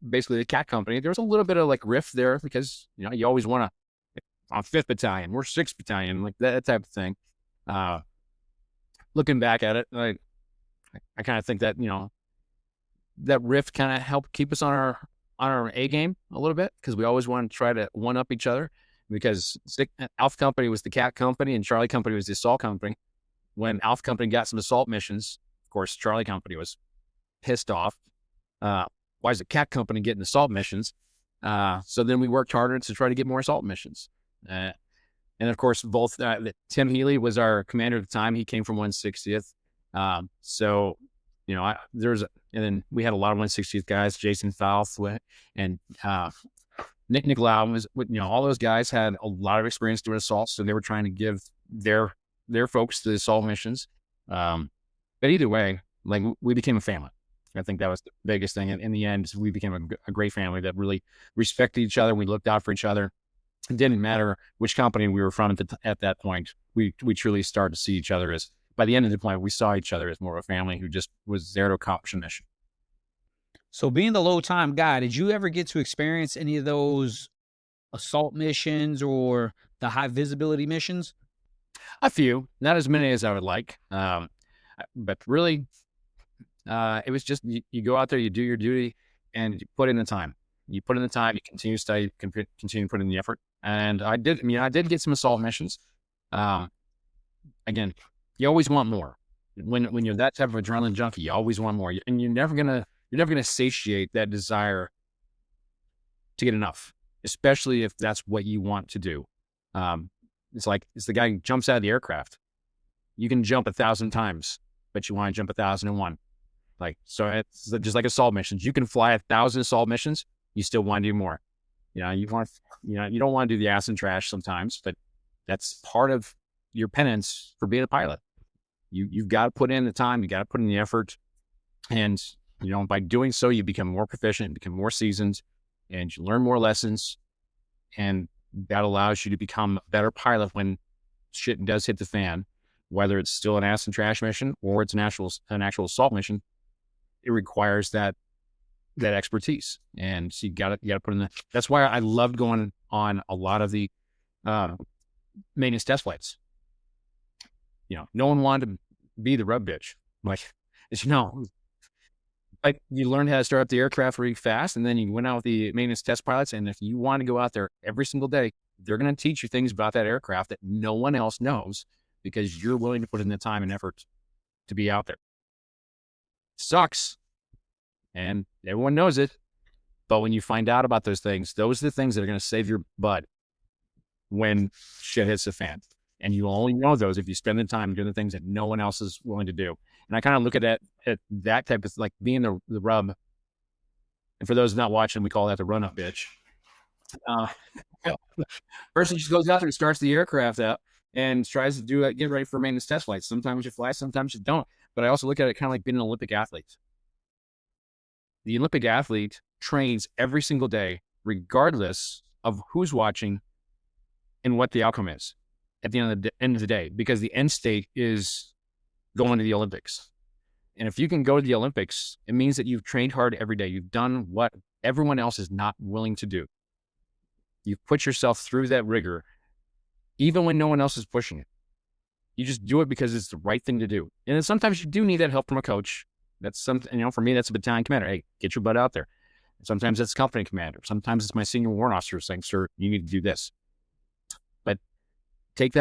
basically the Cat Company. There was a little bit of, like, rift there because, you always want to, on 5th Battalion, we're 6th Battalion, like that type of thing. Looking back at it, I kind of think that, that rift kind of helped keep us on our A game a little bit, because we always wanted to try to one up each other, because Alpha Company was the Cat Company and Charlie Company was the Assault Company. When Alpha Company got some assault missions, of course, Charlie Company was pissed off. Why is the Cat Company getting assault missions? So then we worked harder to try to get more assault missions. And of course, both Tim Healy was our commander at the time. He came from 160th. So, and then we had a lot of 160th guys, Jason Fouth and Nick Nicolaou was, all those guys had a lot of experience doing assaults. So they were trying to give their folks to the assault missions. But either way, like, we became a family. I think that was the biggest thing. And in the end, we became a great family that really respected each other. We looked out for each other. It didn't matter which company we were from at that point. We truly started to see each other as, by the end of the deployment, we saw each other as more of a family who just was there to accomplish a mission. So being the low time guy, did you ever get to experience any of those assault missions or the high visibility missions? A few, not as many as I would like. But really, it was just, you go out there, you do your duty, and you put in the time. You put in the time, you continue to study, continue to put in the effort. And I did get some assault missions. Again, you always want more. When you're that type of adrenaline junkie, you always want more. And you're never gonna satiate that desire to get enough, especially if that's what you want to do. It's the guy who jumps out of the aircraft. You can jump 1,000 times, but you want to jump 1,001. So it's just like assault missions. You can fly 1,000 assault missions. You still want to do more. You don't want to do the ass and trash sometimes, but that's part of your penance for being a pilot. You've got to put in the time. You got to put in the effort. And, by doing so, you become more proficient, become more seasoned, and you learn more lessons. And that allows you to become a better pilot when shit does hit the fan, whether it's still an ass and trash mission or it's an actual assault mission. It requires that expertise, and so you got to put in the. That's why I loved going on a lot of the maintenance test flights. No one wanted to be the rub bitch. Like you learned how to start up the aircraft really fast, and then you went out with the maintenance test pilots. And if you want to go out there every single day, they're going to teach you things about that aircraft that no one else knows, because you're willing to put in the time and effort to be out there. Sucks. And everyone knows it. But when you find out about those are the things that are going to save your butt when shit hits the fan. And you only know those if you spend the time doing the things that no one else is willing to do. And I kind of look at that type of, like, being the rub And for those not watching, we call that the run-up bitch. Uh, person just goes out there and starts the aircraft out and tries to do it, get ready for maintenance test flights. Sometimes you fly, sometimes you don't. But I also look at it kind of like being an Olympic athlete. The Olympic athlete trains every single day, regardless of who's watching and what the outcome is at the end of the day, because the end state is going to the Olympics. And if you can go to the Olympics, it means that you've trained hard every day. You've done what everyone else is not willing to do. You've put yourself through that rigor, even when no one else is pushing it. You just do it because it's the right thing to do. And then sometimes you do need that help from a coach. That's something, for me, that's a battalion commander. Hey, get your butt out there. Sometimes it's company commander. Sometimes it's my senior warrant officer saying, sir, you need to do this. But take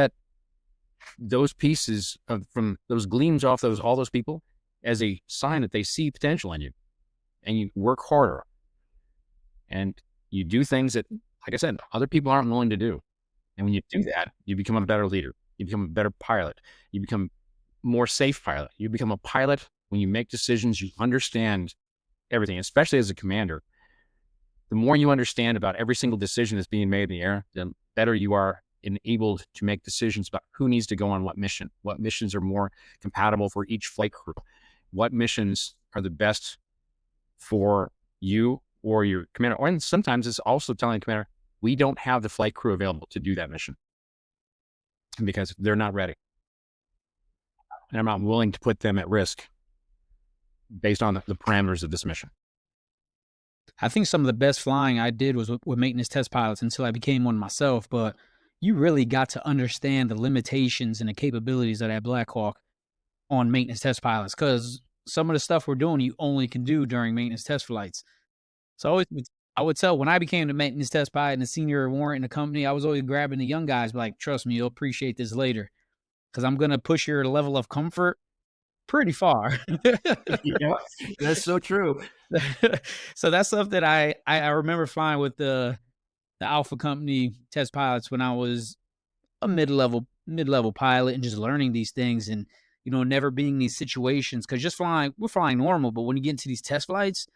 those pieces from those gleams off all those people as a sign that they see potential in you, and you work harder and you do things that, like I said, other people aren't willing to do. And when you do that, you become a better leader. You become a better pilot. You become more safe pilot. You become a pilot when you make decisions, you understand everything, especially as a commander. The more you understand about every single decision that's being made in the air, the better you are enabled to make decisions about who needs to go on what mission, what missions are more compatible for each flight crew, what missions are the best for you or your commander. And sometimes it's also telling the commander, we don't have the flight crew available to do that mission because they're not ready. And I'm not willing to put them at risk based on the parameters of this mission. I think some of the best flying I did was with maintenance test pilots until I became one myself, but you really got to understand the limitations and the capabilities of that Black Hawk on maintenance test pilots, because some of the stuff we're doing, you only can do during maintenance test flights. So I would tell, when I became the maintenance test pilot and the senior warrant in the company, I was always grabbing the young guys, like, trust me, you'll appreciate this later, because I'm going to push your level of comfort pretty far. Yeah, that's so true. So that's stuff that I remember flying with the Alpha Company test pilots when I was a mid-level pilot, and just learning these things, and never being in these situations, because we're flying normal, but when you get into these test flights,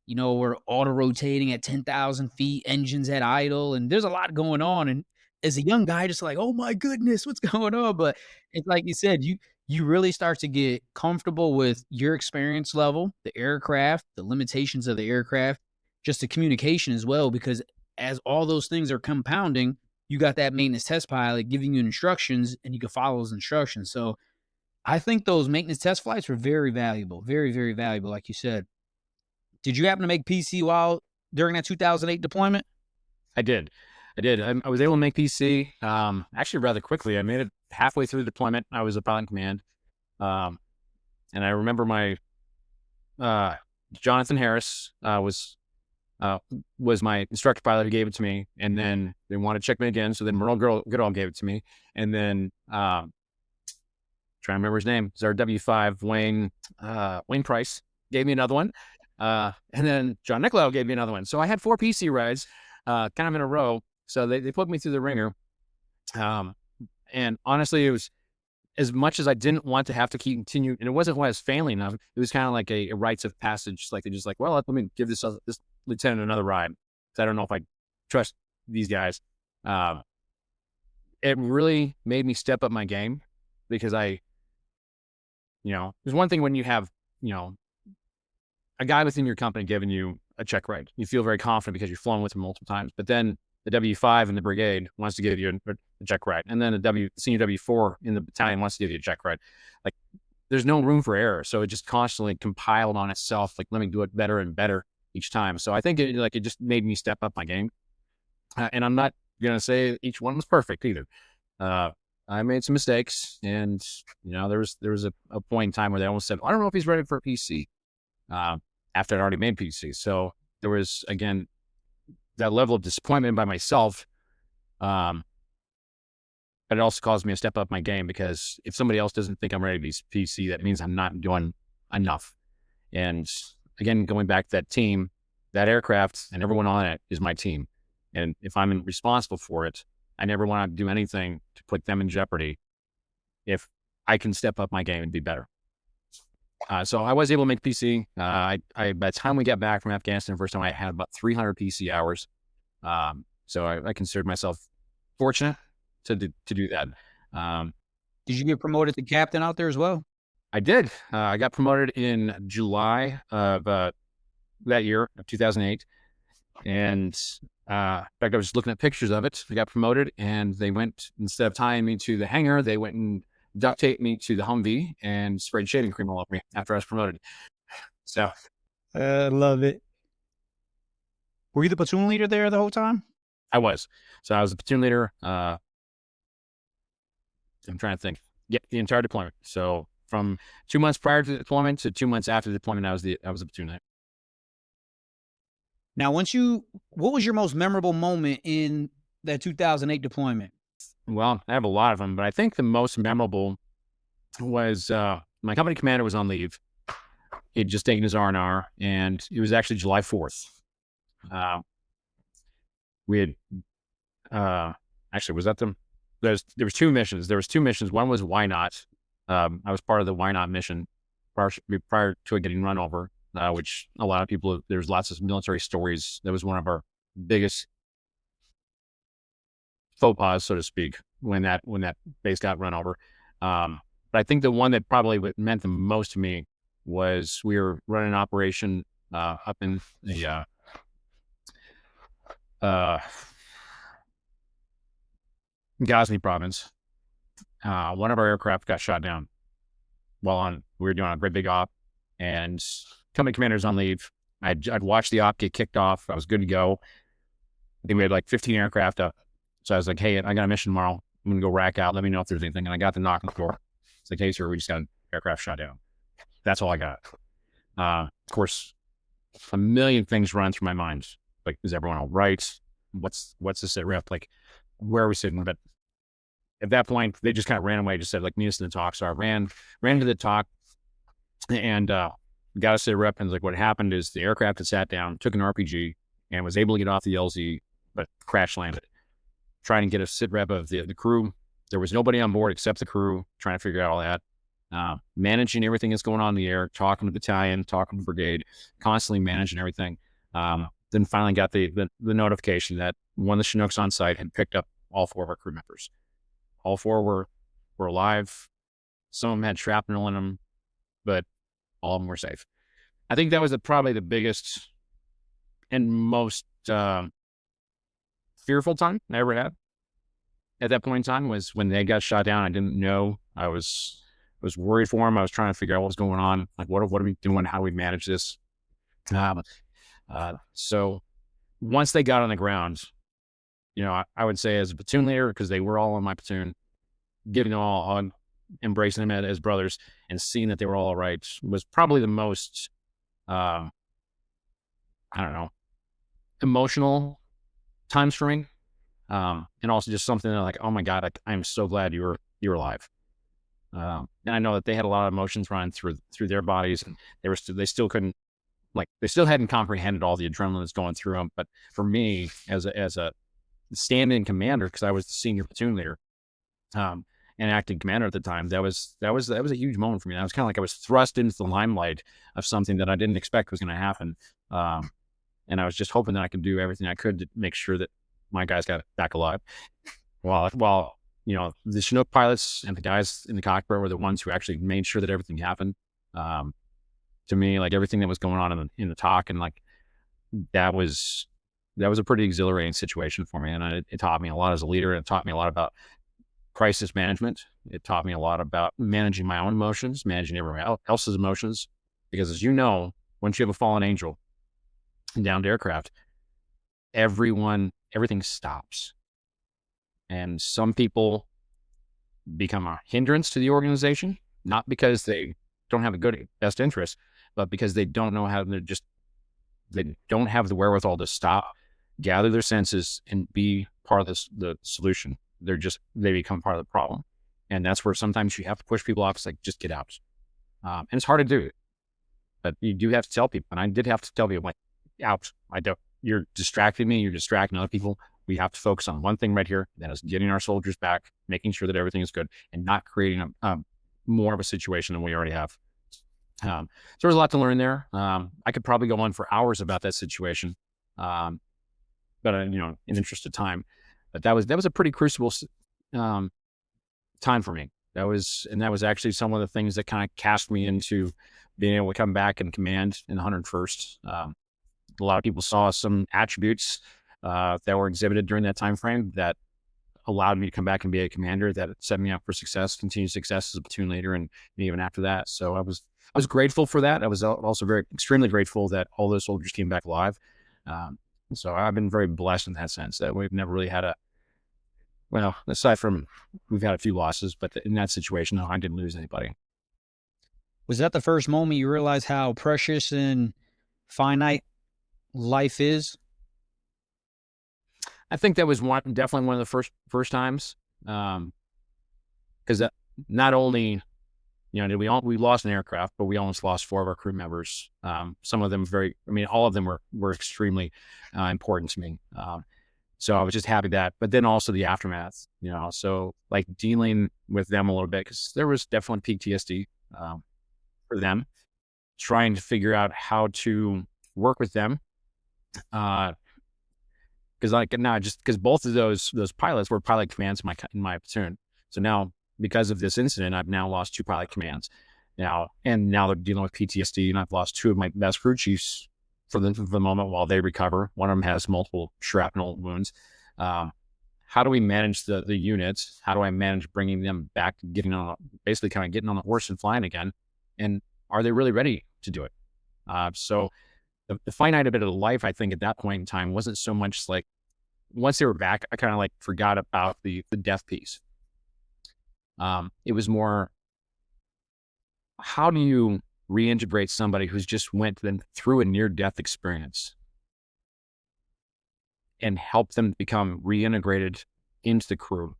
we're auto rotating at 10,000 feet, engines at idle, and there's a lot going on. And as a young guy, just like, oh my goodness, what's going on? But it's like you said, you really start to get comfortable with your experience level, the aircraft, the limitations of the aircraft, just the communication as well, because as all those things are compounding, you got that maintenance test pilot giving you instructions, and you can follow those instructions. So I think those maintenance test flights were very valuable, very, very valuable, like you said. Did you happen to make PC during that 2008 deployment? I did. I was able to make PC actually rather quickly. I made it halfway through the deployment. I was a pilot in command. And I remember my Jonathan Harris was my instructor pilot who gave it to me. And then they wanted to check me again. So then Merle Goodall gave it to me. And then trying to remember his name. It's our W5, Wayne Price gave me another one. And then John Nicolau gave me another one. So I had 4 PC rides kind of in a row. So they put me through the ringer. And honestly, it was, as much as I didn't want to have to continue, and it wasn't when I was failing enough, it was kind of like a rites of passage. Like they just like, well, let me give this lieutenant another ride, because I don't know if I trust these guys. It really made me step up my game, because there's one thing when you have, a guy within your company giving you a check ride. You feel very confident because you've flown with him multiple times. But then the W5 in the brigade wants to give you a check ride. And then the senior W4 in the battalion wants to give you a check ride. Like, there's no room for error. So it just constantly compiled on itself. Like, let me do it better and better each time. So I think it just made me step up my game. And I'm not going to say each one was perfect either. I made some mistakes, and there was a point in time where they almost said, I don't know if he's ready for a PC. After I'd already made PC. So there was, again, that level of disappointment by myself. But it also caused me to step up my game, because if somebody else doesn't think I'm ready to be PC, that means I'm not doing enough. And again, going back to that team, that aircraft and everyone on it is my team. And if I'm responsible for it, I never want to do anything to put them in jeopardy if I can step up my game and be better. So I was able to make PC. By the time we got back from Afghanistan, the first time I had about 300 PC hours. So I considered myself fortunate to do that. Did you get promoted to captain out there as well? I did. I got promoted in July of that year of 2008. And in fact, I was looking at pictures of it. I got promoted, and they went, instead of tying me to the hangar, they went and duct taped me to the Humvee and sprayed shaving cream all over me after I was promoted. So I love it. Were you the platoon leader there the whole time? I was. So I was the platoon leader. I'm trying to think. Yeah, the entire deployment. So from 2 months prior to the deployment to 2 months after the deployment, I was the platoon leader. Now, what was your most memorable moment in that 2008 deployment? Well, I have a lot of them, but I think the most memorable was my company commander was on leave. He'd just taken his R&R, and it was actually July 4th. We had actually, was that them? There was two missions. There was two missions. One was Why Not. I was part of the Why Not mission prior to it getting run over, which a lot of people, there's lots of military stories. That was one of our biggest faux pas, so to speak, when that base got run over. But I think the one that probably meant the most to me was we were running an operation up in the Ghazni province. One of our aircraft got shot down while we were doing a great big op, and company commander's on leave. I'd watched the op get kicked off. I was good to go. I think we had like 15 aircraft up. So I was like, hey, I got a mission tomorrow. I'm going to go rack out. Let me know if there's anything. And I got the knock on the door. It's like, hey, sir, we just got an aircraft shot down. That's all I got. Of course, a million things run through my mind. Like, is everyone all right? What's the sit rep? Like, where are we sitting? But at that point, they just kind of ran away, just said, like, meet us in the talk. So I ran to the talk and got a sit rep. And like, what happened is the aircraft had sat down, took an RPG, and was able to get off the LZ, but crash landed. Trying to get a sit rep of the crew. There was nobody on board except the crew, trying to figure out all that. Managing everything that's going on in the air, talking to battalion, talking to brigade, constantly managing everything. Then finally got the notification that one of the Chinooks on site had picked up all four of our crew members. All four were alive. Some of them had shrapnel in them, but all of them were safe. I think that was probably the biggest and most fearful time I ever had. At that point in time was when they got shot down. I didn't know. I was worried for them. I was trying to figure out what was going on. Like, what are we doing? How do we manage this? So once they got on the ground, I would say as a platoon leader, because they were all on my platoon, giving them all on, embracing them as brothers and seeing that they were all right was probably the most, emotional time for me. And also just something that like, oh my God, I'm so glad you're alive. And I know that they had a lot of emotions running through their bodies, and they still couldn't, like, they still hadn't comprehended all the adrenaline that's going through them. But for me, as a stand-in commander, because I was the senior platoon leader, and acting commander at the time, that was a huge moment for me. I was kind of like I was thrust into the limelight of something that I didn't expect was going to happen. And I was just hoping that I could do everything I could to make sure that my guys got back alive. While the Chinook pilots and the guys in the cockpit were the ones who actually made sure that everything happened. To me, like everything that was going on in the talk, and like that was a pretty exhilarating situation for me, and it taught me a lot as a leader. And it taught me a lot about crisis management. It taught me a lot about managing my own emotions, managing everyone else's emotions, because as you know, once you have a fallen angel downed aircraft, everything stops. And some people become a hindrance to the organization, not because they don't have a good best interest, but because they don't know how they don't have the wherewithal to stop, gather their senses, and be part of the solution. They become part of the problem. And that's where sometimes you have to push people off. It's like, just get out. And it's hard to do, but you do have to tell people. And I did have to tell people, like, out. You're distracting me. You're distracting other people. We have to focus on one thing right here. That is getting our soldiers back, making sure that everything is good, and not creating more of a situation than we already have. So there's a lot to learn there. I could probably go on for hours about that situation, but in the interest of time. But that was a pretty crucible time for me. That was actually some of the things that kind of cast me into being able to come back and command in the 101st. A lot of people saw some attributes that were exhibited during that time frame that allowed me to come back and be a commander, that set me up for success, continued success as a platoon leader, and even after that. So I was grateful for that. I was also extremely grateful that all those soldiers came back alive. So I've been very blessed in that sense that we've never really had aside from we've had a few losses, but in that situation, no, I didn't lose anybody. Was that the first moment you realized how precious and finite life is? I think that was definitely one of the first times, because not only did we lost an aircraft, but we almost lost 4 of our crew members. Some of them all of them were extremely important to me. So I was just happy but then also the aftermath, so like dealing with them a little bit, because there was definitely PTSD for them, trying to figure out how to work with them. Because both of those pilots were pilot commands in my platoon. So now, because of this incident, I've now lost 2 pilot commands now they're dealing with PTSD, and I've lost 2 of my best crew chiefs for the moment while they recover. One of them has multiple shrapnel wounds. How do we manage the units? How do I manage bringing them back, getting on the horse and flying again? And are they really ready to do it? So the finite bit of life, I think at that point in time, wasn't so much like, once they were back, I kind of like forgot about the death piece. It was more, how do you reintegrate somebody who's just went through a near-death experience and help them become reintegrated into the crew?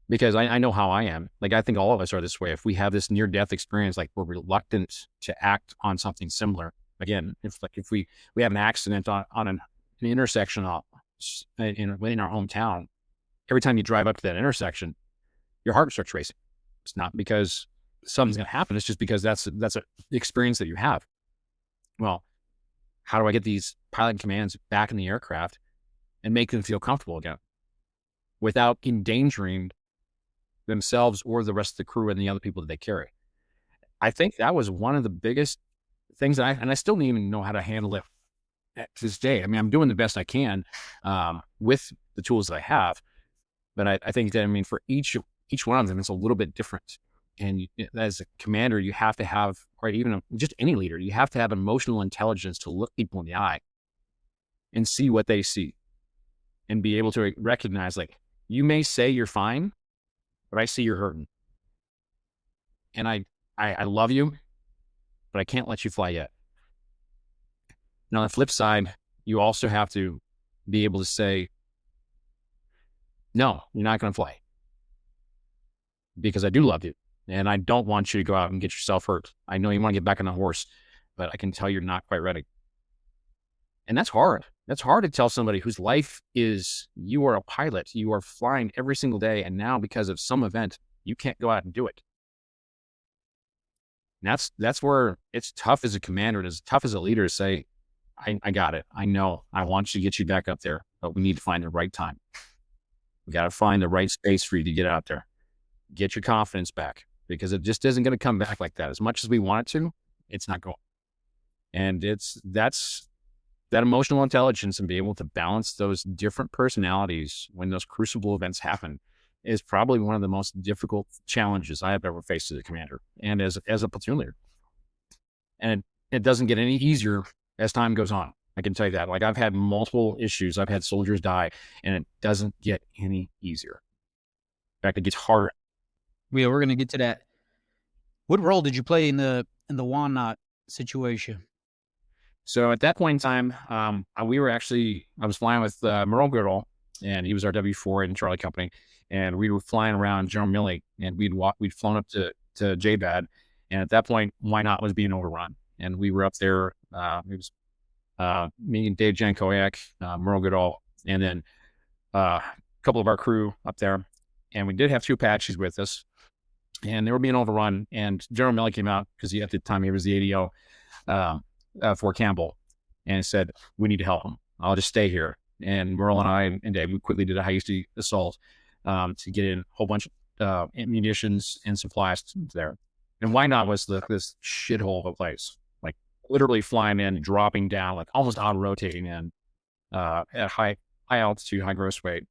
Because I know how I am. Like, I think all of us are this way. If we have this near-death experience, like, we're reluctant to act on something similar. Again, if we have an accident on an intersection in our hometown, every time you drive up to that intersection, your heart starts racing. It's not because something's going to happen. It's just because that's an experience that you have. Well, how do I get these pilot commands back in the aircraft and make them feel comfortable again without endangering themselves or the rest of the crew and the other people that they carry? I think that was one of the biggest things that I still don't even know how to handle it to this day. I mean, I'm doing the best I can with the tools that I have, but I think that, for each one of them, it's a little bit different. And as a commander, you have to have, or even just any leader, you have to have emotional intelligence to look people in the eye and see what they see and be able to recognize, like, you may say you're fine, but I see you're hurting. And I love you, but I can't let you fly yet. And on the flip side, you also have to be able to say, no, you're not going to fly, because I do love you. And I don't want you to go out and get yourself hurt. I know you want to get back on the horse, but I can tell you're not quite ready. And that's hard. That's hard to tell somebody whose life is, you are a pilot, you are flying every single day, and now because of some event, you can't go out and do it. And that's where it's tough as a commander, and it's tough as a leader to say, I got it. I know. I want you to get you back up there, but we need to find the right time. We got to find the right space for you to get out there. Get your confidence back, because it just isn't going to come back like that. As much as we want it to, it's not going. And that's that emotional intelligence, and be able to balance those different personalities when those crucible events happen is probably one of the most difficult challenges I have ever faced as a commander and as a platoon leader. And it doesn't get any easier as time goes on. I can tell you that. Like, I've had multiple issues. I've had soldiers die, and it doesn't get any easier. In fact, it gets harder. Yeah, we're going to get to that. What role did you play in the Wannot situation? So at that point in time, I was flying with Merle Goodall, and he was our W4 in Charlie Company, and we were flying around General Milley, and we'd flown up to JBAD, and at that point, Wannot was being overrun, and we were up there. It was me and Dave Jankowiak, Merle Goodall, and then a couple of our crew up there, and we did have 2 Apaches with us. and they were being overrun. And General Milley came out because at the time he was the ADO for Campbell, and said, "We need to help them. I'll just stay here." And Merle and I and Dave, we quickly did a hasty assault to get in a whole bunch of munitions and supplies there. And Wynot was this shithole of a place, like literally flying in, dropping down, like almost on rotating in at high altitude, high gross weight.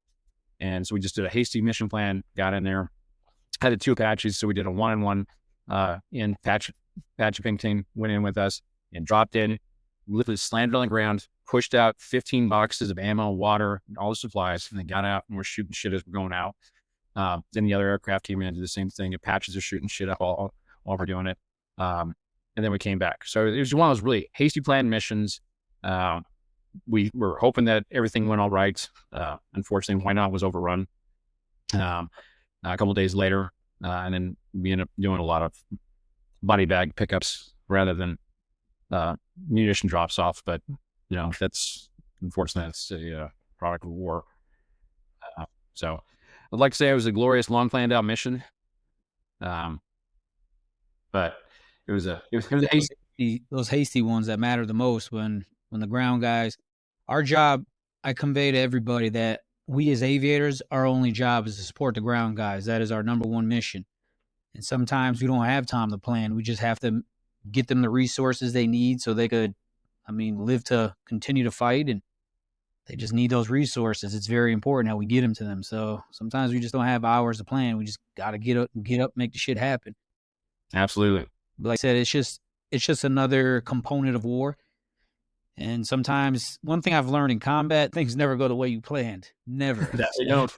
And so we just did a hasty mission plan, got in there, had the 2 Apaches. So we did a 1-on-1 in Apache team went in with us and dropped in, literally slammed on the ground, pushed out 15 boxes of ammo, water, and all the supplies, and then got out and we're shooting shit as we're going out. Then the other aircraft team in did the same thing. Apaches are shooting shit up all while we're doing it. And then we came back. So it was one of those really hasty planned missions. We were hoping that everything went all right. Unfortunately, Wynot was overrun a couple of days later. And then we ended up doing a lot of body bag pickups rather than munition drops off. But, that's unfortunate. It's a product of war. So I'd like to say it was a glorious, long planned out mission. But it was a hasty. Those hasty ones that matter the most when the ground guys, our job, I convey to everybody that we as aviators, our only job is to support the ground guys. That is our number one mission. And sometimes we don't have time to plan. We just have to get them the resources they need so they could, live to continue to fight. And they just need those resources. It's very important how we get them to them. So sometimes we just don't have hours to plan. We just got to get up, make the shit happen. Absolutely. But like I said, it's just another component of war. And sometimes one thing I've learned in combat, things never go the way you planned. Never. They don't.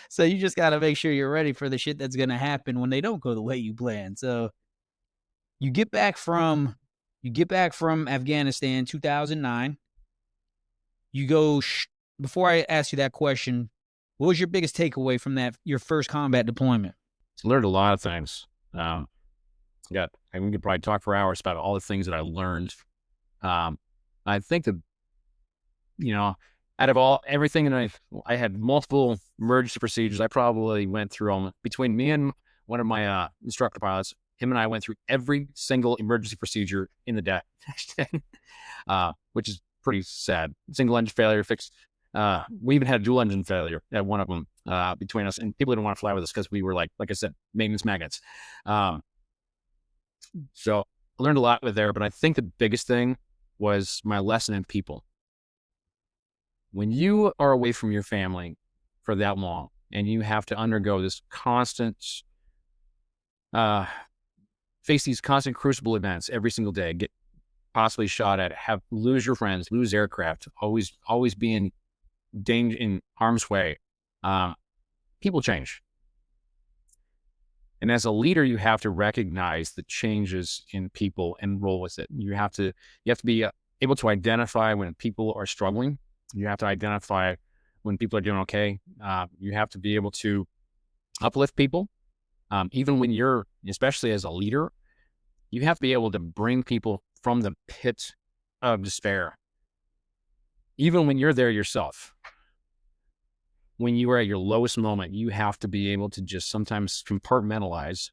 So you just got to make sure you're ready for the shit that's going to happen when they don't go the way you planned. So you get back from Afghanistan 2009. You go before I ask you that question, what was your biggest takeaway from your first combat deployment? Learned a lot of things. We could probably talk for hours about all the things that I learned. I think that, out of everything that I had multiple emergency procedures. I probably went through them between me and one of my instructor pilots. Him and I went through every single emergency procedure in the deck, which is pretty sad. Single engine failure fixed. We even had a dual engine failure at one of them between us, and people didn't want to fly with us because we were like I said, maintenance magnets. So I learned a lot with there, but I think the biggest thing was my lesson in people. When you are away from your family for that long and you have to undergo this constant, face these constant crucible events every single day, get possibly shot at, lose your friends, lose aircraft, always be in danger, in harm's way, people change. And as a leader, you have to recognize the changes in people and roll with it. You have to be able to identify when people are struggling. You have to identify when people are doing okay. You have to be able to uplift people. Even when you're, especially as a leader, you have to be able to bring people from the pit of despair. Even when you're there yourself. When you are at your lowest moment, you have to be able to just sometimes compartmentalize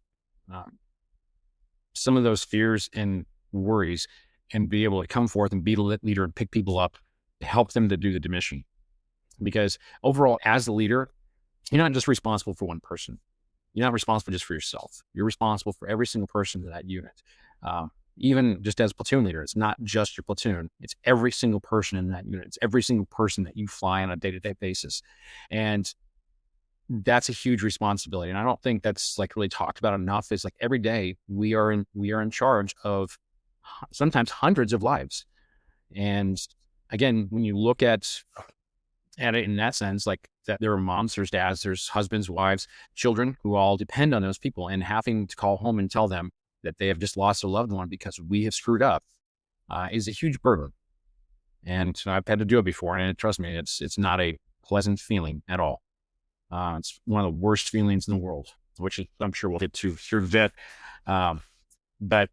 some of those fears and worries and be able to come forth and be the leader and pick people up to help them to do the mission. Because overall, as the leader, you're not just responsible for one person. You're not responsible just for yourself. You're responsible for every single person in that unit. Even just as platoon leader, it's not just your platoon. It's every single person in that unit. It's every single person that you fly on a day-to-day basis. And that's a huge responsibility. And I don't think that's really talked about enough. It's every day we are in charge of sometimes hundreds of lives. And again, when you look at it in that sense, that there are moms, there's dads, there's husbands, wives, children who all depend on those people, and having to call home and tell them that they have just lost a loved one because we have screwed up is a huge burden. And I've had to do it before, and trust me, it's not a pleasant feeling at all. It's one of the worst feelings in the world, which I'm sure we'll get to here in a bit. But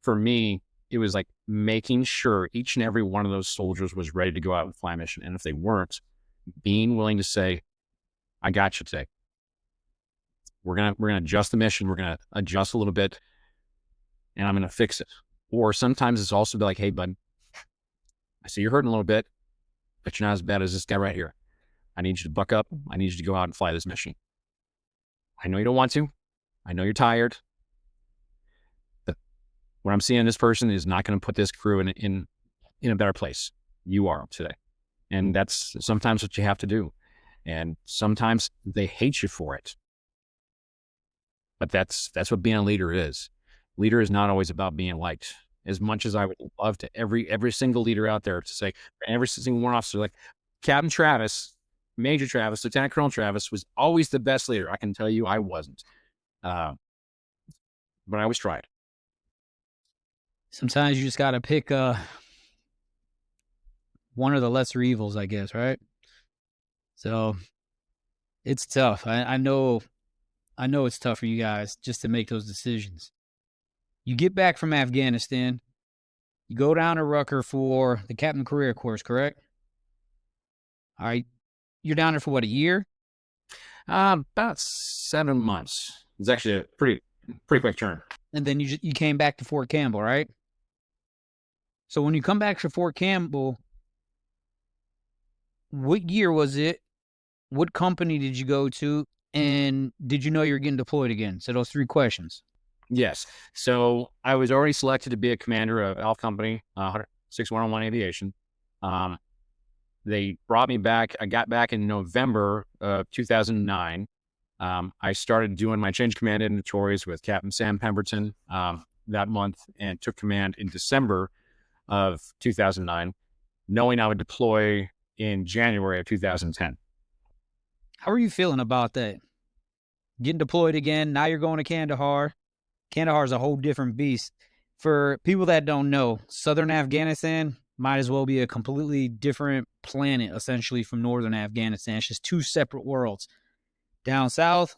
for me, it was making sure each and every one of those soldiers was ready to go out and fly a mission. And if they weren't, being willing to say, I got you today. We're gonna adjust the mission. We're gonna adjust a little bit, and I'm gonna fix it. Or sometimes it's also like, hey, bud, I see you're hurting a little bit, but you're not as bad as this guy right here. I need you to buck up. I need you to go out and fly this mission. I know you don't want to. I know you're tired. But what I'm seeing, this person is not going to put this crew in a better place. You are today. And that's sometimes what you have to do. And sometimes they hate you for it. But that's what being a leader is. Leader is not always about being liked. As much as I would love to every single leader out there to say, every single one officer, like Captain Travis, Major Travis, Lieutenant Colonel Travis was always the best leader. I can tell you I wasn't. But I always tried. Sometimes you just got to pick one of the lesser evils, I guess, right? So it's tough. I know it's tough for you guys just to make those decisions. You get back from Afghanistan, you go down to Rucker for the Captain Career Course, correct? All right. You're down there for what, a year? About 7 months. It's actually a pretty quick turn. And then you came back to Fort Campbell, right? So when you come back to Fort Campbell, what year was it? What company did you go to? And did you know you were getting deployed again? So those 3 questions. Yes. So I was already selected to be a commander of Alpha Company, 6101 Aviation. They brought me back. I got back in November of 2009. I started doing my change command inventories with Captain Sam Pemberton that month, and took command in December of 2009, knowing I would deploy in January of 2010. How are you feeling about that? Getting deployed again. Now you're going to Kandahar. Kandahar is a whole different beast. For people that don't know, southern Afghanistan might as well be a completely different planet, essentially, from northern Afghanistan. It's just 2 separate worlds. Down south,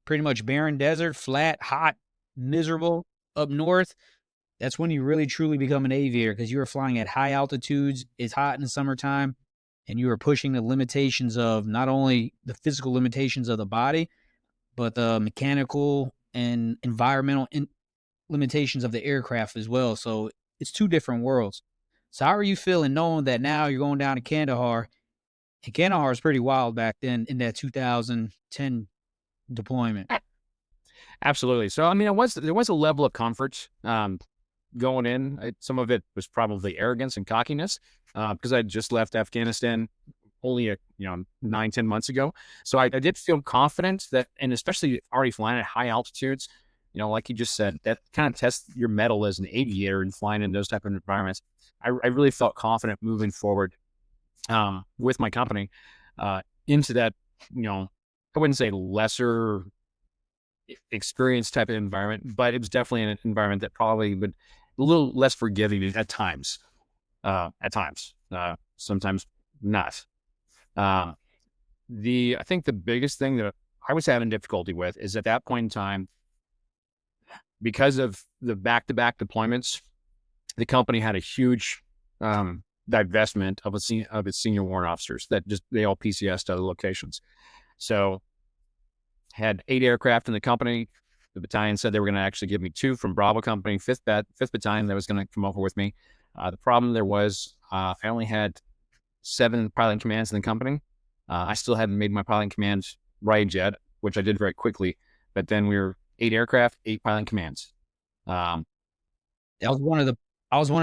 pretty much barren desert, flat, hot, miserable. Up north, that's when you really truly become an aviator, because you are flying at high altitudes. It's hot in the summertime, and you are pushing the limitations of not only the physical limitations of the body, but the mechanical and environmental limitations of the aircraft as well. So it's 2 different worlds. So how are you feeling knowing that now you're going down to Kandahar? And Kandahar was pretty wild back then in that 2010 deployment. Absolutely. So, I mean, there was a level of comfort going in. Some of it was probably arrogance and cockiness because I had just left Afghanistan only 9-10 months ago. So I did feel confident that, and especially already flying at high altitudes, like you just said, that kind of tests your mettle as an aviator and flying in those type of environments. I really felt confident moving forward with my company into that, I wouldn't say lesser experience type of environment, but it was definitely an environment that probably would a little less forgiving at times. Sometimes not. I think the biggest thing that I was having difficulty with is at that point in time, because of the back-to-back deployments, the company had a huge divestment of its senior warrant officers that they all PCS'd to other locations. So had 8 aircraft in the company. The battalion said they were going to actually give me 2 from Bravo Company, 5th Battalion that was going to come over with me. The problem there was I only had 7 piloting commands in the company. I still hadn't made my piloting commands right yet, which I did very quickly. But then we were 8 aircraft, 8 piloting commands. I was one of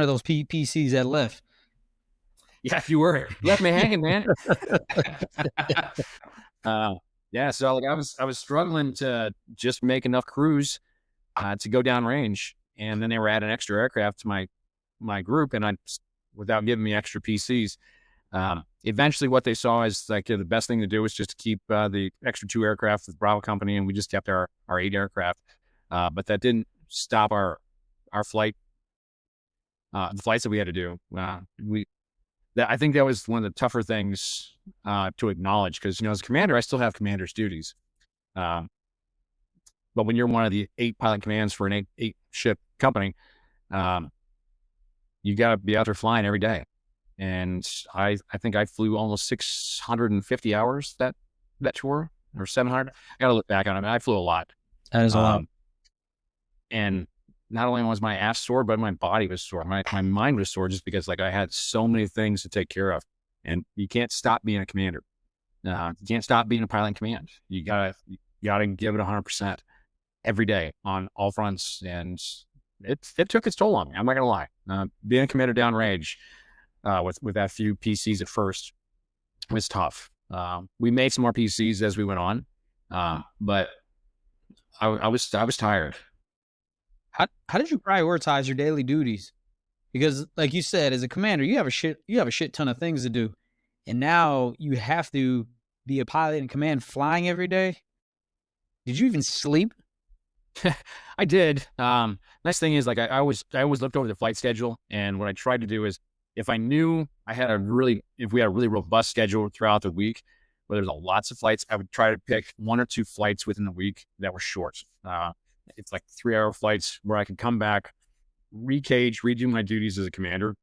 those PCs that left. Yeah, if you were, left me hanging, man. Yeah, so like I was struggling to just make enough crews to go down range, and then they were adding extra aircraft to my group, and without giving me extra PCs. Eventually, what they saw is like the best thing to do was just to keep the extra 2 aircraft with Bravo Company, and we just kept our 8 aircraft. But that didn't stop our flight, the flights that we had to do. I think that was one of the tougher things to acknowledge, because as a commander, I still have commander's duties. But when you're one of the 8 pilot commands for an 8 ship company, you got to be out there flying every day. And I think I flew almost 650 hours that tour. or 700. I got to look back on it. I flew a lot. That is a lot. And not only was my ass sore, but my body was sore. My mind was sore just because like I had so many things to take care of. And you can't stop being a commander. You can't stop being a pilot in command. You gotta give it 100% every day on all fronts. And it took its toll on me. I'm not gonna lie. Being a commander downrange with that few PCs at first was tough. We made some more PCs as we went on, but I was tired. How did you prioritize your daily duties? Because like you said, as a commander, you have a shit ton of things to do. And now you have to be a pilot in command flying every day. Did you even sleep? I did. Nice thing is like I always looked over the flight schedule, and what I tried to do is if I knew I had if we had a really robust schedule throughout the week where there's lots of flights, I would try to pick 1 or 2 flights within the week that were short. It's like 3-hour flights where I could come back, recage, redo my duties as a commander,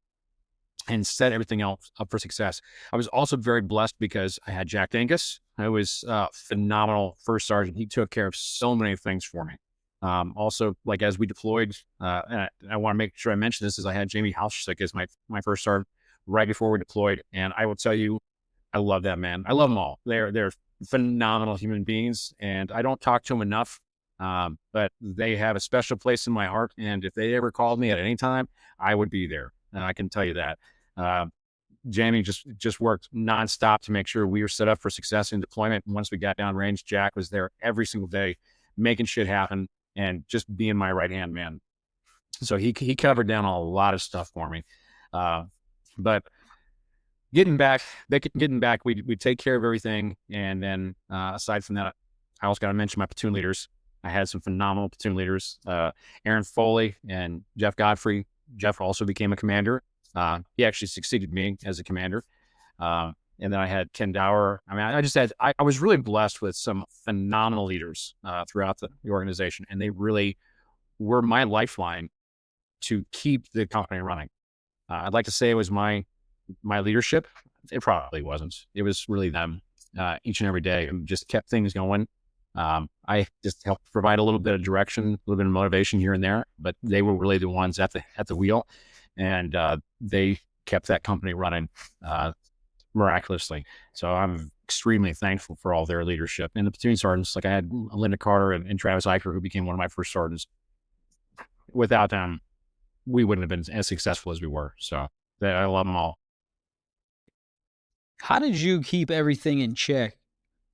and set everything else up for success. I was also very blessed because I had Jack Dingus. I was phenomenal first sergeant. He took care of so many things for me. Also, like as we deployed, and I want to make sure I mention this, is I had Jamie Halsick as my first sergeant right before we deployed. And I will tell you, I love that man. I love them all. They're phenomenal human beings, and I don't talk to them enough. But they have a special place in my heart. And if they ever called me at any time, I would be there. And I can tell you that. Jamie just worked nonstop to make sure we were set up for success in deployment. And once we got downrange, Jack was there every single day, making shit happen and just being my right hand man. So he covered down a lot of stuff for me. But getting back, we take care of everything. And then aside from that, I also got to mention my platoon leaders. I had some phenomenal platoon leaders, Aaron Foley and Jeff Godfrey. Jeff also became a commander. He actually succeeded me as a commander. And then I had Ken Dower. I mean, I was really blessed with some phenomenal leaders throughout the organization. And they really were my lifeline to keep the company running. I'd like to say it was my leadership. It probably wasn't. It was really them each and every day and just kept things going. I just helped provide a little bit of direction, a little bit of motivation here and there, but they were really the ones at the wheel, and they kept that company running miraculously. So I'm extremely thankful for all their leadership. And the platoon sergeants, like I had Linda Carter and Travis Eicher, who became one of my first sergeants. Without them, we wouldn't have been as successful as we were. So I love them all. How did you keep everything in check?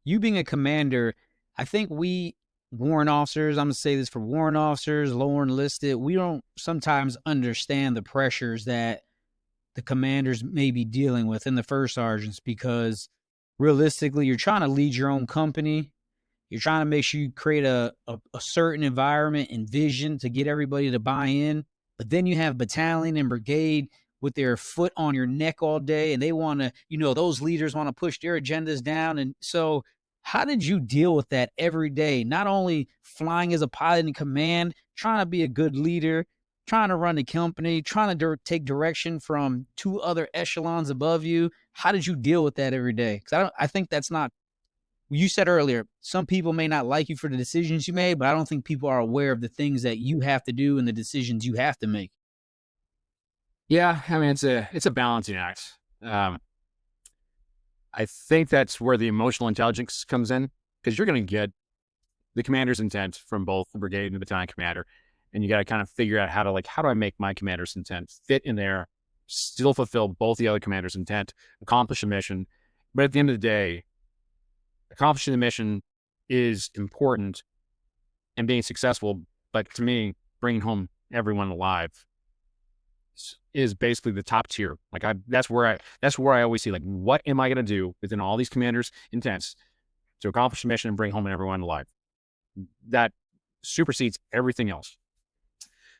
You being a commander, I think we warrant officers, I'm going to say this for warrant officers, lower enlisted, we don't sometimes understand the pressures that the commanders may be dealing with and the first sergeants, because realistically, you're trying to lead your own company. You're trying to make sure you create a certain environment and vision to get everybody to buy in. But then you have battalion and brigade with their foot on your neck all day, and they want to, those leaders want to push their agendas down. And so how did you deal with that every day? Not only flying as a pilot in command, trying to be a good leader, trying to run the company, trying to take direction from 2 other echelons above you. How did you deal with that every day? Because I think that's not, you said earlier, some people may not like you for the decisions you made, but I don't think people are aware of the things that you have to do and the decisions you have to make. Yeah, I mean, it's a balancing act. I think that's where the emotional intelligence comes in, because you're going to get the commander's intent from both the brigade and the battalion commander. And you got to kind of figure out how do I make my commander's intent fit in there, still fulfill both the other commander's intent, accomplish a mission. But at the end of the day, accomplishing the mission is important and being successful. But to me, bringing home everyone alive is basically the top tier. Like that's where I always see, like, what am I going to do within all these commanders' intents to accomplish the mission and bring home everyone alive? That supersedes everything else.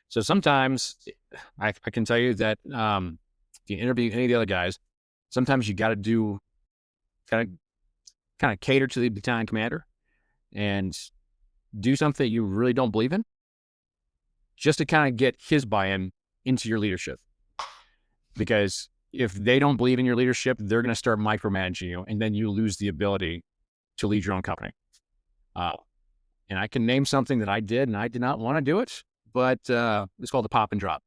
So sometimes I can tell you that if you interview any of the other guys, sometimes you got to do kind of cater to the battalion commander and do something you really don't believe in, just to kind of get his buy-in into your leadership. Because if they don't believe in your leadership, they're going to start micromanaging you, and then you lose the ability to lead your own company. And I can name something that I did, and I did not want to do it, but it's called the pop and drop.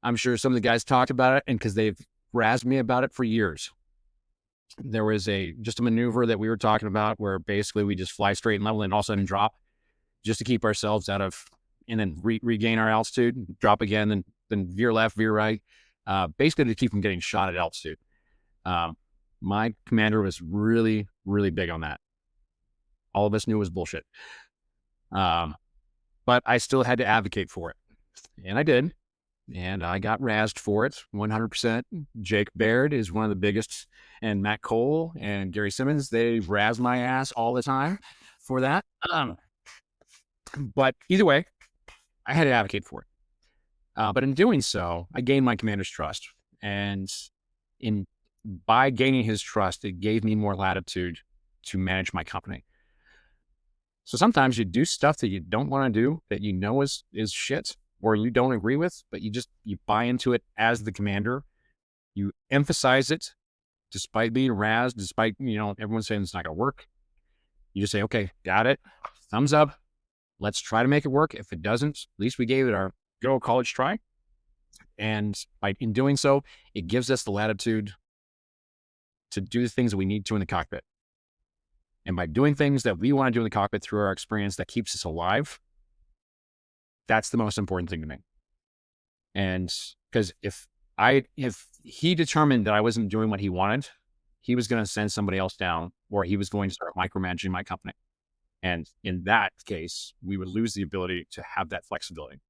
I'm sure some of the guys talked about it, and because they've razzed me about it for years. There was just a maneuver that we were talking about where basically we just fly straight and level and all of a sudden drop just to keep ourselves out of, and then regain our altitude, drop again, then veer left, veer right, basically to keep from getting shot at altitude. My commander was really, really big on that. All of us knew it was bullshit. But I still had to advocate for it. And I did. And I got razzed for it 100%. Jake Baird is one of the biggest, and Matt Cole and Gary Simmons, they razz my ass all the time for that. But either way, I had to advocate for it. But in doing so, I gained my commander's trust. And by gaining his trust, it gave me more latitude to manage my company. So sometimes you do stuff that you don't want to do, that you know is shit, or you don't agree with, but you buy into it as the commander. You emphasize it despite being razzed, despite, everyone saying it's not going to work. You just say, okay, got it. Thumbs up. Let's try to make it work. If it doesn't, at least we gave it our good old college try. And in doing so, it gives us the latitude to do the things that we need to in the cockpit. And by doing things that we want to do in the cockpit through our experience that keeps us alive, that's the most important thing to me. And because if he determined that I wasn't doing what he wanted, he was going to send somebody else down, or he was going to start micromanaging my company. And in that case, we would lose the ability to have that flexibility.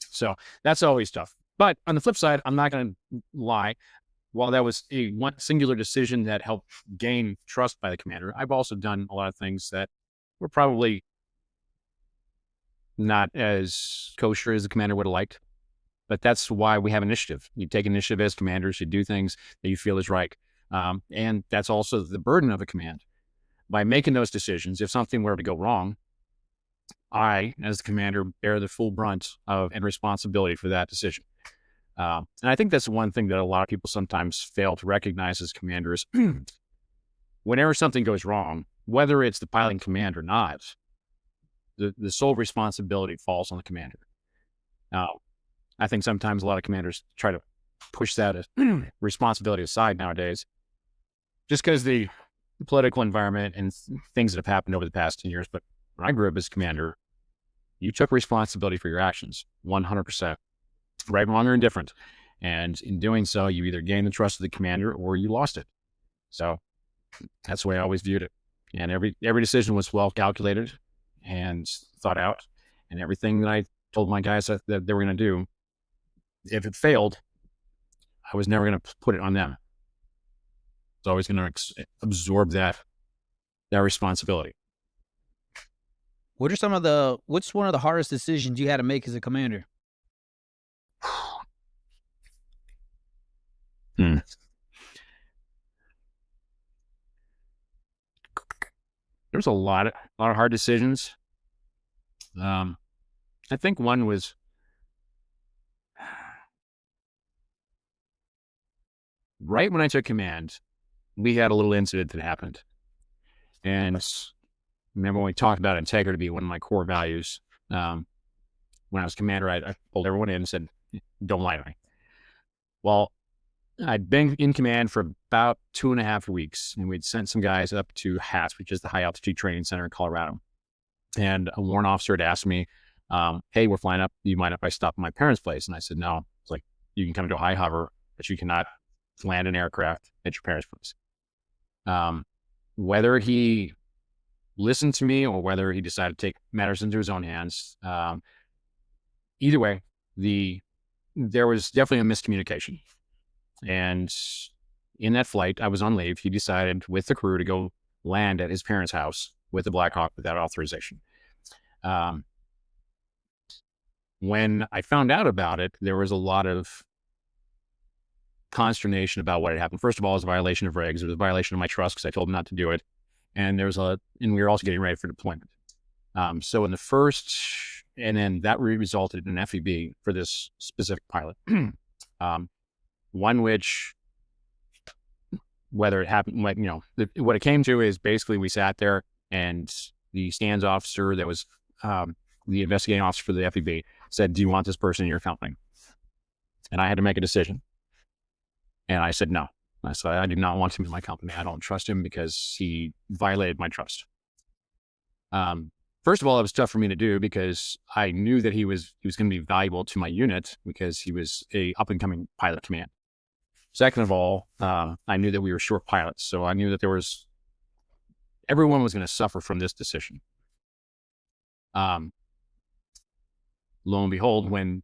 So that's always tough. But on the flip side, I'm not going to lie. While that was one singular decision that helped gain trust by the commander, I've also done a lot of things that were probably not as kosher as the commander would have liked. But that's why we have initiative. You take initiative as commanders, you do things that you feel is right. And that's also the burden of a command. By making those decisions, if something were to go wrong, I, as the commander, bear the full brunt of and responsibility for that decision. And I think that's one thing that a lot of people sometimes fail to recognize as commanders. Whenever something goes wrong, whether it's the pilot in command or not, the sole responsibility falls on the commander. I think sometimes a lot of commanders try to push that responsibility aside nowadays, just because the political environment and things that have happened over the past 10 years. But when I grew up as commander, you took responsibility for your actions, 100%, right, wrong, or indifferent. And in doing so, you either gained the trust of the commander or you lost it. So that's the way I always viewed it. And every decision was well calculated and thought out. And everything that I told my guys that they were going to do, if it failed, I was never going to put it on them. I was always going to absorb that responsibility. What's one of the hardest decisions you had to make as a commander? There's a lot of hard decisions. I think one was right when I took command, we had a little incident that happened. And remember when we talked about integrity being one of my core values, when I was commander, I pulled everyone in and said, don't lie to me. Well, I'd been in command for about 2.5 weeks, and we'd sent some guys up to HATS, which is the High Altitude Training Center in Colorado. And a warrant officer had asked me, hey, we're flying up. Do you mind if I stop at my parents' place? And I said, no. It's like, you can come to a high hover, but you cannot land an aircraft at your parents' place. Whether he listened to me or whether he decided to take matters into his own hands, either way, there was definitely a miscommunication. And in that flight, I was on leave. He decided with the crew to go land at his parents' house with the Black Hawk without authorization. When I found out about it, there was a lot of consternation about what had happened. First of all, it was a violation of regs. It was a violation of my trust because I told him not to do it. And and we were also getting ready for deployment. So in the first, and then that resulted in an FEB for this specific pilot. One which, whether it happened, what it came to is basically we sat there And the stands officer that was the investigating officer for the FEB said, "Do you want this person in your company?" And I had to make a decision. And I said, no. I said, I do not want him in my company. I don't trust him because he violated my trust. First of all, it was tough for me to do because I knew that he was going to be valuable to my unit because he was a up and coming pilot command. Second of all, I knew that we were short pilots. So I knew that everyone was going to suffer from this decision. Lo and behold, and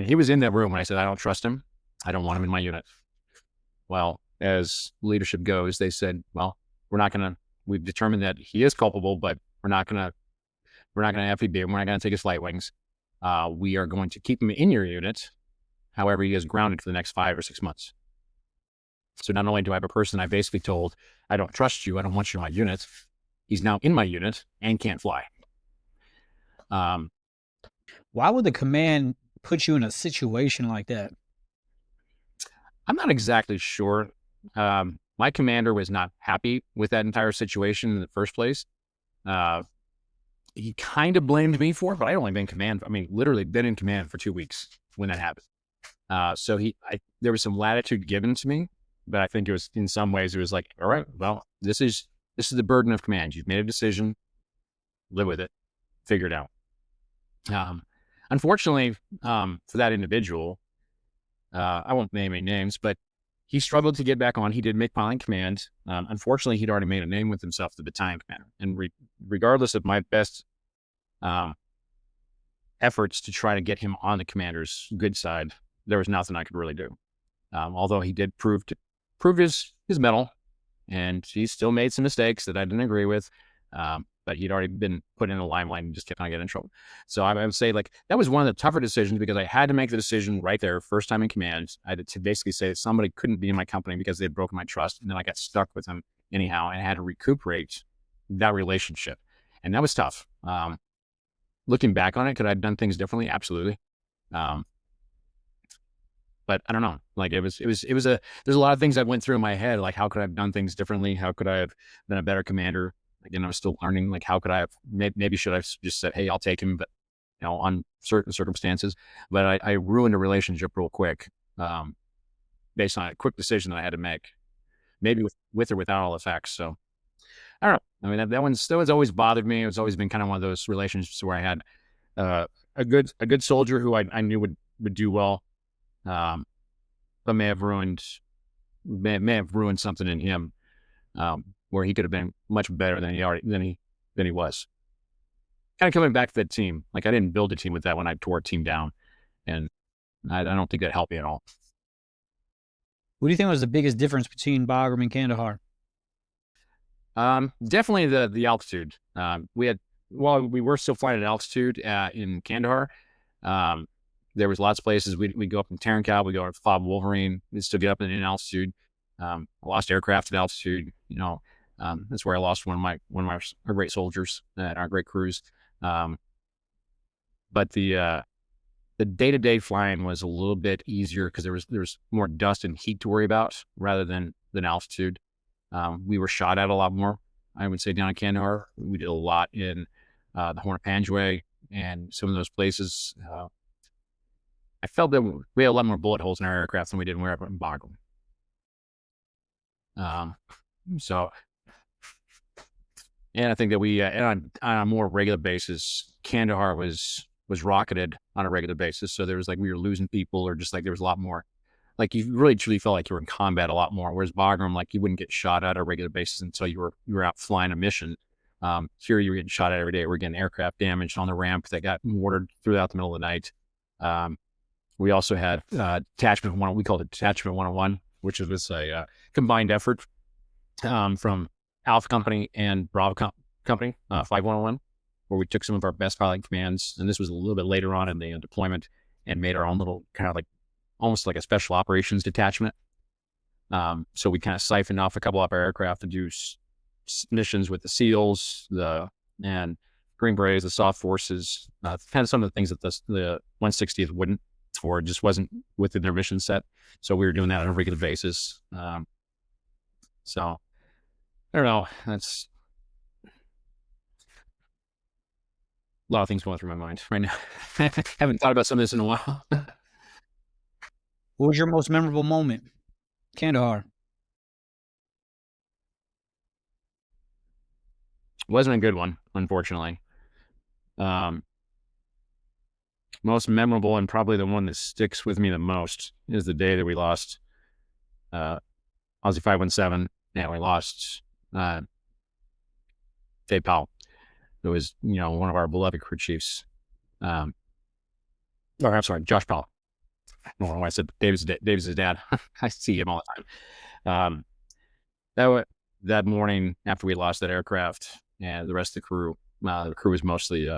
he was in that room when I said, I don't trust him. I don't want him in my unit. Well, as leadership goes, they said, well, we've determined that he is culpable, but we're not going to FEB him. We're not going to take his flight wings. We are going to keep him in your unit. However, he is grounded for the next 5 or 6 months. So not only do I have a person I basically told, I don't trust you, I don't want you in my unit, he's now in my unit and can't fly. Why would the command put you in a situation like that? I'm not exactly sure. My commander was not happy with that entire situation in the first place. He kind of blamed me for it, but I'd only been literally been in command for 2 weeks when that happened. So there was some latitude given to me, but I think it was, in some ways, it was like, all right, well, this is the burden of command. You've made a decision, live with it, figure it out. Unfortunately, for that individual, I won't name any names, but he struggled to get back on. He did make piloting command. Unfortunately, he'd already made a name with himself as the battalion commander. And regardless of my best efforts to try to get him on the commander's good side, there was nothing I could really do. Although he did prove his mettle, and he still made some mistakes that I didn't agree with. But he'd already been put in the limelight and just kept on getting in trouble. So I would say, like, that was one of the tougher decisions because I had to make the decision right there, first time in command. I had to basically say that somebody couldn't be in my company because they had broken my trust. And then I got stuck with them anyhow and I had to recuperate that relationship. And that was tough. Looking back on it, could I have done things differently? Absolutely. But I don't know. Like there's a lot of things that went through in my head. Like, how could I have done things differently? How could I have been a better commander? Again, I was still learning, like, how could I have, maybe should I have just said, hey, I'll take him, but, on certain circumstances. But I ruined a relationship real quick, based on a quick decision that I had to make, maybe with or without all the facts. So I don't know. I mean, that one's always bothered me. It's always been kind of one of those relationships where I had a good soldier who I knew would do well, but may have ruined something in him. Where he could have been much better than he was. Kind of coming back to that team, like, I didn't build a team with that when I tore a team down, and I don't think that helped me at all. What do you think was the biggest difference between Bagram and Kandahar? Definitely the altitude. We were still flying at altitude in Kandahar. There was lots of places we'd go up in Tarankal, we go up to Fob Wolverine, we'd still get up in altitude. I lost aircraft at altitude. That's where I lost one of our great soldiers at our great cruise. But the day-to-day flying was a little bit easier because there was more dust and heat to worry about rather than altitude. We were shot at a lot more. I would say down in Kandahar, we did a lot in the Horn of Panjwai and some of those places. I felt that we had a lot more bullet holes in our aircraft than we did when we were up in Bagram. And I think that we, on a more regular basis, Kandahar was rocketed on a regular basis. So there was we were losing people, or just there was a lot more, you really truly felt like you were in combat a lot more. Whereas Bagram, you wouldn't get shot at on a regular basis until you were out flying a mission. Here you were getting shot at every day. We're getting aircraft damage on the ramp that got mortared throughout the middle of the night. We also had Detachment 1, we called it Detachment 101, which was a combined effort from Alpha Company and Bravo Company, 5101, where we took some of our best piloting commands, and this was a little bit later on in the deployment, and made our own little kind of almost like a special operations detachment. So we kind of siphoned off a couple of our aircraft to do missions with the SEALs, and Green Berets, the soft forces, kind of some of the things that the 160th wouldn't, or just wasn't within their mission set. So we were doing that on a regular basis. So I don't know. lot of things going through my mind right now. Haven't thought about some of this in a while. What was your most memorable moment? Kandahar. Wasn't a good one, unfortunately. Most memorable and probably the one that sticks with me the most is the day that we lost Aussie 517, and we lost Dave Powell, who was, one of our beloved crew chiefs. Or I'm sorry, Josh Powell. I don't know why I said Dave's his dad. I see him all the time. That morning after we lost that aircraft, and the rest of the crew was mostly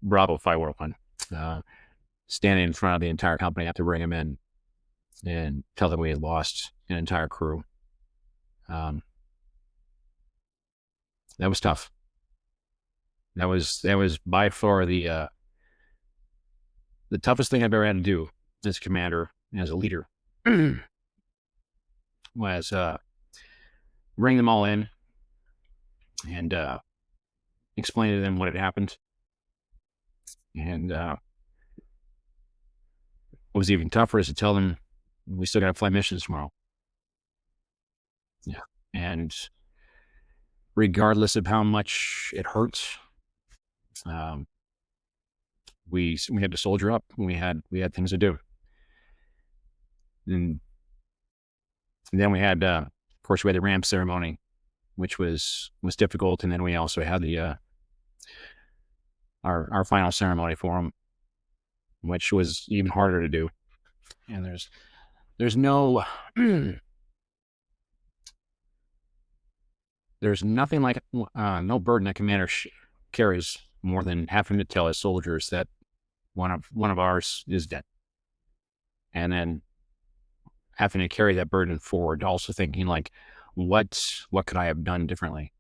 Bravo 501, standing in front of the entire company, have to bring him in and tell them we had lost an entire crew. That was tough. That was by far the toughest thing I've ever had to do as a commander, as a leader, was bring them all in and explain to them what had happened. And what was even tougher is to tell them we still got to fly missions tomorrow. Yeah. And regardless of how much it hurts, we had to soldier up. We had things to do. And then we had, of course, we had the ramp ceremony, which was difficult. And then we also had the our final ceremony for him, which was even harder to do. And there's no there's nothing like no burden a commander carries more than having to tell his soldiers that one of ours is dead, and then having to carry that burden forward. Also thinking like, what could I have done differently?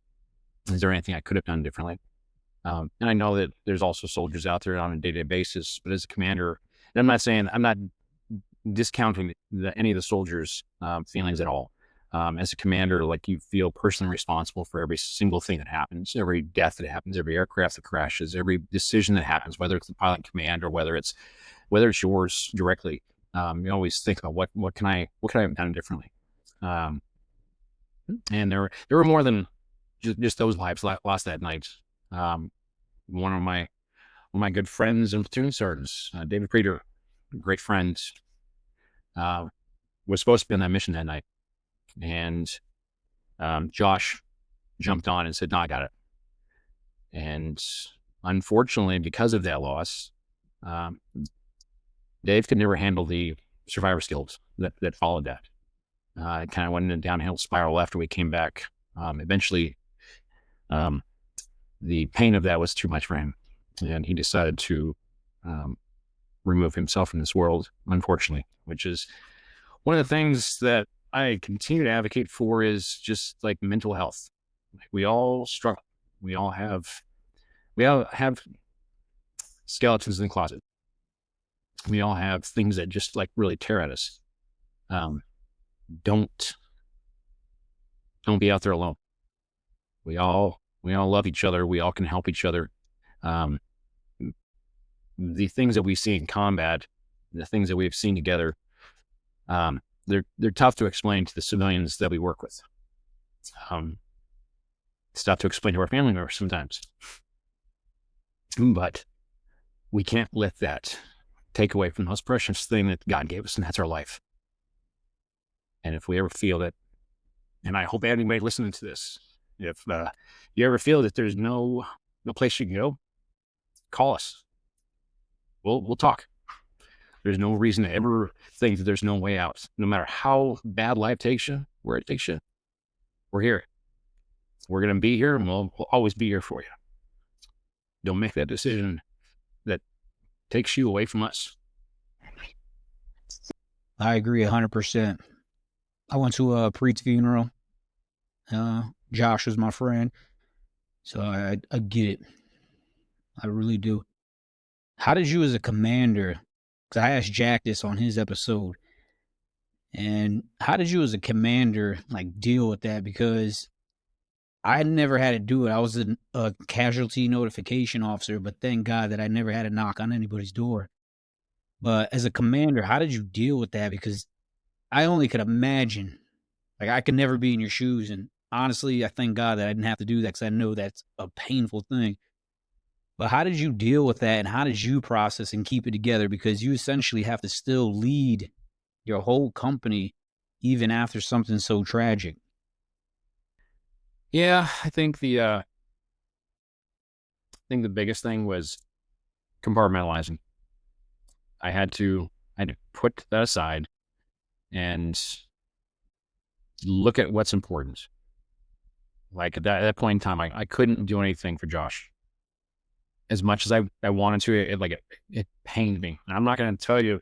Is there anything I could have done differently? And I know that there's also soldiers out there on a day-to-day basis, but as a commander, and I'm not discounting any of the soldiers' feelings at all. As a commander, like, you feel personally responsible for every single thing that happens, every death that happens, every aircraft that crashes, every decision that happens, whether it's the pilot in command or whether it's yours directly. You always think about what can I have done differently. And there were more than just those lives lost that night. One of my good friends and platoon sergeants, David Preeter, great friend, was supposed to be on that mission that night. And Josh jumped on and said, "No, I got it." And unfortunately, because of that loss, Dave could never handle the survivor skills that followed that. It kind of went in a downhill spiral after we came back. Eventually, the pain of that was too much for him, and he decided to remove himself from this world, unfortunately, which is one of the things that I continue to advocate for, is just like mental health. We all struggle. We all have skeletons in the closet. We all have things that just like really tear at us. Don't be out there alone. We all love each other. We all can help each other. The things that we see in combat, the things that we've seen together, they're tough to explain to the civilians that we work with. It's tough to explain to our family members sometimes, but we can't let that take away from the most precious thing that God gave us, and that's our life. And if we ever feel that, and I hope anybody listening to this, if you ever feel that there's no place you can go, call us. We'll talk. There's no reason to ever think that there's no way out. No matter how bad life takes you, where it takes you, we're here. We're going to be here, and we'll always be here for you. Don't make that decision that takes you away from us. I agree 100%. I went to a Preet's funeral. Josh was my friend, so I get it. I really do. How did you as a commander, because I asked Jack this on his episode, and how did you as a commander like deal with that? Because I never had to do it. I was a casualty notification officer, but thank God that I never had to knock on anybody's door. But as a commander, how did you deal with that? Because I only could imagine. Like, I could never be in your shoes, and honestly, I thank God that I didn't have to do that because I know that's a painful thing. But how did you deal with that, and how did you process and keep it together? Because you essentially have to still lead your whole company even after something so tragic. Yeah, I think the biggest thing was compartmentalizing. I had to put that aside and look at what's important. Like at that point in time, I couldn't do anything for Josh. As much as I wanted to, it pained me. And I'm not going to tell you,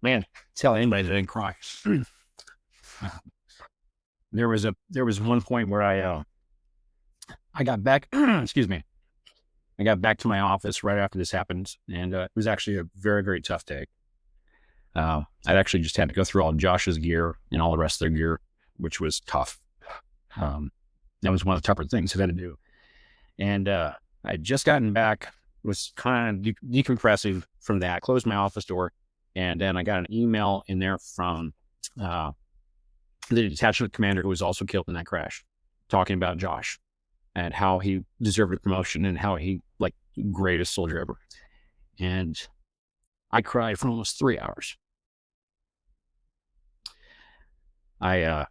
man, tell anybody that I didn't cry. There was one point where I got back, excuse me, I got back to my office right after this happened, and it was actually a very, very tough day. I'd actually just had to go through all Josh's gear and all the rest of their gear, which was tough. That was one of the tougher things I had to do. And I'd just gotten back, was kind of decompressing from that, closed my office door, and then I got an email in there from the detachment commander who was also killed in that crash, talking about Josh and how he deserved a promotion and how he, like, greatest soldier ever. And I cried for almost 3 hours. I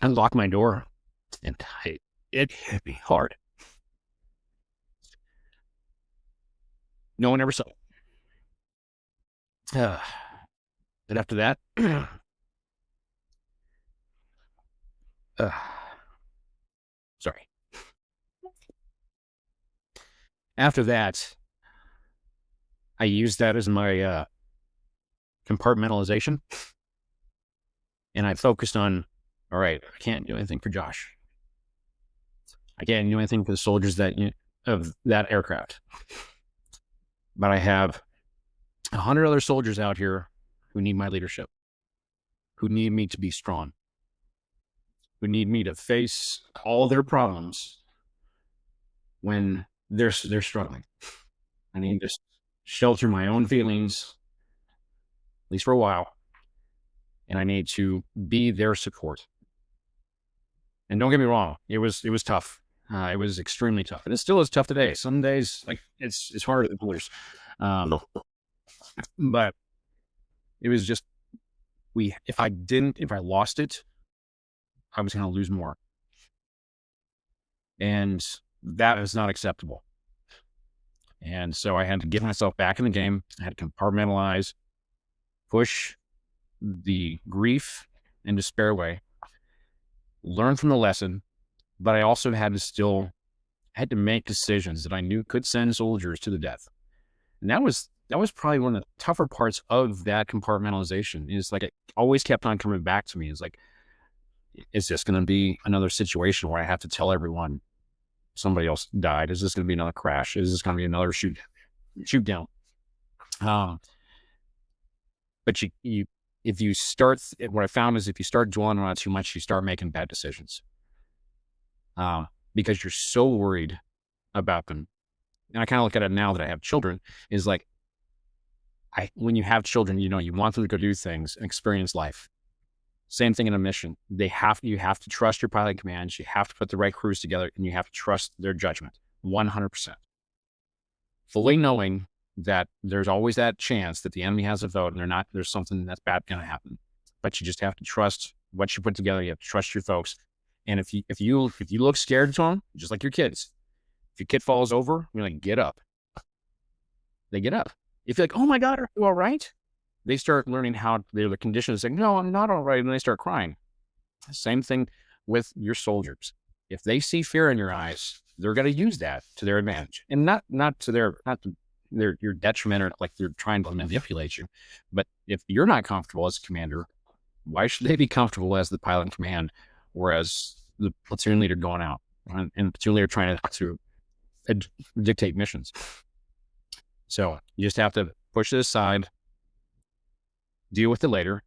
unlocked my door, and it hit me hard. No one ever saw it. And after that, sorry. After that, I used that as my compartmentalization, and I focused on, all right, I can't do anything for Josh. I can't do anything for the soldiers of that aircraft. But I have 100 other soldiers out here who need my leadership, who need me to be strong, who need me to face all their problems when they're struggling. I need to shelter my own feelings, at least for a while, and I need to be their support. And don't get me wrong, it was tough. It was extremely tough, and it still is tough today. Some days, like, it's harder than others. But it was just, if I lost it, I was going to lose more. And that is not acceptable. And so I had to get myself back in the game. I had to compartmentalize, push the grief and despair away, learn from the lesson, but I also had to make decisions that I knew could send soldiers to the death. And that was probably one of the tougher parts of that compartmentalization. Is like, it always kept on coming back to me. Is like, is this going to be another situation where I have to tell everyone somebody else died? Is this going to be another crash? Is this going to be another shoot down? But what I found is if you start dwelling on it too much, you start making bad decisions. Because you're so worried about them. And I kind of look at it now that I have children, is like, when you have children, you want them to go do things and experience life. Same thing in a mission. You have to trust your pilot commands. You have to put the right crews together, and you have to trust their judgment 100%. Fully knowing that there's always that chance that the enemy has a vote and there's something that's bad going to happen. But you just have to trust what you put together. You have to trust your folks. And if you look scared to them, just like your kids, if your kid falls over, you're like, get up. They get up. If you're like, oh my God, are you all right? They start learning how the conditions say, no, I'm not all right. And they start crying. Same thing with your soldiers. If they see fear in your eyes, they're going to use that to their advantage, and not to your detriment, or like they're trying to manipulate you. But if you're not comfortable as a commander, why should they be comfortable as the pilot in command or as the platoon leader going out and the platoon leader trying to dictate missions? So you just have to push it aside, deal with it later.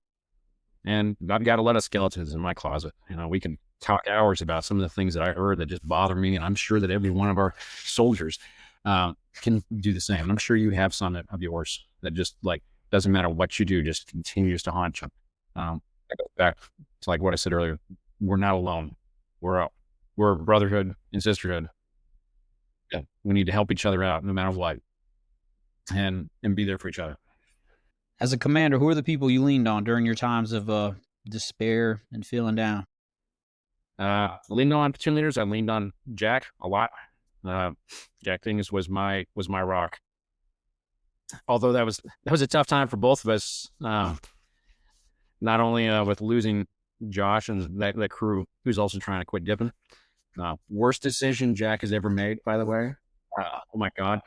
And I've got a lot of skeletons in my closet. We can talk hours about some of the things that I heard that just bother me. And I'm sure that every one of our soldiers can do the same. I'm sure you have some of yours that just like, doesn't matter what you do, just continues to haunt you. That goes back to like what I said earlier. We're not alone. We're a brotherhood and sisterhood. Yeah. We need to help each other out no matter what, and be there for each other. As a commander, who are the people you leaned on during your times of despair and feeling down? I leaned on platoon leaders. I leaned on Jack a lot. Jack Things was my rock. Although that was a tough time for both of us. Not only with losing Josh and that crew who's also trying to quit dipping. Worst decision Jack has ever made, by the way. Oh my God.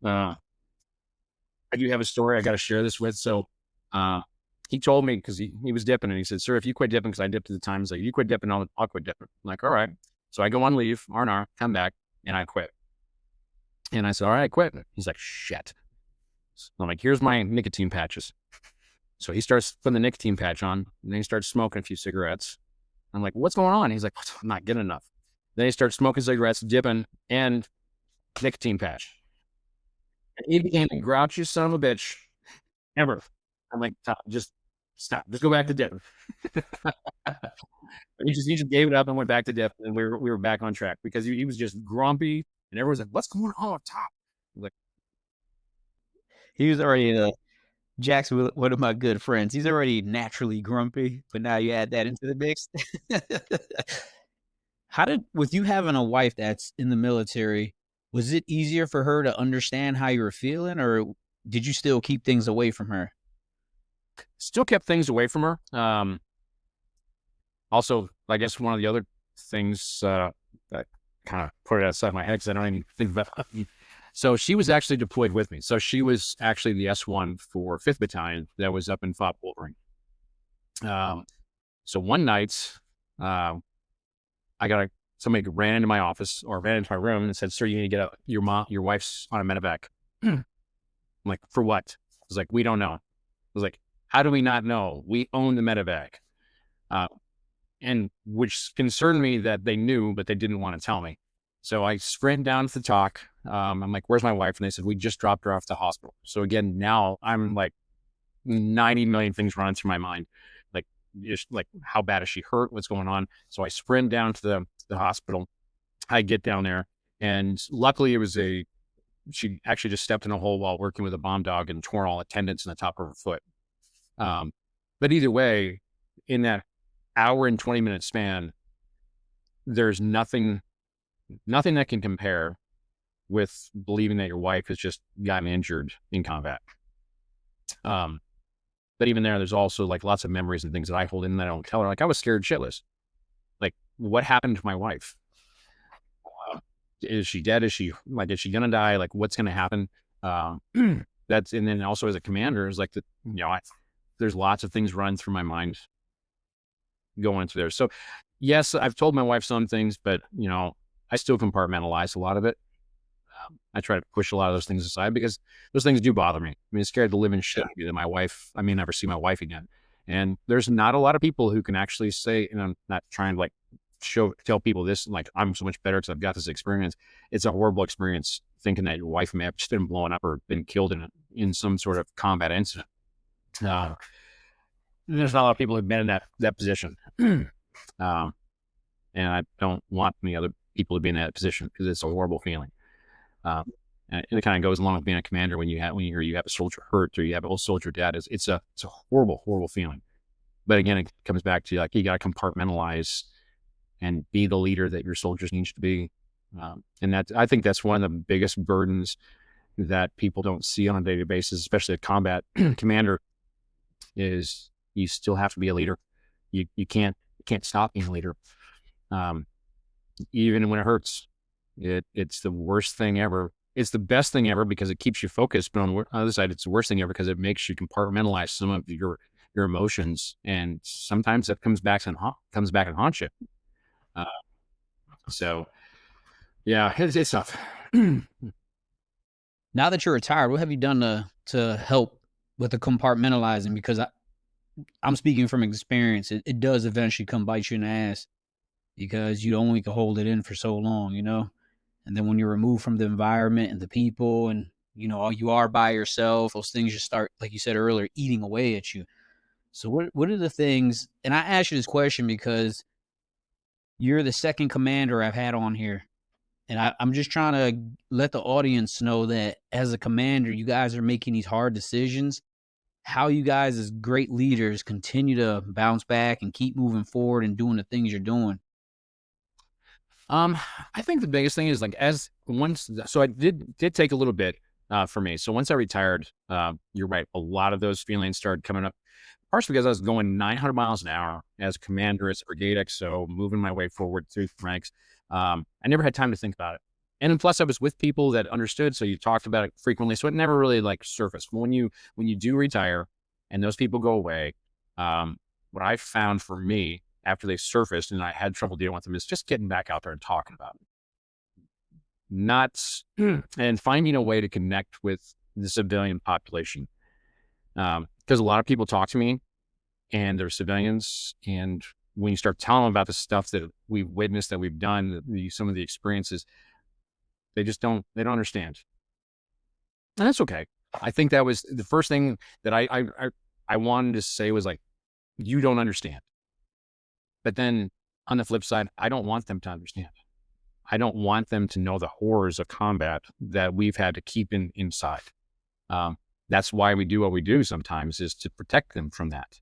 I do have a story I got to share this with. So, he told me, because he was dipping, and he said, "Sir, if you quit dipping," because I dipped at the time, he's like, "You quit dipping, I'll quit dipping." I'm like, all right. So I go on leave, R&R, come back, and I quit. And I said, all right, I quit. He's like, shit. So I'm like, here's my nicotine patches. So he starts putting the nicotine patch on, and then he starts smoking a few cigarettes. I'm like, what's going on? He's like, I'm not getting enough. Then he starts smoking cigarettes, dipping, and nicotine patch. And he became the grouchiest son of a bitch ever. I'm like, just stop. Just go back to dip. he just gave it up and went back to dip, and we were back on track because he was just grumpy, and everyone's like, "What's going on up top?" Like, He was already Jack's one of my good friends. He's already naturally grumpy, but now you add that into the mix. With you having a wife that's in the military, was it easier for her to understand how you were feeling, or did you still keep things away from her? still kept things away from her. Also, I guess one of the other things that kind of put it outside my head because I don't even think about it. So she was actually deployed with me. So she was actually the S1 for 5th Battalion that was up in Fort Wolverine. So one night, somebody ran into my office or ran into my room and said, "Sir, you need to get up. Your wife's on a medevac." I'm like, "For what?" I was like, "We don't know." I was like, "How do we not know? We own the medevac." And which concerned me that they knew, but they didn't want to tell me. So I sprint down to the talk. I'm like, "Where's my wife?" And they said, "We just dropped her off at the hospital." So again, now I'm like 90 million things running through my mind. Like, just like, how bad is she hurt? What's going on? So I sprint down to the hospital. I get down there, and luckily she actually just stepped in a hole while working with a bomb dog and tore all the tendons in the top of her foot. But either way, in that hour and 20-minute span, there's nothing that can compare with believing that your wife has just gotten injured in combat. But even there's also like lots of memories and things that I hold in that I don't tell her. Like, I was scared shitless. Like, what happened to my wife? Is she dead? Is she gonna die? Like, what's gonna happen? And then also as a commander, is like there's lots of things run through my mind going through there. So yes, I've told my wife some things, but I still compartmentalize a lot of it. I try to push a lot of those things aside because those things do bother me. I mean, it's scared the living shit out of me that I may never see my wife again. And there's not a lot of people who can actually say, and I'm not trying to like tell people this, like, I'm so much better because I've got this experience. It's a horrible experience thinking that your wife may have just been blown up or been killed in some sort of combat incident. There's not a lot of people who've been in that position. And I don't want any other people to be in that position because it's a horrible feeling. And it kind of goes along with being a commander when you hear you have a soldier hurt or you have a whole soldier dead. It's a horrible, horrible feeling. But again, it comes back to like, you got to compartmentalize and be the leader that your soldiers need you to be. And I think that's one of the biggest burdens that people don't see on a daily basis, especially a combat commander, is you still have to be a leader. You can't stop being a leader. Even when it hurts, it's the worst thing ever. It's the best thing ever because it keeps you focused. But on the other side, it's the worst thing ever because it makes you compartmentalize some of your emotions. And sometimes that comes back and haunts you. So yeah, it's tough. Now that you're retired, what have you done to help with the compartmentalizing? Because I'm speaking from experience. It does eventually come bite you in the ass. because you only can hold it in for so long, And then when you're removed from the environment and the people and, you are by yourself, those things just start, like you said earlier, eating away at you. So what are the things, and I ask you this question because you're the second commander I've had on here. And I'm just trying to let the audience know that as a commander, you guys are making these hard decisions. How you guys as great leaders continue to bounce back and keep moving forward and doing the things you're doing. I think the biggest thing is so I did take a little bit for me. So once I retired, you're right, a lot of those feelings started coming up, partially because I was going 900 miles an hour as a commander, as a brigade XO, moving my way forward through the ranks. I never had time to think about it. And then plus I was with people that understood. So you talked about it frequently. So it never really like surfaced. When you do retire and those people go away, what I found for me after they surfaced and I had trouble dealing with them is just getting back out there and talking about it. And finding a way to connect with the civilian population. Because a lot of people talk to me and they're civilians. And when you start telling them about the stuff that we've witnessed, that we've done, some of the experiences, they don't understand. And that's okay. I think that was the first thing that I wanted to say was like, you don't understand. But then on the flip side, I don't want them to understand. I don't want them to know the horrors of combat that we've had to keep inside. That's why we do what we do sometimes, is to protect them from that.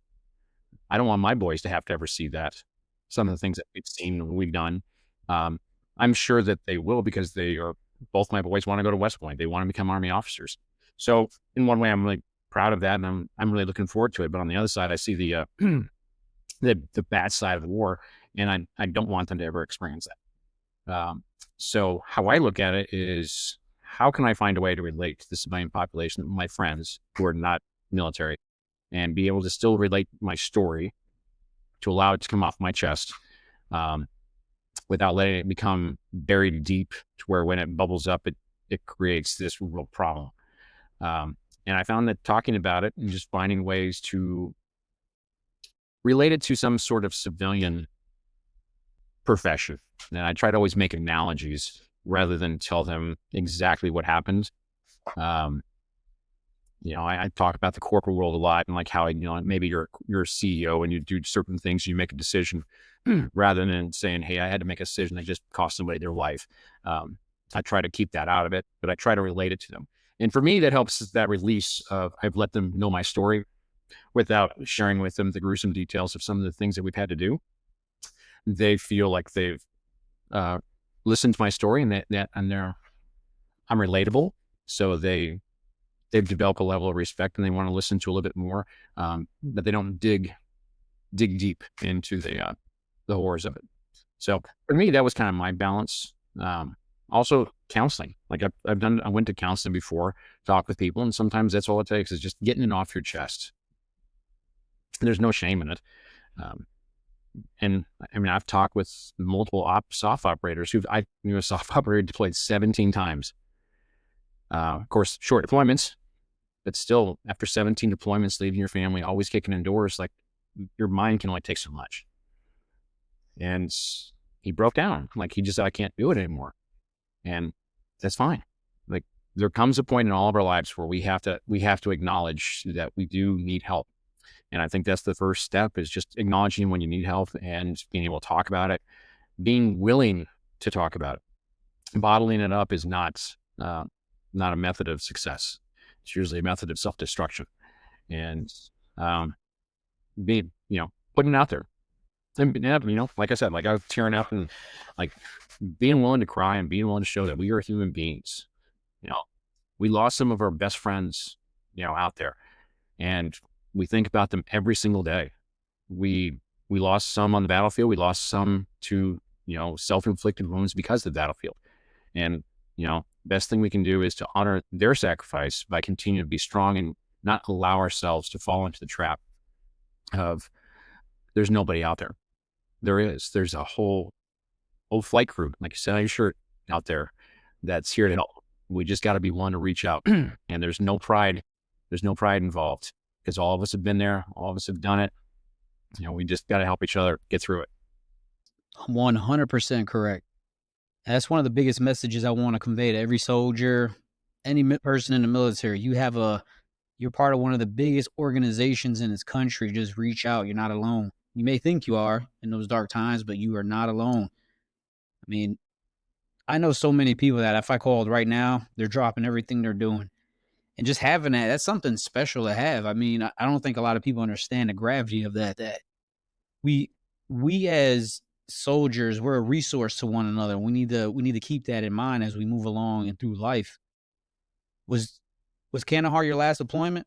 I don't want my boys to have to ever see that. Some of the things that we've seen and we've done. I'm sure that they will, because both my boys want to go to West Point. They want to become Army officers. So in one way, I'm really proud of that, and I'm really looking forward to it. But on the other side, I see the the bad side of the war, and I don't want them to ever experience that. So how I look at it is, how can I find a way to relate to the civilian population, my friends who are not military, and be able to still relate my story to allow it to come off my chest, without letting it become buried deep to where when it bubbles up, it creates this real problem. And I found that talking about it and just finding ways to relate it to some sort of civilian profession. And I try to always make analogies rather than tell them exactly what happened. I talk about the corporate world a lot, and like how, maybe you're a CEO and you do certain things, you make a decision rather than saying, hey, I had to make a decision that just cost somebody their life. I try to keep that out of it, but I try to relate it to them. And for me, that helps, that release of, I've let them know my story without sharing with them the gruesome details of some of the things that we've had to do. They feel like they've listened to my story, and I'm relatable. So they've developed a level of respect, and they want to listen to a little bit more, but they don't dig deep into the horrors of it. So for me, that was kind of my balance. Also counseling, like I went to counseling before, talk with people, and sometimes that's all it takes, is just getting it off your chest. There's no shame in it. And I mean, I've talked with multiple SOF operators I knew a SOF operator deployed 17 times. Of course, short deployments, but still, after 17 deployments, leaving your family, always kicking in doors, like, your mind can only take so much. And he broke down. Like, he just said, I can't do it anymore. And that's fine. Like, there comes a point in all of our lives where we have to acknowledge that we do need help. And I think that's the first step, is just acknowledging when you need help and being able to talk about it, being willing to talk about it. Bottling it up is not a method of success. It's usually a method of self-destruction. And putting it out there. And, like I said, like, I was tearing up, and like, being willing to cry and being willing to show that we are human beings. We lost some of our best friends, out there, and we think about them every single day. We lost some on the battlefield. We lost some to, self-inflicted wounds because of the battlefield. And, best thing we can do is to honor their sacrifice by continuing to be strong and not allow ourselves to fall into the trap of, there's nobody out there. There's a whole flight crew, like you said on your shirt, out there that's here to help. We just got to be one to reach out. And there's no pride involved, because all of us have been there. All of us have done it. We just got to help each other get through it. 100% correct. That's one of the biggest messages I want to convey to every soldier, any person in the military. You're part of one of the biggest organizations in this country. Just reach out. You're not alone. You may think you are in those dark times, but you are not alone. I mean, I know so many people that if I called right now, they're dropping everything they're doing. And just having that's something special to have. I mean, I don't think a lot of people understand the gravity of that we we as soldiers, we're a resource to one another. We need to keep that in mind as we move along and through life. Was Kandahar your last deployment?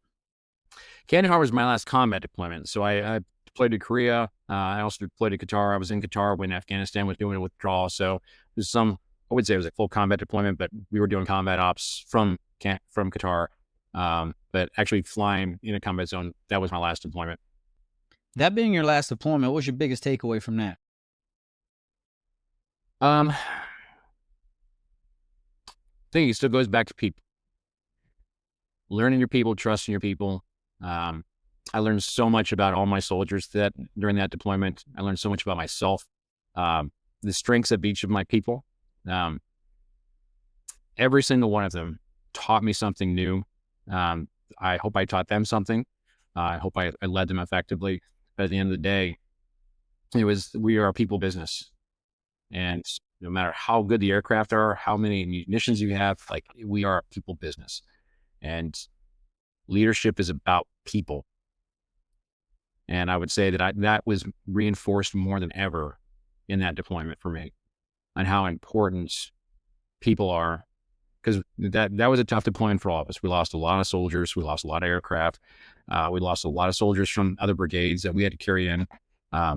Kandahar was my last combat deployment. So I deployed to Korea. I also deployed to Qatar. I was in Qatar when Afghanistan was doing a withdrawal. So there's I would say it was a full combat deployment, but we were doing combat ops from Qatar. But actually flying in a combat zone, that was my last deployment. That being your last deployment, what's your biggest takeaway from that? I think it still goes back to people. Learning your people, trusting your people. I learned so much about all my soldiers during that deployment. I learned so much about myself, the strengths of each of my people. Every single one of them taught me something new. I hope I taught them something. I hope I led them effectively. But at the end of the day, we are a people business. And no matter how good the aircraft are, how many munitions you have, like, we are a people business. And leadership is about people. And I would say that was reinforced more than ever in that deployment for me, and how important people are. Because that was a tough deployment for all of us. We lost a lot of soldiers. We lost a lot of aircraft. We lost a lot of soldiers from other brigades that we had to carry in. A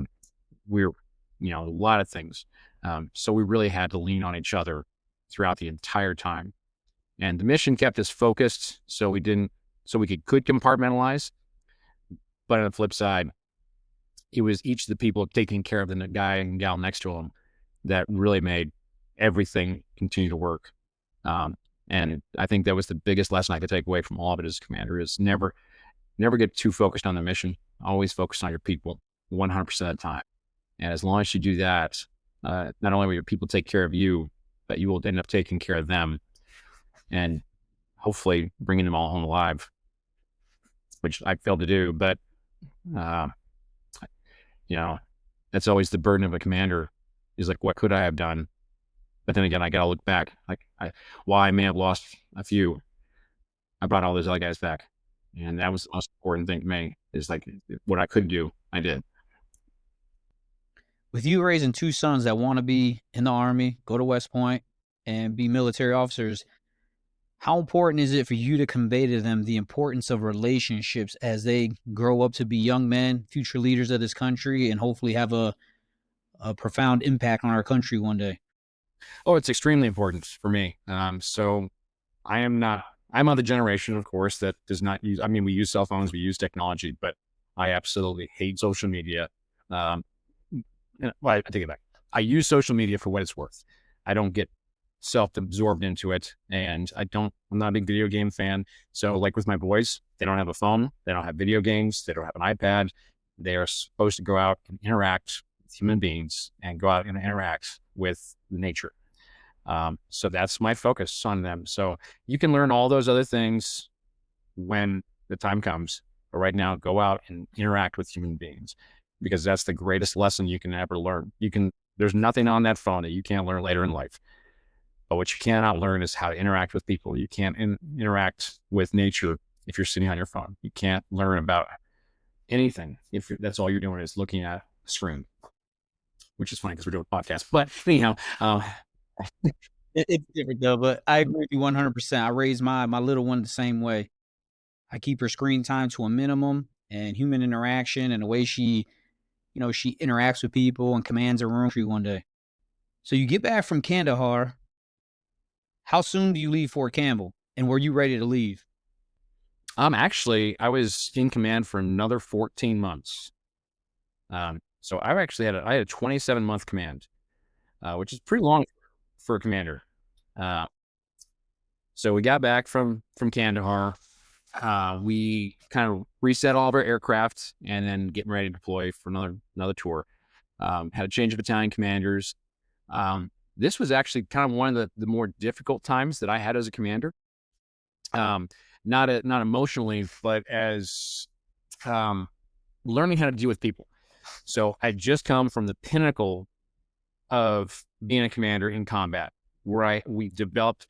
lot of things. So we really had to lean on each other throughout the entire time. And the mission kept us focused, so we could compartmentalize. But on the flip side, it was each of the people taking care of the guy and gal next to them that really made everything continue to work. And I think that was the biggest lesson I could take away from all of it as a commander, is never get too focused on the mission. Always focus on your people 100% of the time. And as long as you do that, not only will your people take care of you, but you will end up taking care of them, and hopefully bringing them all home alive, which I failed to do. But, that's always the burden of a commander, is like, what could I have done? But then again, I got to look back, while I may have lost a few, I brought all those other guys back. And that was the most important thing to me, is like, what I could do, I did. With you raising two sons that want to be in the Army, go to West Point, and be military officers, how important is it for you to convey to them the importance of relationships as they grow up to be young men, future leaders of this country, and hopefully have a profound impact on our country one day? Oh, it's extremely important for me. So I'm of the generation, of course, that does not use, we use cell phones, we use technology, but I absolutely hate social media. I take it back. I use social media for what it's worth. I don't get self-absorbed into it, and I'm not a big video game fan. So like with my boys, they don't have a phone, they don't have video games, they don't have an iPad. They are supposed to go out and interact with human beings and go out and interact with nature. So that's my focus on them. So you can learn all those other things when the time comes, but right now, go out and interact with human beings, because that's the greatest lesson you can ever learn. There's nothing on that phone that you can't learn later in life. But what you cannot learn is how to interact with people. You can't interact with nature if you're sitting on your phone. You can't learn about anything if that's all you're doing is looking at a screen, which is funny because we're doing a podcast. But anyhow, It's different though, but I agree with you 100%. I raise my little one the same way. I keep her screen time to a minimum, and human interaction and the way she interacts with people and commands a room one day. So you get back from Kandahar. How soon do you leave Fort Campbell, and were you ready to leave? Actually, I was in command for another 14 months. So I actually had a 27-month command, which is pretty long for a commander. So we got back from Kandahar. We kind of reset all of our aircraft and then getting ready to deploy for another tour. Had a change of battalion commanders. This was actually kind of one of the more difficult times that I had as a commander. Not emotionally, but as learning how to deal with people. So I just come from the pinnacle of being a commander in combat, where we developed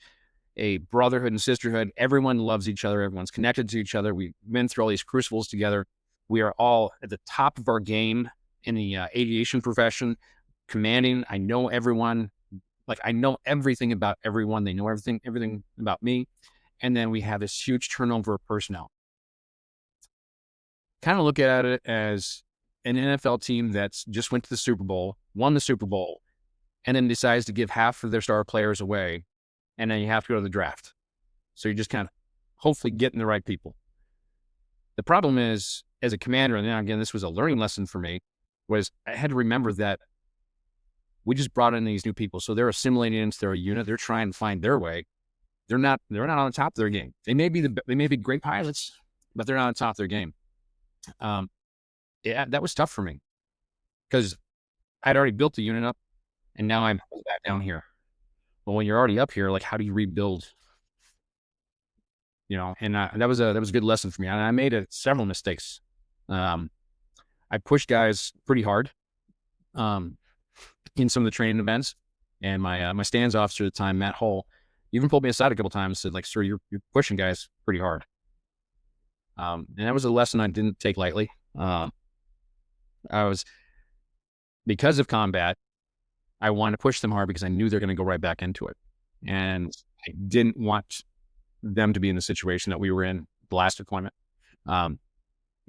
a brotherhood and sisterhood. Everyone loves each other. Everyone's connected to each other. We've been through all these crucibles together. We are all at the top of our game in the aviation profession. Commanding, I know everyone. Like, I know everything about everyone. They know everything about me. And then we have this huge turnover of personnel. Kind of look at it as an NFL team that's just went to the Super Bowl, won the Super Bowl, and then decides to give half of their star players away. And then you have to go to the draft. So you're just kind of hopefully getting the right people. The problem is, as a commander, and then again, this was a learning lesson for me, was I had to remember that we just brought in these new people. So they're assimilating into their unit. They're trying to find their way. They're not on the top of their game. They may be great pilots, but they're not on top of their game. Yeah, that was tough for me because I'd already built the unit up and now I'm back down here. Well, when you're already up here, like, how do you rebuild? And that was a good lesson for me. And I made several mistakes. I pushed guys pretty hard in some of the training events, and my stands officer at the time, Matt Hull, even pulled me aside a couple times and said, like, "Sir, you're pushing guys pretty hard." And that was a lesson I didn't take lightly. Because of combat, I wanted to push them hard because I knew they're going to go right back into it. And I didn't want them to be in the situation that we were in the last deployment. And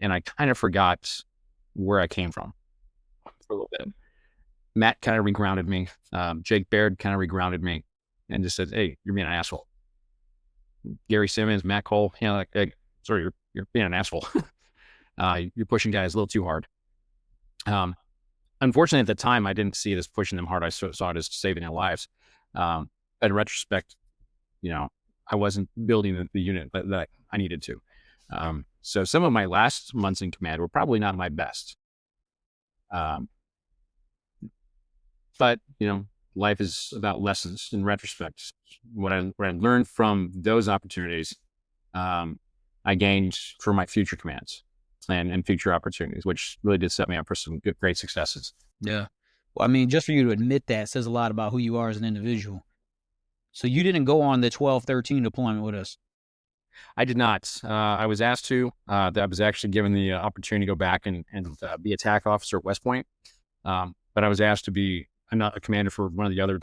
I kind of forgot where I came from for a little bit. Matt kind of regrounded me. Jake Baird kind of regrounded me and just said, "Hey, you're being an asshole." Gary Simmons, Matt Cole, hey, sorry, you're being an asshole. You're pushing guys a little too hard. Unfortunately, at the time, I didn't see it as pushing them hard. I saw it as saving their lives. But in retrospect, I wasn't building the unit that I needed to. So some of my last months in command were probably not my best. But life is about lessons in retrospect. What I learned from those opportunities, I gained for my future commands and future opportunities, which really did set me up for some great successes. Yeah. Well, I mean, just for you to admit that says a lot about who you are as an individual. So you didn't go on the 12-13 deployment with us. I did not. I was asked to. I was actually given the opportunity to go back and be attack officer at West Point. But I was asked to be a commander for one of the other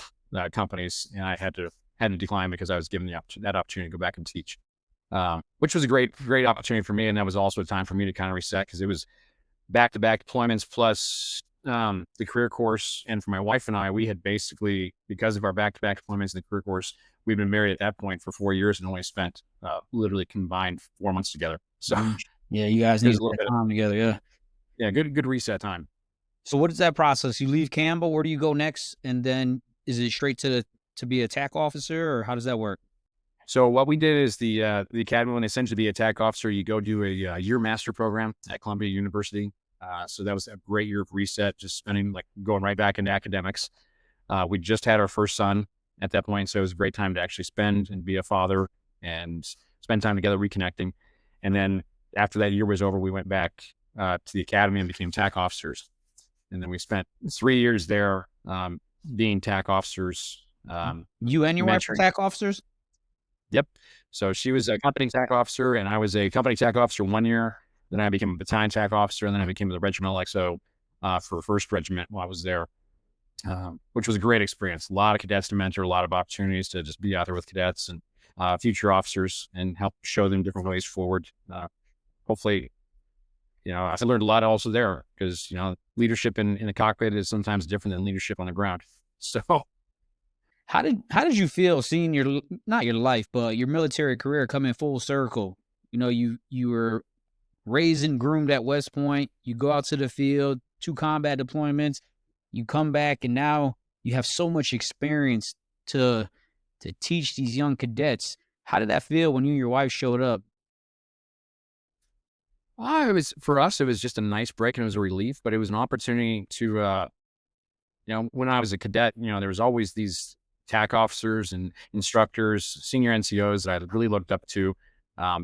companies, and I had to decline because I was given that opportunity to go back and teach, which was a great opportunity for me. And that was also a time for me to kind of reset because it was back-to-back deployments plus the career course. And for my wife and I, we had basically, because of our back-to-back deployments in the career course, we've been married at that point for 4 years and only spent literally combined 4 months together. So yeah, you guys need a little time together. Yeah. Yeah. Good reset time. So what is that process? You leave Campbell, where do you go next? And then is it straight to be attack officer, or how does that work? So what we did is the academy, when they send you to be attack officer, you go do a year master program at Columbia University. So that was a great year of reset, just going right back into academics. We just had our first son at that point. So it was a great time to actually spend and be a father and spend time together, reconnecting. And then after that year was over, we went back to the academy and became TAC officers. And then we spent 3 years there being TAC officers. You and your wife were TAC officers? Yep. So she was a company TAC officer and I was a company TAC officer 1 year. Then I became a battalion TAC officer, and then I became the regimental XO for 1st Regiment while I was there, which was a great experience. A lot of cadets to mentor, a lot of opportunities to just be out there with cadets and future officers and help show them different ways forward. Hopefully, I learned a lot also there because, leadership in the cockpit is sometimes different than leadership on the ground. So how did you feel seeing not your life, but your military career come in full circle? You were raised and groomed at West Point. You go out to the field, 2 combat deployments, you come back, and now you have so much experience to teach these young cadets. How did that feel when you and your wife showed up? For us, it was just a nice break and it was a relief, but it was an opportunity to when I was a cadet, there was always these TAC officers and instructors, senior NCOs that I really looked up to,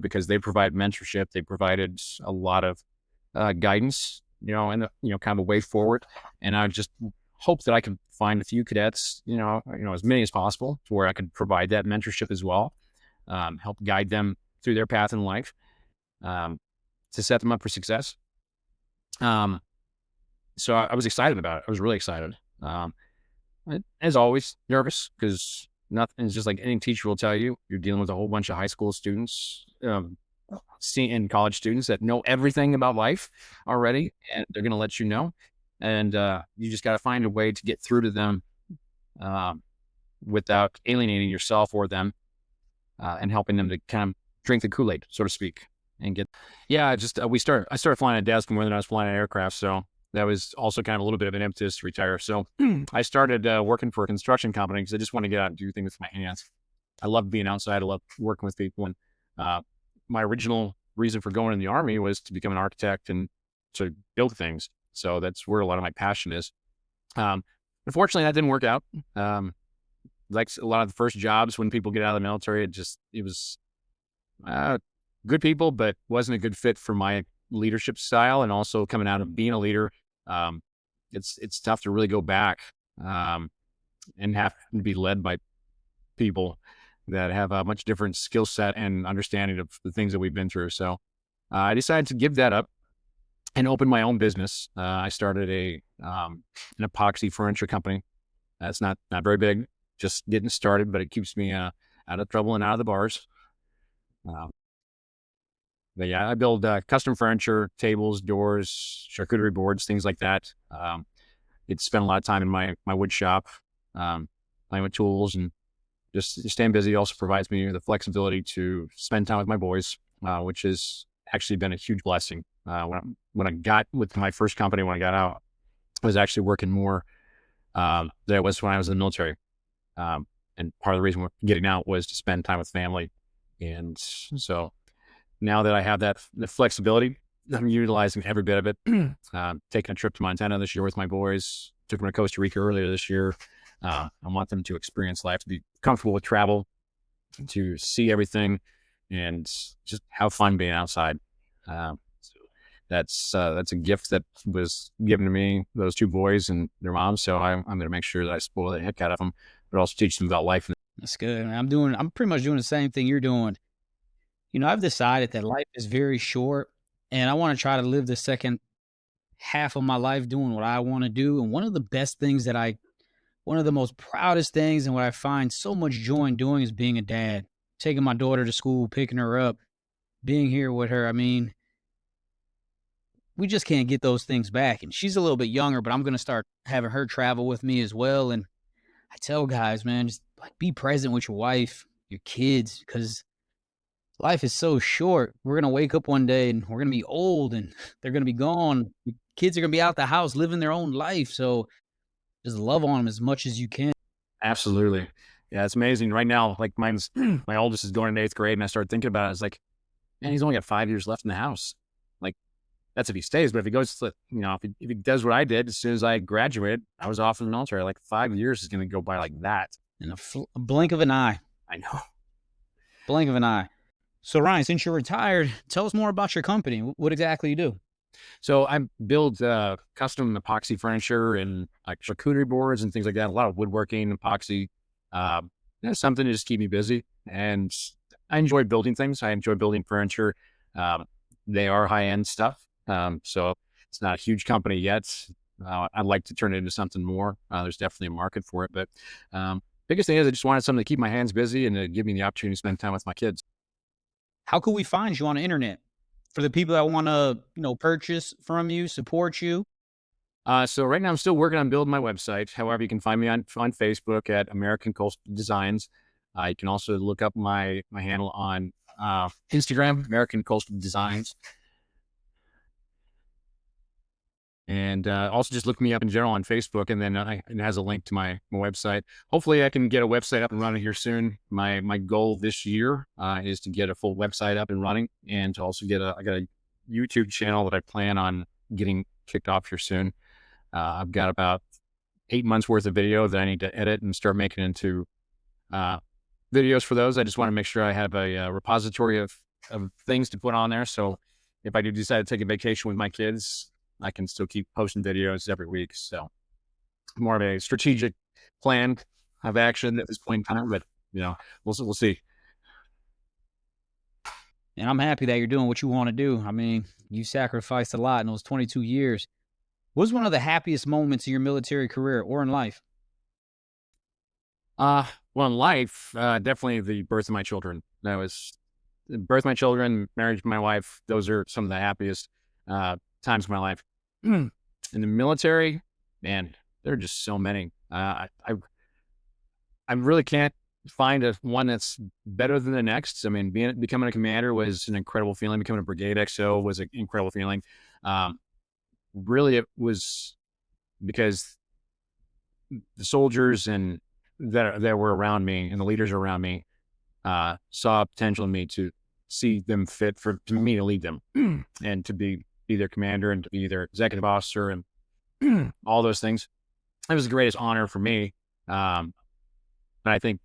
because they provide mentorship. They provided a lot of guidance, and kind of a way forward. And I just hope that I could find a few cadets, as many as possible, to where I could provide that mentorship as well, help guide them through their path in life, to set them up for success. So I was excited about it. I was really excited. As always, nervous, because nothing is just like any teacher will tell you. You're dealing with a whole bunch of high school students, and college students that know everything about life already, and they're going to let you know. And you just got to find a way to get through to them without alienating yourself or them, and helping them to kind of drink the Kool-Aid, so to speak, and get. Yeah, I started flying a desk more than I was flying an aircraft, so that was also kind of a little bit of an impetus to retire. So I started working for a construction company because I just want to get out and do things with my hands. I love being outside. I love working with people. And my original reason for going in the Army was to become an architect and to build things. So that's where a lot of my passion is. Unfortunately, that didn't work out. Like a lot of the first jobs when people get out of the military, it was good people, but wasn't a good fit for my leadership style. And also coming out of being a leader, it's tough to really go back and have to be led by people that have a much different skill set and understanding of the things that we've been through. So I decided to give that up and open my own business. I started an epoxy furniture company. That's not very big, just getting started, but it keeps me out of trouble and out of the bars. But yeah, I build custom furniture, tables, doors, charcuterie boards, things like that. It's spent a lot of time in my wood shop, playing with tools and just staying busy. Also provides me the flexibility to spend time with my boys, which has actually been a huge blessing. When I got with my first company, when I got out, I was actually working more than it was when I was in the military. And part of the reason we're getting out was to spend time with family. And so now that I have the flexibility, I'm utilizing every bit of it. Taking a trip to Montana this year with my boys, took them to Costa Rica earlier this year. I want them to experience life, to be comfortable with travel, to see everything, and just have fun being outside. So that's a gift that was given to me, those two boys and their moms. So I'm going to make sure that I spoil the heck out of them, but also teach them about life. That's good. I'm pretty much doing the same thing you're doing. I've decided that life is very short, and I want to try to live the second half of my life doing what I want to do. And one of the most proudest things and what I find so much joy in doing is being a dad, taking my daughter to school, picking her up, being here with her. I mean, we just can't get those things back. And she's a little bit younger, but I'm going to start having her travel with me as well. And I tell guys, man, just like be present with your wife, your kids, because life is so short. We're going to wake up one day and we're going to be old and they're going to be gone. Your kids are going to be out the house living their own life. So just love on them as much as you can. Absolutely. Yeah, it's amazing. Right now, like my oldest is going into 8th grade, and I started thinking about it. It's like, man, he's only got 5 years left in the house. Like, that's if he stays. But if he goes, if he does what I did, as soon as I graduated, I was off in the military. Like 5 years is going to go by like that. In a blink of an eye. I know. Blink of an eye. So Ryan, since you're retired, tell us more about your company. What exactly you do? So I build custom epoxy furniture and like charcuterie boards and things like that. A lot of woodworking, epoxy, something to just keep me busy. And I enjoy building things. I enjoy building furniture. They are high-end stuff. So it's not a huge company yet. I'd like to turn it into something more. There's definitely a market for it. But biggest thing is I just wanted something to keep my hands busy and to give me the opportunity to spend time with my kids. How could we find you on the internet? For the people that want to, purchase from you, support you? So right now I'm still working on building my website. However, you can find me on Facebook at American Coastal Designs. You can also look up my handle on Instagram, American Coastal Designs. And also just look me up in general on Facebook, and then it has a link to my website. Hopefully I can get a website up and running here soon. My goal this year is to get a full website up and running, and to also I got a YouTube channel that I plan on getting kicked off here soon. I've got about 8 months worth of video that I need to edit and start making into videos for those. I just want to make sure I have a repository of things to put on there. So if I do decide to take a vacation with my kids, I can still keep posting videos every week. So more of a strategic plan of action at this point in time, but we'll see. And I'm happy that you're doing what you want to do. I mean, you sacrificed a lot in those 22 years. What was one of the happiest moments in your military career or in life? Well, in life, definitely the birth of my children. That was the birth of my children, marriage with my wife. Those are some of the happiest times of my life. In the military, man, there are just so many. I really can't find one that's better than the next. I mean, becoming a commander was an incredible feeling. Becoming a brigade XO was an incredible feeling. Really, it was because the soldiers and that were around me and the leaders around me saw potential in me to see them fit to me to lead them and to be their commander and to be their executive officer and all those things. It was the greatest honor for me. But I think,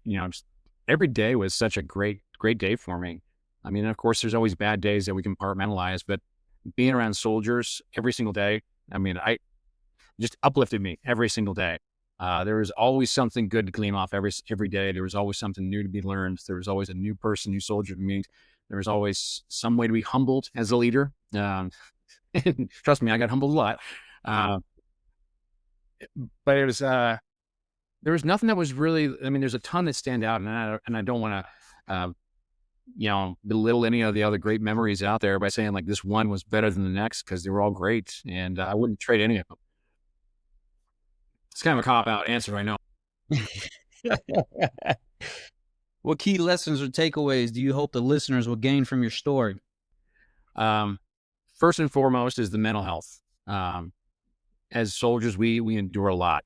every day was such a great day for me. I mean, of course, there's always bad days that we compartmentalize, but being around soldiers every single day, I mean, I just uplifted me every single day. There was always something good to glean off every day. There was always something new to be learned. There was always a new person, new soldier to meet. There was always some way to be humbled as a leader. Trust me, I got humbled a lot. But it was, there was nothing that was really, I mean, there's a ton that stand out, and I don't want to, belittle any of the other great memories out there by saying like this one was better than the next, because they were all great, and I wouldn't trade any of them. It's kind of a cop-out answer, I know. What key lessons or takeaways do you hope the listeners will gain from your story? First and foremost is the mental health. As soldiers, we endure a lot.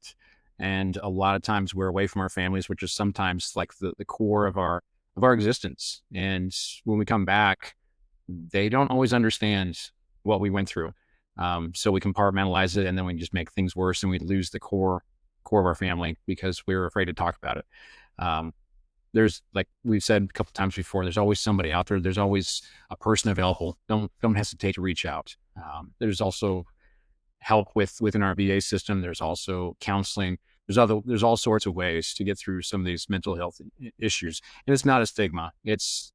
And a lot of times we're away from our families, which is sometimes like the core of our existence. And when we come back, they don't always understand what we went through. So we compartmentalize it, and then we just make things worse, and we lose the core of our family because we're afraid to talk about it. There's, like we've said a couple times before, there's always somebody out there. There's always a person available. Don't hesitate to reach out. There's also help within our VA system. There's also counseling. There's all sorts of ways to get through some of these mental health issues. And it's not a stigma. It's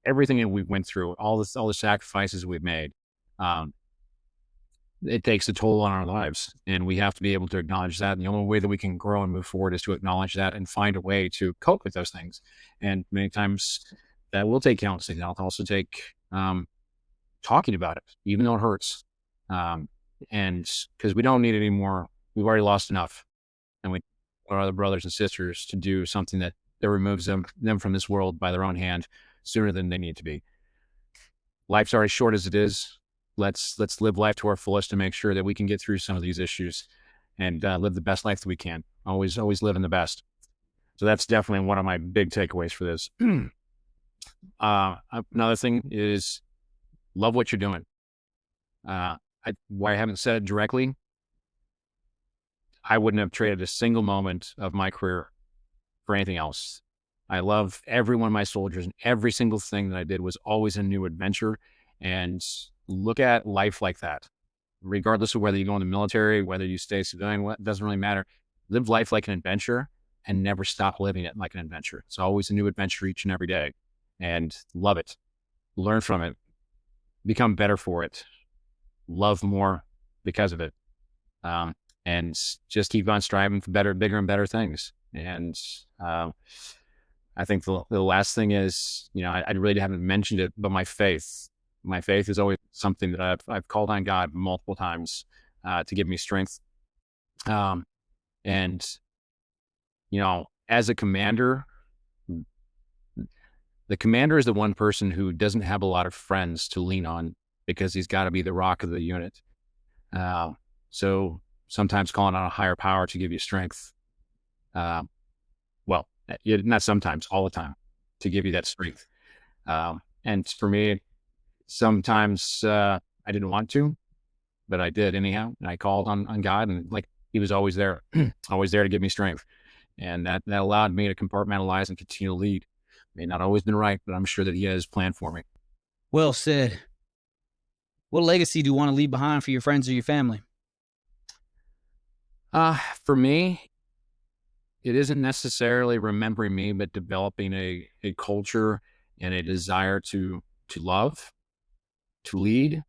everything that we went through, all the sacrifices we've made. It takes a toll on our lives, and we have to be able to acknowledge that. And the only way that we can grow and move forward is to acknowledge that and find a way to cope with those things. And many times that will take counseling. That'll also take talking about it, even though it hurts. And because we don't need any more, we've already lost enough. And we want our other brothers and sisters to do something that removes them from this world by their own hand sooner than they need to be. Life's already short as it is. Let's live life to our fullest to make sure that we can get through some of these issues and live the best life that we can. Always living the best. So that's definitely one of my big takeaways for this. Another thing is love what you're doing. Why I haven't said it directly, I wouldn't have traded a single moment of my career for anything else. I love every one of my soldiers, and every single thing that I did was always a new adventure. And look at life like that, regardless of whether you go in the military, whether you stay civilian, it doesn't really matter. Live life like an adventure and never stop living it like an adventure. It's always a new adventure each and every day, and love it, learn from it, become better for it, love more because of it. And just keep on striving for better, bigger and better things. And I think the last thing is, I really haven't mentioned it, but my faith. My faith is always something that I've called on God multiple times to give me strength. And as a commander, the commander is the one person who doesn't have a lot of friends to lean on because he's got to be the rock of the unit. So sometimes calling on a higher power to give you strength. Well, not sometimes, all the time, to give you that strength. And for me, sometimes I didn't want to, but I did anyhow. And I called on God, and like, he was always there, always there to give me strength. And that allowed me to compartmentalize and continue to lead. May not always been right, but I'm sure that he has planned for me. Well said. What legacy do you want to leave behind for your friends or your family? For me, it isn't necessarily remembering me, but developing a culture and a desire to love, to lead,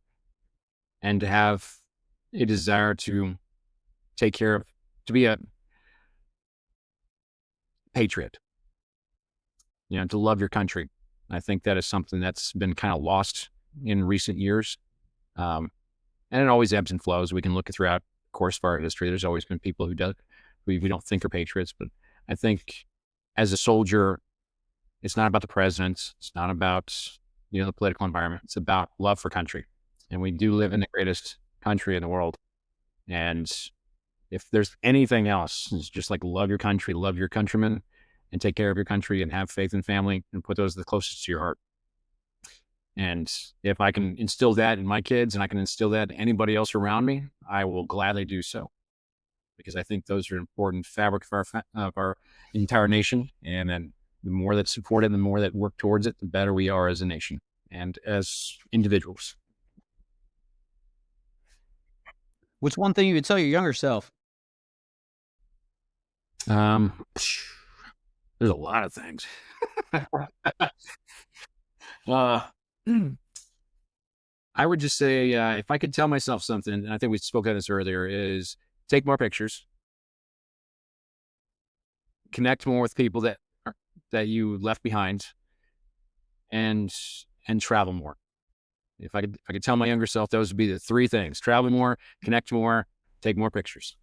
and to have a desire to take care of, to be a patriot, to love your country. I think that is something that's been kind of lost in recent years. And it always ebbs and flows. We can look throughout the course of our history. There's always been people who we don't think are patriots, but I think as a soldier, it's not about the president. It's not about, the political environment. It's about love for country. And we do live in the greatest country in the world. And if there's anything else, it's just like love your country, love your countrymen, and take care of your country and have faith in family and put those the closest to your heart. And if I can instill that in my kids and I can instill that in anybody else around me, I will gladly do so. Because I think those are important fabric of our entire nation. And then the more that's supported, the more that work towards it, the better we are as a nation and as individuals. What's one thing you would tell your younger self? There's a lot of things. I would just say, if I could tell myself something, and I think we spoke on this earlier, is take more pictures, connect more with people that you left behind, and travel more. If I could tell my younger self, those would be the three things: travel more, connect more, take more pictures.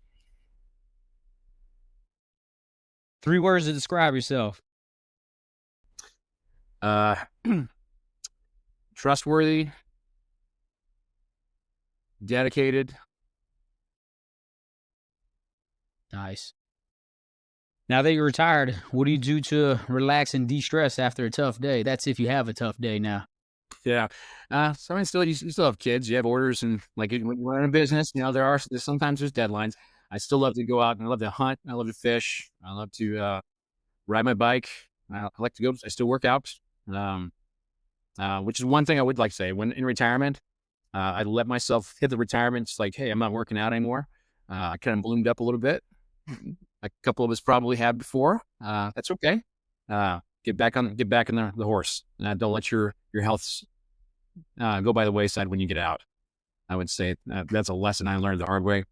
3 words to describe yourself. Trustworthy, dedicated. Nice. Now that you're retired, what do you do to relax and de-stress after a tough day? That's if you have a tough day now. Yeah. So I mean, you still have kids, you have orders, and like when you run a business, there's sometimes there's deadlines. I still love to go out and I love to hunt. I love to fish. I love to ride my bike. I like to I still work out. Which is one thing I would like to say. When in retirement, I let myself hit the retirement. It's like, hey, I'm not working out anymore. I kind of bloomed up a little bit. A couple of us probably had before. That's okay. Get back in the horse. Don't let your health go by the wayside when you get out. I would say that's a lesson I learned the hard way,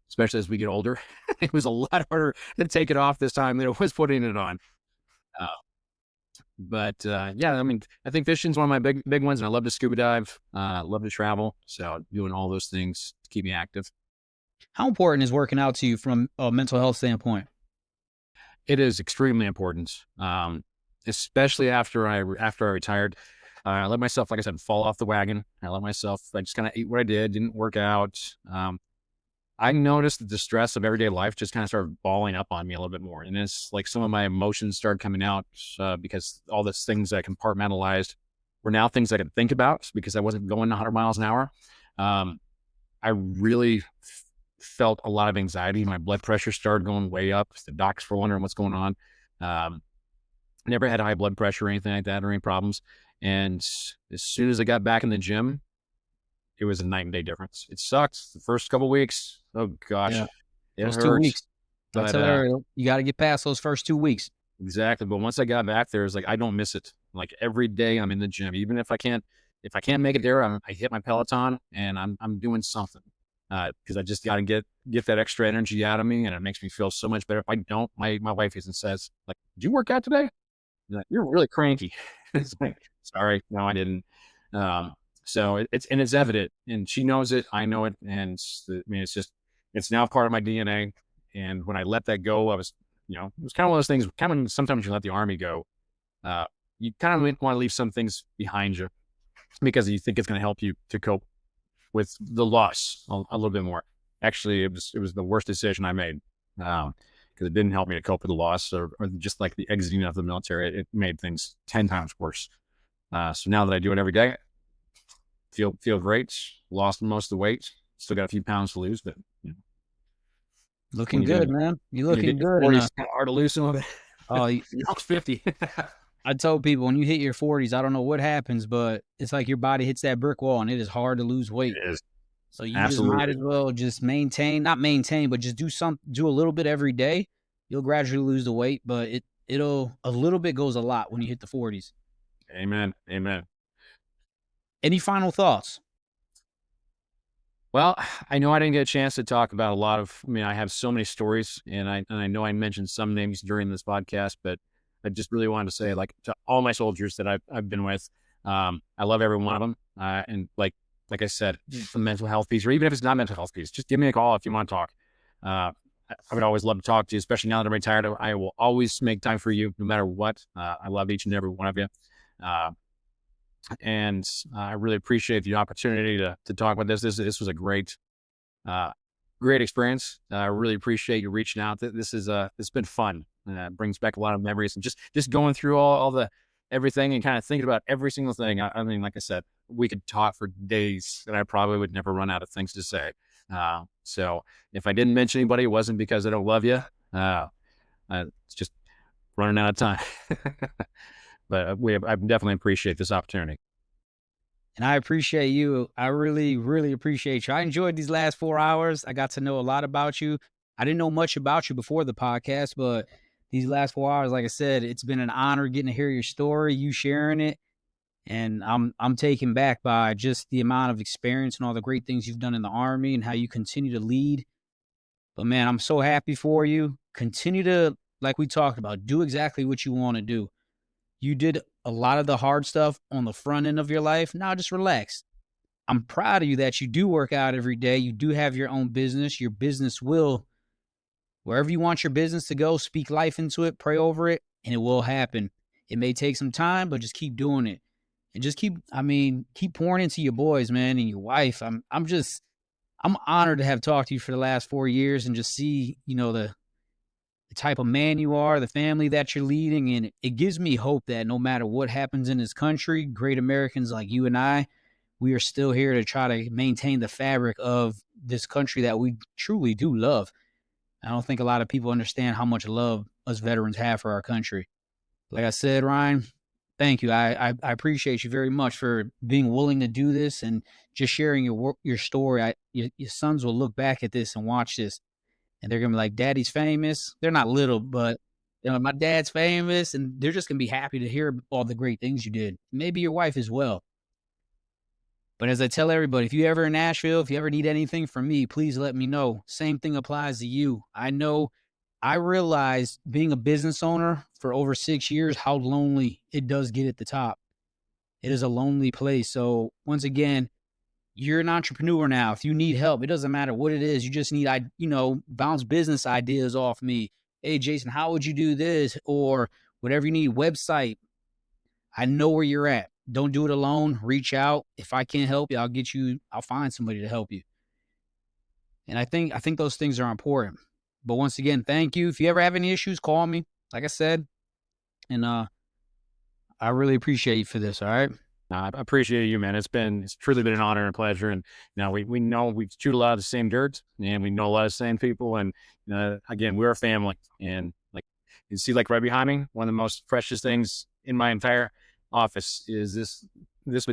especially as we get older. It was a lot harder to take it off this time than it was putting it on. But yeah, I mean, I think fishing's one of my big ones, and I love to scuba dive. Love to travel, so doing all those things to keep me active. How important is working out to you from a mental health standpoint? It is extremely important, especially after I retired. I let myself, like I said, fall off the wagon. I just kind of ate what I didn't work out. I noticed that the stress of everyday life just kind of started balling up on me a little bit more. And it's like some of my emotions started coming out because all these things I compartmentalized were now things I could think about because I wasn't going 100 miles an hour. I really felt a lot of anxiety. My blood pressure started going way up. The docs were wondering what's going on. Never had high blood pressure or anything like that or any problems. And as soon as I got back in the gym, it was a night and day difference. It sucked the first couple of weeks. Oh gosh, yeah. Those 2 weeks. But you got to get past those first 2 weeks. Exactly. But once I got back there, it's like I don't miss it. Like every day I'm in the gym, even if I can't make it there, I hit my Peloton and I'm doing something because I just got to get that extra energy out of me, and it makes me feel so much better. If I don't, my wife even says like, "Did you work out today?" Like, you're really cranky. It's like, sorry, no, I didn't. So it's evident, and she knows it. I know it, and it's now part of my DNA. And when I let that go, I was, it was kind of one of those things. Kind of sometimes you let the army go, you kind of want to leave some things behind you because you think it's going to help you to cope with the loss a little bit more. Actually, it was the worst decision I made because it didn't help me to cope with the loss or just like the exiting of the military. It made things 10 times worse. So now that I do it every day, feel great. Lost most of the weight. Still got a few pounds to lose, but Looking good, man. You when you looking hit your good. 40s, it's kind of hard to lose some of it. Oh, Now it's 50. I told people when you hit your 40s, I don't know what happens, but it's like your body hits that brick wall and it is hard to lose weight. It is. So you just might Absolutely. as well just not maintain, but just do a little bit every day. You'll gradually lose the weight, but it'll a little bit goes a lot when you hit the 40s. Amen. Amen. Any final thoughts? Well, I know I didn't get a chance to talk about I have so many stories, and I know I mentioned some names during this podcast, but I just really wanted to say, like, to all my soldiers that I've been with, I love every one of them. And like I said, the mental health piece, or even if it's not mental health piece, just give me a call if you want to talk. I would always love to talk to you, especially now that I'm retired. I will always make time for you, no matter what. I love each and every one of you. And I really appreciate the opportunity to talk about this. This was a great experience. I really appreciate you reaching out. It's been fun. It brings back a lot of memories, and just going through all the everything and kind of thinking about every single thing. I mean, like I said, we could talk for days, and I probably would never run out of things to say. So if I didn't mention anybody, it wasn't because I don't love you. It's just running out of time. But I definitely appreciate this opportunity. And I appreciate you. I really, really appreciate you. I enjoyed these last 4 hours. I got to know a lot about you. I didn't know much about you before the podcast, but these last 4 hours, like I said, it's been an honor getting to hear your story, you sharing it. And I'm taken back by just the amount of experience and all the great things you've done in the Army and how you continue to lead. But man, I'm so happy for you. Continue to, like we talked about, do exactly what you want to do. You did a lot of the hard stuff on the front end of your life. Now just relax. I'm proud of you that you do work out every day. You do have your own business. Your business will, wherever you want your business to go, speak life into it, pray over it, and it will happen. It may take some time, but just keep doing it. And just keep pouring into your boys, man, and your wife. I'm honored to have talked to you for the last 4 years and just see, the type of man you are, the family that you're leading. And it gives me hope that no matter what happens in this country, great Americans like you and I, we are still here to try to maintain the fabric of this country that we truly do love. I don't think a lot of people understand how much love us veterans have for our country. Like I said, Ryan, thank you. I appreciate you very much for being willing to do this and just sharing your story. Your sons will look back at this and watch this, and they're going to be like, Daddy's famous. They're not little, but my dad's famous, and they're just going to be happy to hear all the great things you did. Maybe your wife as well. But as I tell everybody, if you ever in Nashville, if you ever need anything from me, please let me know. Same thing applies to you. I realized being a business owner for over 6 years, how lonely it does get at the top. It is a lonely place. So once again, you're an entrepreneur now. If you need help, it doesn't matter what it is. You just need, bounce business ideas off me. Hey, Jason, how would you do this? Or whatever you need, website. I know where you're at. Don't do it alone. Reach out. If I can't help you, I'll find somebody to help you. And I think those things are important. But once again, thank you. If you ever have any issues, call me. Like I said. And I really appreciate you for this, all right? I appreciate you, man. It's truly been an honor and a pleasure. And we know we shoot a lot of the same dirt, and we know a lot of the same people. And again, we're a family. And like you see, like right behind me, one of the most precious things in my entire office is this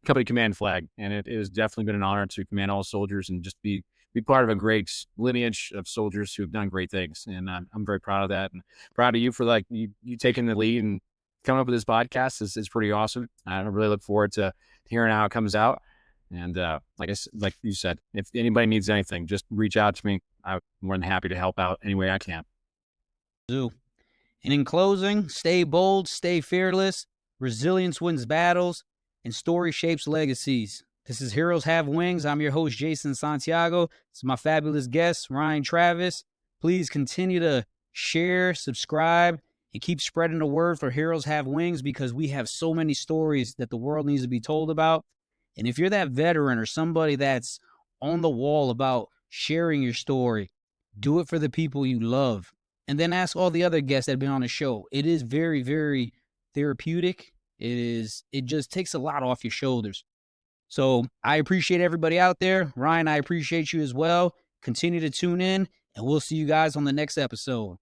company command flag. And it has definitely been an honor to command all soldiers and just be part of a great lineage of soldiers who have done great things. And I'm very proud of that, and proud of you for you taking the lead and coming up with this podcast. Is pretty awesome. I really look forward to hearing how it comes out. And like you said, if anybody needs anything, just reach out to me. I'm more than happy to help out any way I can. And in closing, stay bold, stay fearless. Resilience wins battles, and story shapes legacies. This is Heroes Have Wings. I'm your host, Jason Santiago. This is my fabulous guest, Ryan Travis. Please continue to share, subscribe, and keep spreading the word for Heroes Have Wings, because we have so many stories that the world needs to be told about. And if you're that veteran or somebody that's on the wall about sharing your story, do it for the people you love. And then ask all the other guests that have been on the show. It is very, very therapeutic. It just takes a lot off your shoulders. So I appreciate everybody out there. Ryan, I appreciate you as well. Continue to tune in, and we'll see you guys on the next episode.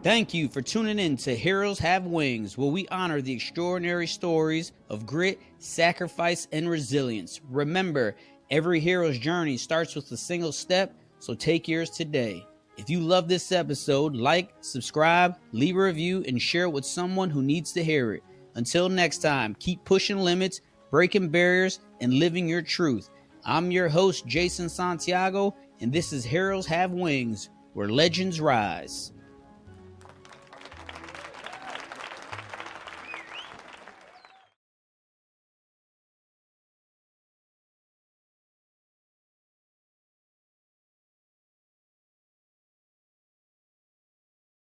Thank you for tuning in to Heroes Have Wings, where we honor the extraordinary stories of grit, sacrifice, and resilience. Remember, every hero's journey starts with a single step, so take yours today. If you love this episode, like, subscribe, leave a review, and share it with someone who needs to hear it. Until next time, keep pushing limits, breaking barriers, and living your truth. I'm your host, Jason Santiago, and this is Heroes Have Wings, where legends rise.